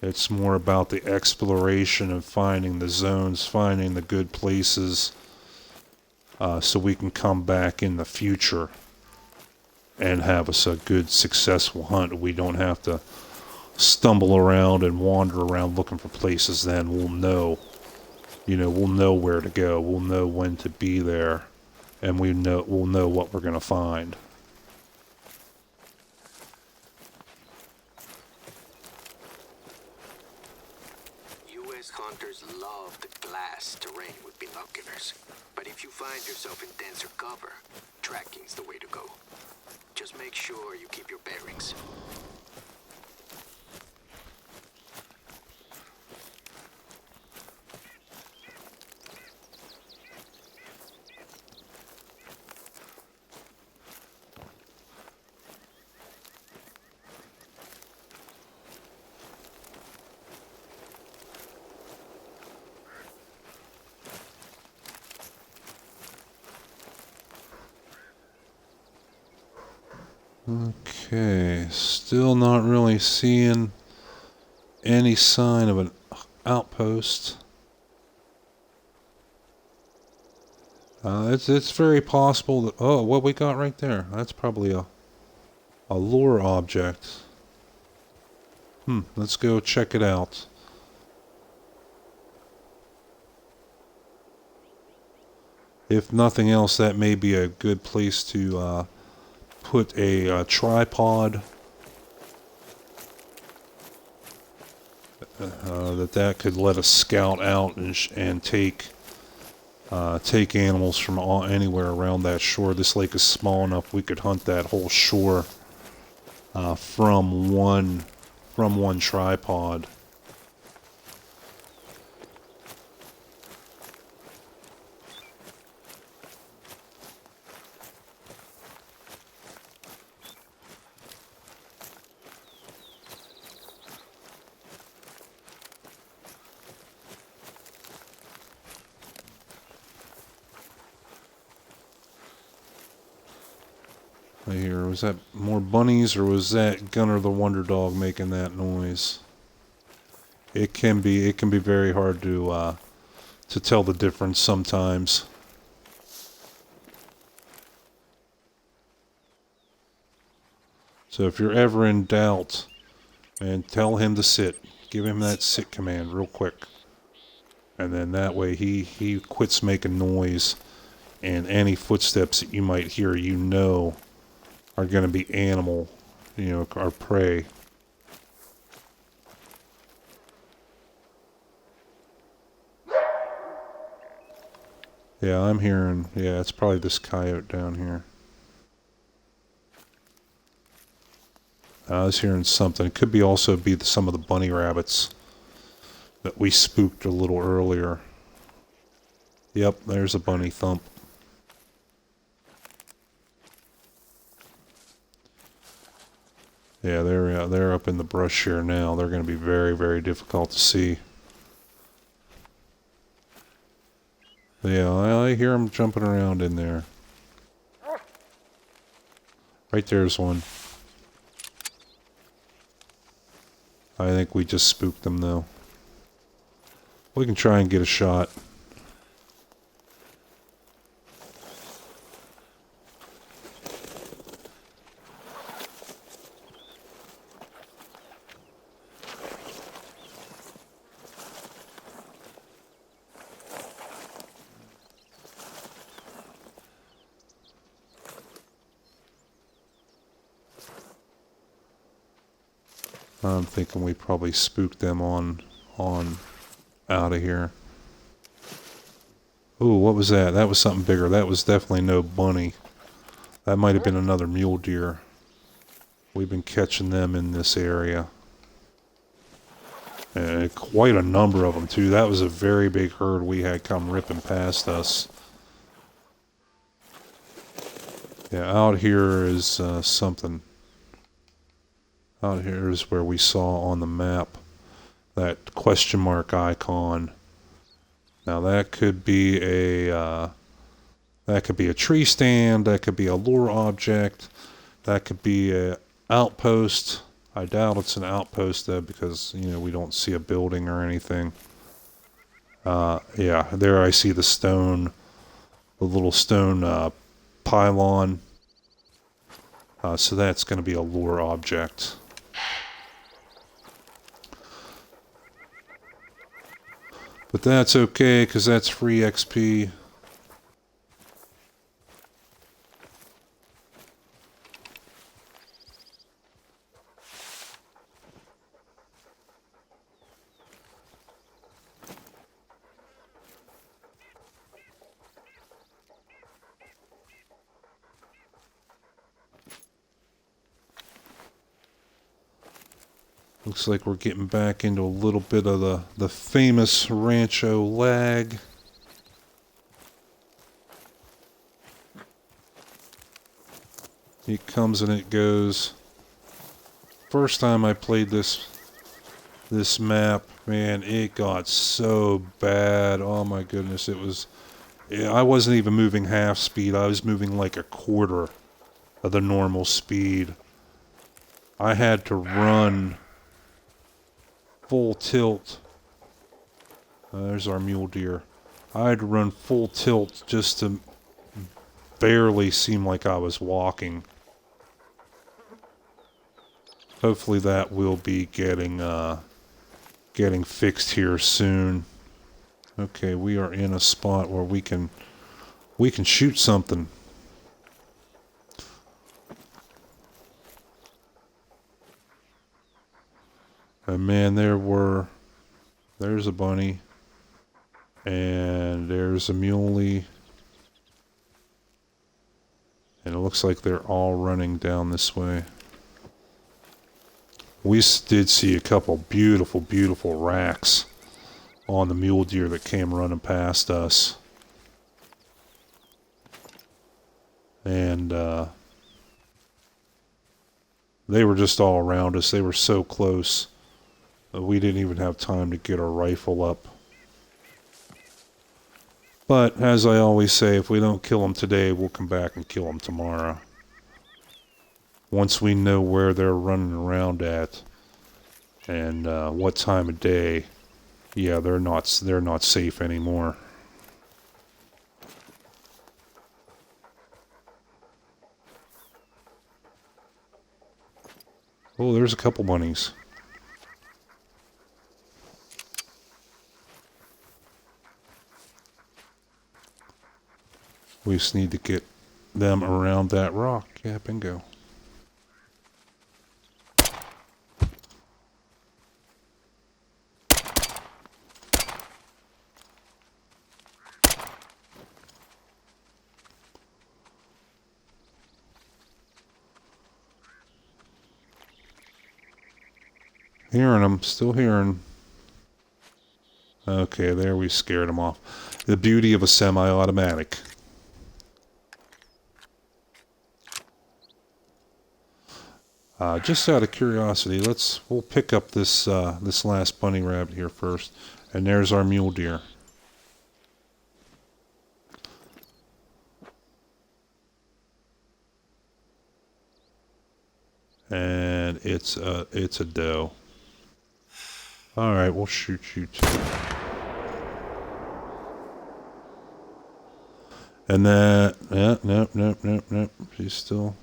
It's more about the exploration of finding the zones, finding the good places, so we can come back in the future and have us a good, successful hunt. We don't have to stumble around and wander around looking for places. Then we'll know, we'll know where to go. We'll know when to be there, and we'll know what we're going to find. U.S. hunters love the glass terrain with binoculars, but if you find yourself in denser cover, tracking's the way to go. Just make sure you keep your bearings. Okay, still not really seeing any sign of an outpost. It's very possible that, oh, what we got right there, that's probably a lure object. Let's go check it out. If nothing else, that may be a good place to put a tripod. That could let us scout out and take animals from anywhere around that shore. This lake is small enough we could hunt that whole shore from one tripod. Here, was that more bunnies, or was that Gunner the Wonder Dog making that noise? It can be very hard to tell the difference sometimes. So if you're ever in doubt, and tell him to sit. Give him that sit command real quick. And then that way he quits making noise, and any footsteps that you might hear, are going to be animal, our prey. Yeah, I'm hearing, it's probably this coyote down here. I was hearing something. It could also be some of the bunny rabbits that we spooked a little earlier. Yep, there's a bunny thump. Yeah, they're up in the brush here now. They're going to be very, very difficult to see. Yeah, I hear them jumping around in there. Right there's one. I think we just spooked them, though. We can try and get a shot. I'm thinking we probably spooked them on out of here. Ooh, what was that? That was something bigger. That was definitely no bunny. That might have been another mule deer. We've been catching them in this area. And quite a number of them, too. That was a very big herd we had come ripping past us. Yeah, out here is something. Out here is where we saw on the map that question mark icon. Now that could be a tree stand. That could be a lure object. That could be a outpost. I doubt it's an outpost though, because we don't see a building or anything. Yeah, there I see the stone, the little stone pylon. So that's going to be a lure object. But that's okay, because that's free XP. Looks like we're getting back into a little bit of the famous Rancho lag. It comes and it goes. First time I played this map, man, it got so bad. Oh my goodness, it was... Yeah, I wasn't even moving half speed. I was moving like a quarter of the normal speed. I had to run full tilt. There's our mule deer. I had to run full tilt just to barely seem like I was walking. Hopefully that will be getting fixed here soon. Okay, we are in a spot where we can shoot something. And man, there's a bunny, and there's a muley, and it looks like they're all running down this way. We did see a couple beautiful, beautiful racks on the mule deer that came running past us. And they were just all around us. They were so close. We didn't even have time to get our rifle up. But, as I always say, if we don't kill them today, we'll come back and kill them tomorrow. Once we know where they're running around at and what time of day, yeah, they're not safe anymore. Oh, there's a couple bunnies. We just need to get them around that rock. Yeah, bingo. Hearing them, still hearing. Okay, there we scared them off. The beauty of a semi-automatic. Just out of curiosity, we'll pick up this last bunny rabbit here first, and there's our mule deer. And it's a doe. All right, we'll shoot you too. And that, yeah, nope. She's still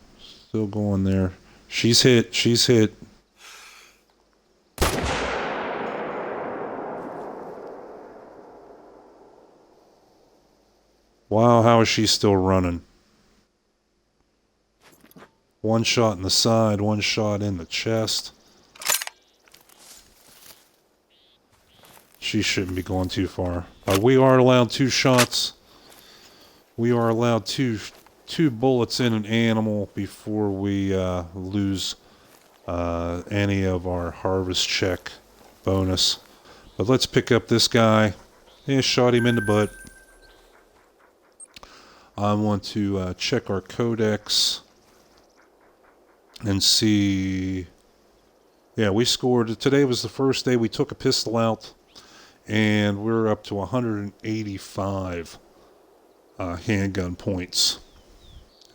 going there. She's hit. Wow, how is she still running? One shot in the side, one shot in the chest. She shouldn't be going too far. We are allowed 2 shots. We are allowed two 2 bullets in an animal before we lose any of our harvest check bonus. But let's pick up this guy. Yeah, shot him in the butt. I want to check our codex and see. Yeah, we scored. Today was the first day we took a pistol out, and we're up to 185 handgun points,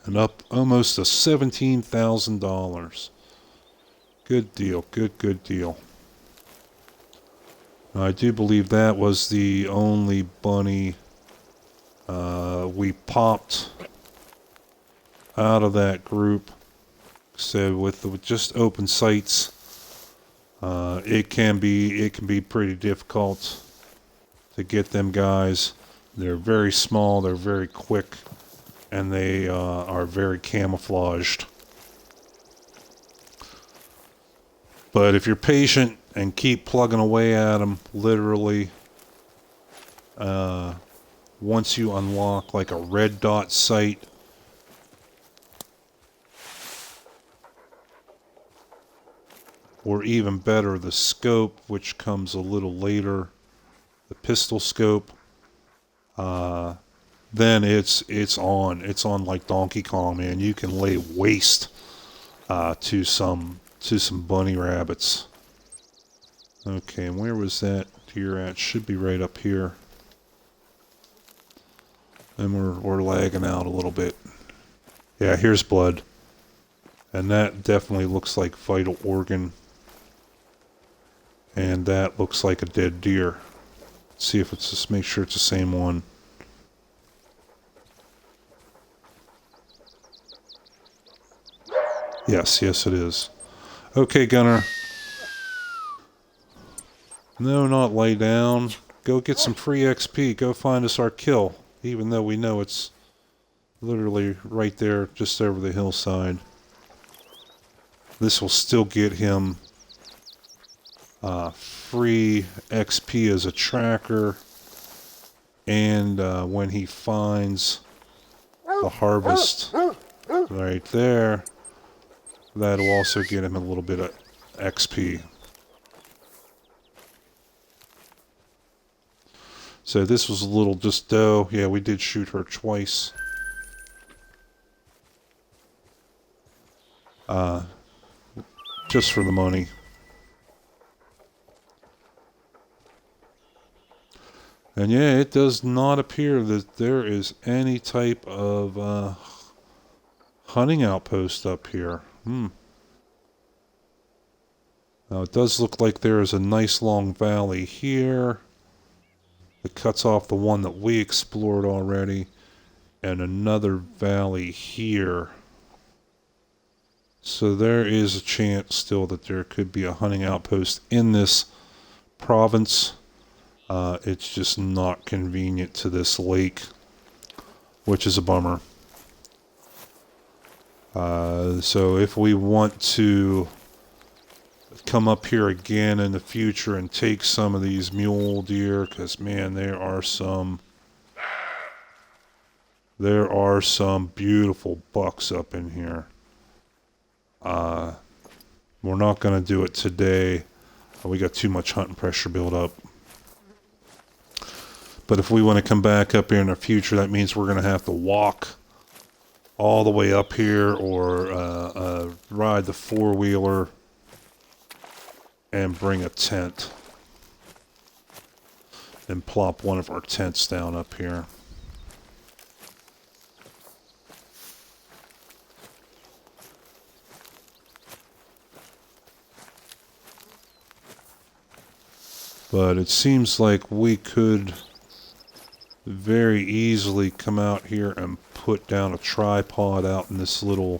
and up almost to $17,000. Good deal, good deal. I do believe that was the only bunny we popped out of that group. So with just open sights, it can be pretty difficult to get them guys. They're very small, they're very quick, and they are very camouflaged. But if you're patient and keep plugging away at them, literally, once you unlock like a red dot sight, or even better, the scope, which comes a little later, the pistol scope, then it's on like Donkey Kong, man. You can lay waste to some bunny rabbits. Okay, and where was that deer at? Should be right up here. And we're lagging out a little bit. Yeah, here's blood. And that definitely looks like vital organ. And that looks like a dead deer. Let's see if it's just, make sure it's the same one. Yes, it is. Okay, Gunner. No, not lay down. Go get some free XP. Go find us our kill. Even though we know it's literally right there, just over the hillside. This will still get him free XP as a tracker. And when he finds the harvest right there, that'll also get him a little bit of XP. So this was a little just doe. Yeah, we did shoot her twice. Just for the money. And yeah, it does not appear that there is any type of hunting outpost up here. Now it does look like there is a nice long valley here. It cuts off the one that we explored already, and another valley here. So there is a chance still that there could be a hunting outpost in this province. It's just not convenient to this lake, which is a bummer. So if we want to come up here again in the future and take some of these mule deer, because man, there are some beautiful bucks up in here. We're not going to do it today. We got too much hunting pressure built up. But if we want to come back up here in the future, that means we're going to have to walk all the way up here, or ride the four-wheeler and bring a tent and plop one of our tents down up here. But it seems like we could very easily come out here and put down a tripod out in this little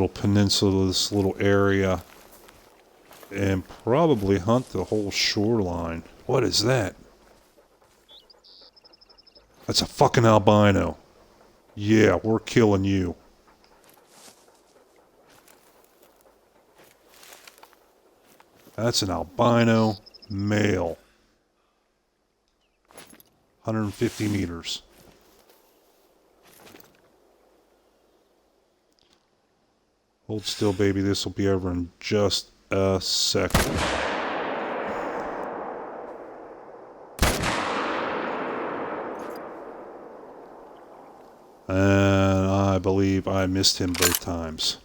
peninsula, this little area, and probably hunt the whole shoreline. What is that? That's a fucking albino. Yeah, we're killing you. That's an albino male. 150 meters. Hold still, baby. This will be over in just a second. And I believe I missed him both times.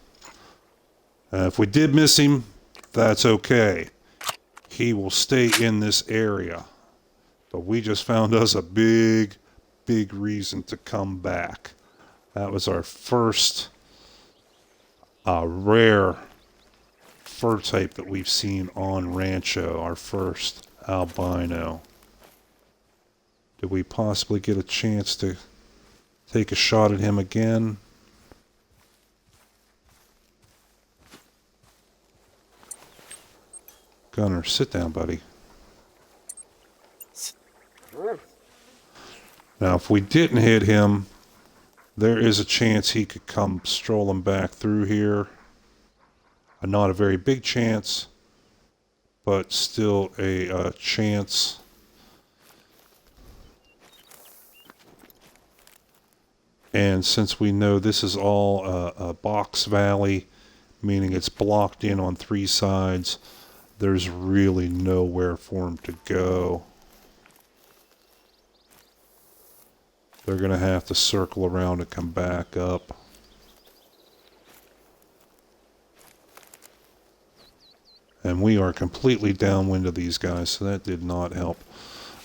If we did miss him, that's okay. He will stay in this area. But we just found us a big reason to come back. That was our first rare fur type that we've seen on Rancho. Our first albino. Did we possibly get a chance to take a shot at him again? Gunner, sit down, buddy. Now, if we didn't hit him, there is a chance he could come strolling back through here. Not a very big chance, but still a chance. And since we know this is all a box valley, meaning it's blocked in on 3 sides, there's really nowhere for him to go. They're going to have to circle around and come back up. And we are completely downwind of these guys, so that did not help.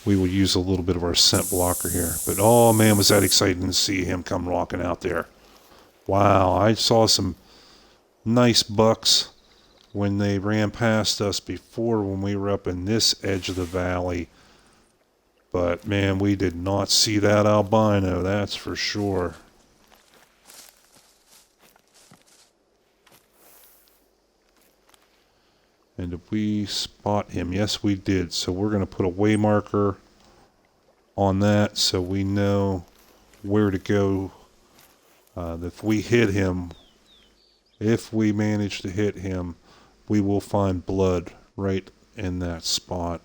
We will use a little bit of our scent blocker here. But oh man, was that exciting to see him come walking out there. Wow, I saw some nice bucks when they ran past us before when we were up in this edge of the valley. But man, we did not see that albino, that's for sure. And did we spot him? Yes, we did. So we're going to put a way marker on that so we know where to go. If we hit him, if we manage to hit him, we will find blood right in that spot.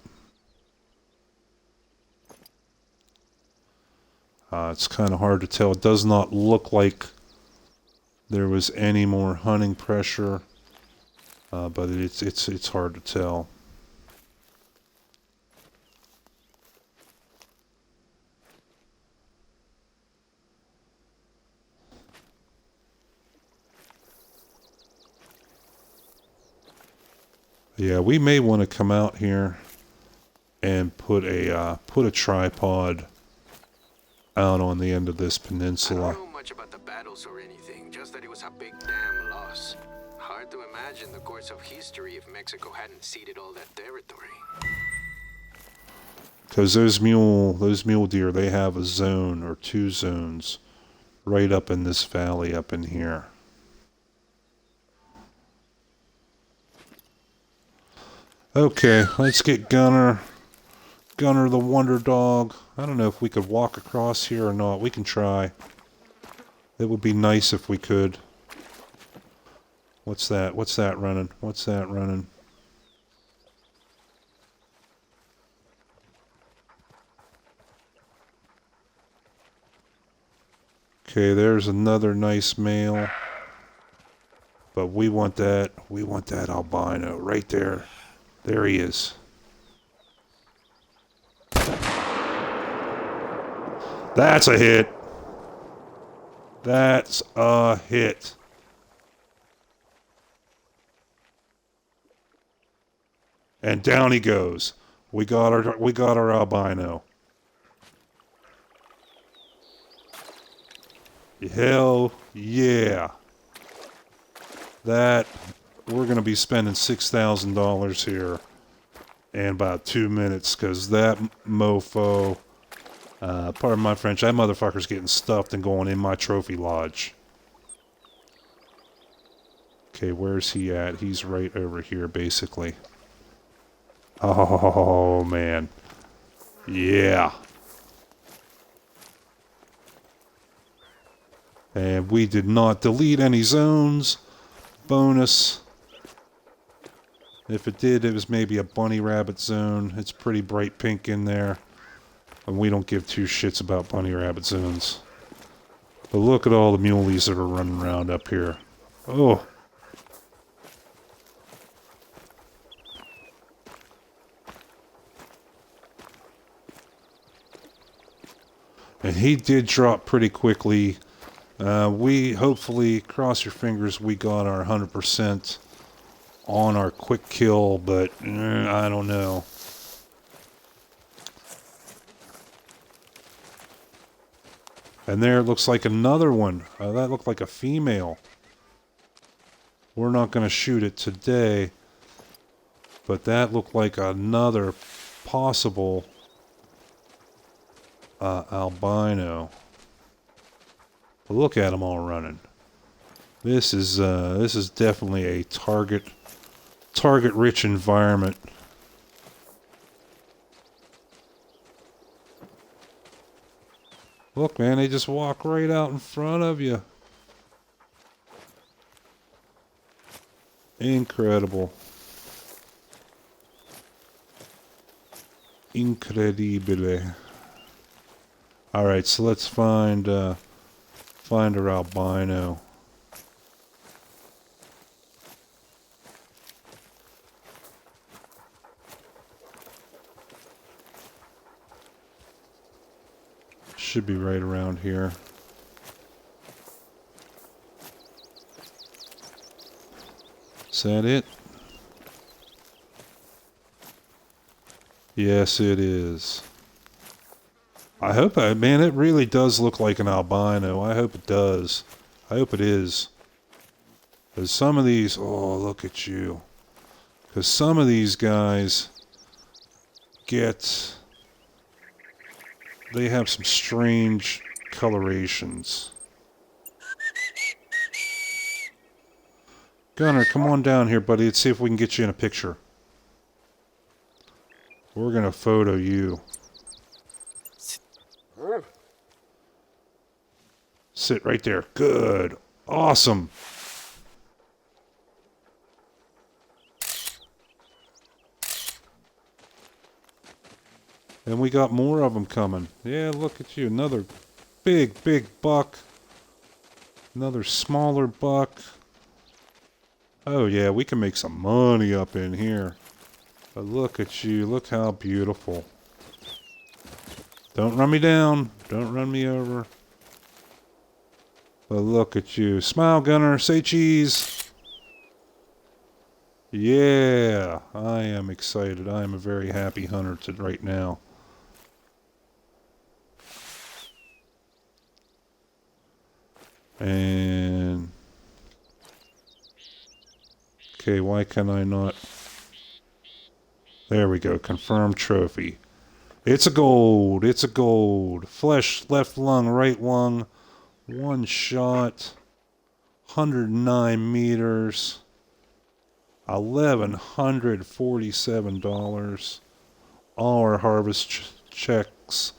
It's kind of hard to tell. It does not look like there was any more hunting pressure, but it's hard to tell. Yeah, we may want to come out here and put a tripod out on the end of this peninsula. I don't know much about the battles or anything, just that it was a big damn loss. Hard to imagine the course of history if Mexico hadn't ceded all that territory. Because those mule deer, they have a zone or 2 zones right up in this valley up in here. Okay, let's get Gunner the Wonder Dog. I don't know if we could walk across here or not. We can try. It would be nice if we could. What's that? What's that running? What's that running? Okay, there's another nice male. But we want that albino right there. There he is. That's a hit. That's a hit. And down he goes. We got our albino. Hell yeah. That we're going to be spending $6,000 here in about 2 minutes, because that mofo, pardon my French, that motherfucker's getting stuffed and going in my trophy lodge. Okay, where's he at? He's right over here, basically. Oh, man. Yeah. And we did not delete any zones. Bonus. If it did, it was maybe a bunny rabbit zone. It's pretty bright pink in there. And we don't give 2 shits about bunny rabbit zones. But look at all the muleys that are running around up here. Oh. And he did drop pretty quickly. We hopefully, cross your fingers, we got our 100% on our quick kill, but I don't know. And there it looks like another one. That looked like a female. We're not going to shoot it today, but that looked like another possible albino. But look at them all running. This is definitely a target-rich environment. Look, man, they just walk right out in front of you. Incredible. Incredibile. Alright, so let's find our albino. Should be right around here. Is that it? Yes, it is. I hope, man, it really does look like an albino. I hope it does. I hope it is. Because some of these, oh, look at you. Because some of these guys they have some strange colorations. Gunner, come on down here, buddy. Let's see if we can get you in a picture. We're going to photo you. Sit right there. Good. Awesome. And we got more of them coming. Yeah, look at you. Another big buck. Another smaller buck. Oh, yeah, we can make some money up in here. But look at you. Look how beautiful. Don't run me down. Don't run me over. But look at you. Smile, Gunner. Say cheese. Yeah, I am excited. I am a very happy hunter right now. And okay, why can I not? There we go. Confirmed trophy. It's a gold. It's a gold. Flesh, left lung, right lung. One shot. 109 meters. $1,147. All our harvest checks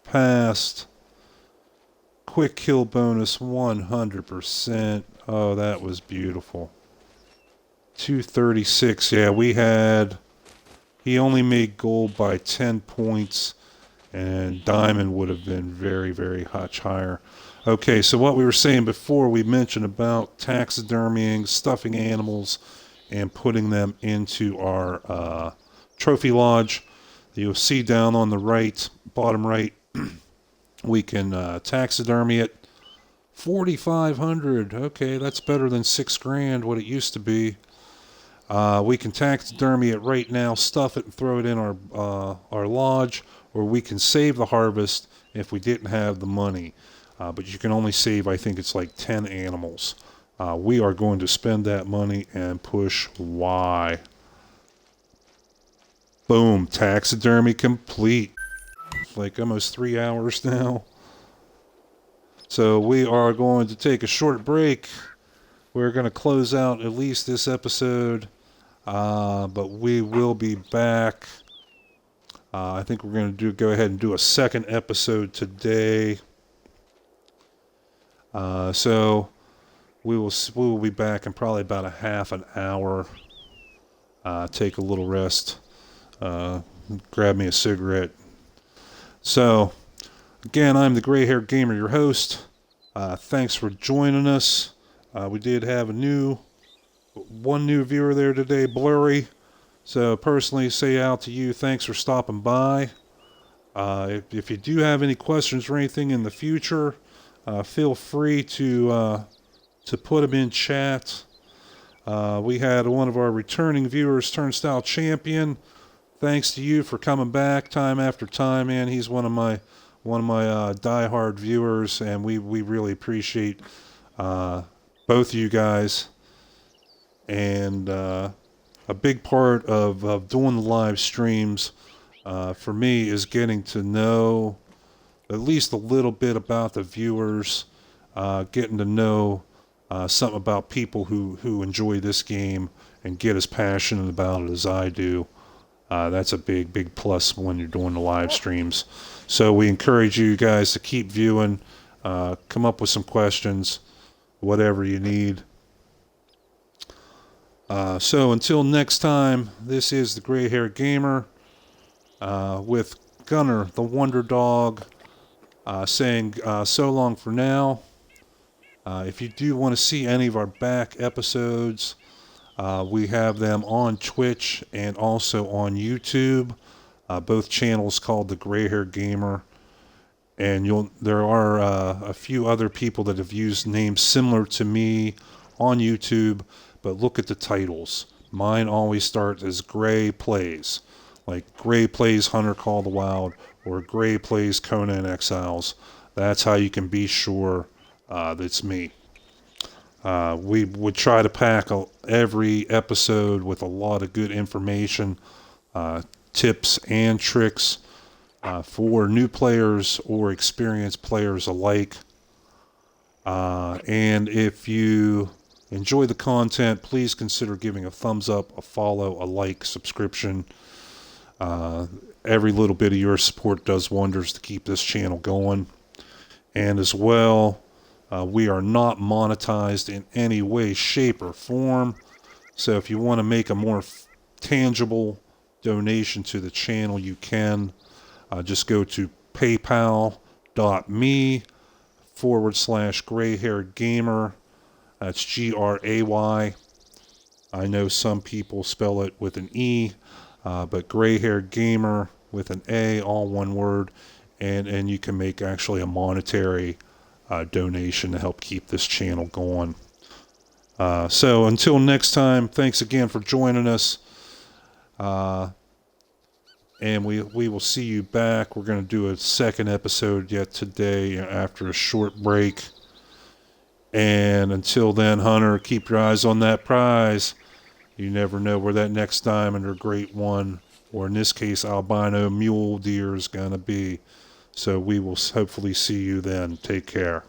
passed. Quick kill bonus 100%. Oh, that was beautiful. 236. Yeah, he only made gold by 10 points, and diamond would have been very, very much higher. Okay, so what we were saying before, we mentioned about taxidermying, stuffing animals, and putting them into our trophy lodge. You'll see down on the right, bottom right, we can taxidermy it. 4,500. Okay, that's better than $6,000, what it used to be. We can taxidermy it right now, stuff it, and throw it in our lodge, or we can save the harvest if we didn't have the money. But you can only save, I think it's like 10 animals. We are going to spend that money and push Y. Boom, taxidermy complete. Like almost 3 hours now. So we are going to take a short break. We're going to close out at least this episode. But we will be back. I think we're going to go ahead and do a second episode today. So we will be back in probably about a half an hour. Take a little rest. Grab me a cigarette. So, again, I'm the Gray-Haired Gamer, your host. Thanks for joining us. We did have one new viewer there today, Blurry. So, personally, say out to you, thanks for stopping by. If you do have any questions or anything in the future, feel free to put them in chat. We had one of our returning viewers, Turnstile Champion. Thanks to you for coming back time after time, man. He's one of my diehard viewers, and we really appreciate both of you guys. And a big part of doing the live streams for me is getting to know at least a little bit about the viewers, getting to know something about people who enjoy this game and get as passionate about it as I do. That's a big plus when you're doing the live streams. So we encourage you guys to keep viewing, come up with some questions, whatever you need. So until next time, this is the Gray Hair Gamer with Gunner, the Wonder Dog, saying so long for now. If you do want to see any of our back episodes, we have them on Twitch and also on YouTube. Both channels called the Gray Hair Gamer. And there are a few other people that have used names similar to me on YouTube, but look at the titles. Mine always start as Gray Plays, like Gray Plays Hunter Call of the Wild or Gray Plays Conan Exiles. That's how you can be sure that's me. We would try to pack every episode with a lot of good information, tips and tricks for new players or experienced players alike. And if you enjoy the content, please consider giving a thumbs up, a follow, a like, subscription. Every little bit of your support does wonders to keep this channel going. And as well, we are not monetized in any way, shape, or form. So if you want to make a more tangible donation to the channel, you can. Just go to paypal.me/grayhairgamer. That's Gray. I know some people spell it with an E, but Gray Hair Gamer with an A, all one word. And you can make actually a monetary donation to help keep this channel going. So until next time, thanks again for joining us. And we will see you back. We're going to do a second episode yet today after a short break. And until then, Hunter, keep your eyes on that prize. You never know where that next diamond or great one, or in this case, albino mule deer is going to be. So we will hopefully see you then. Take care.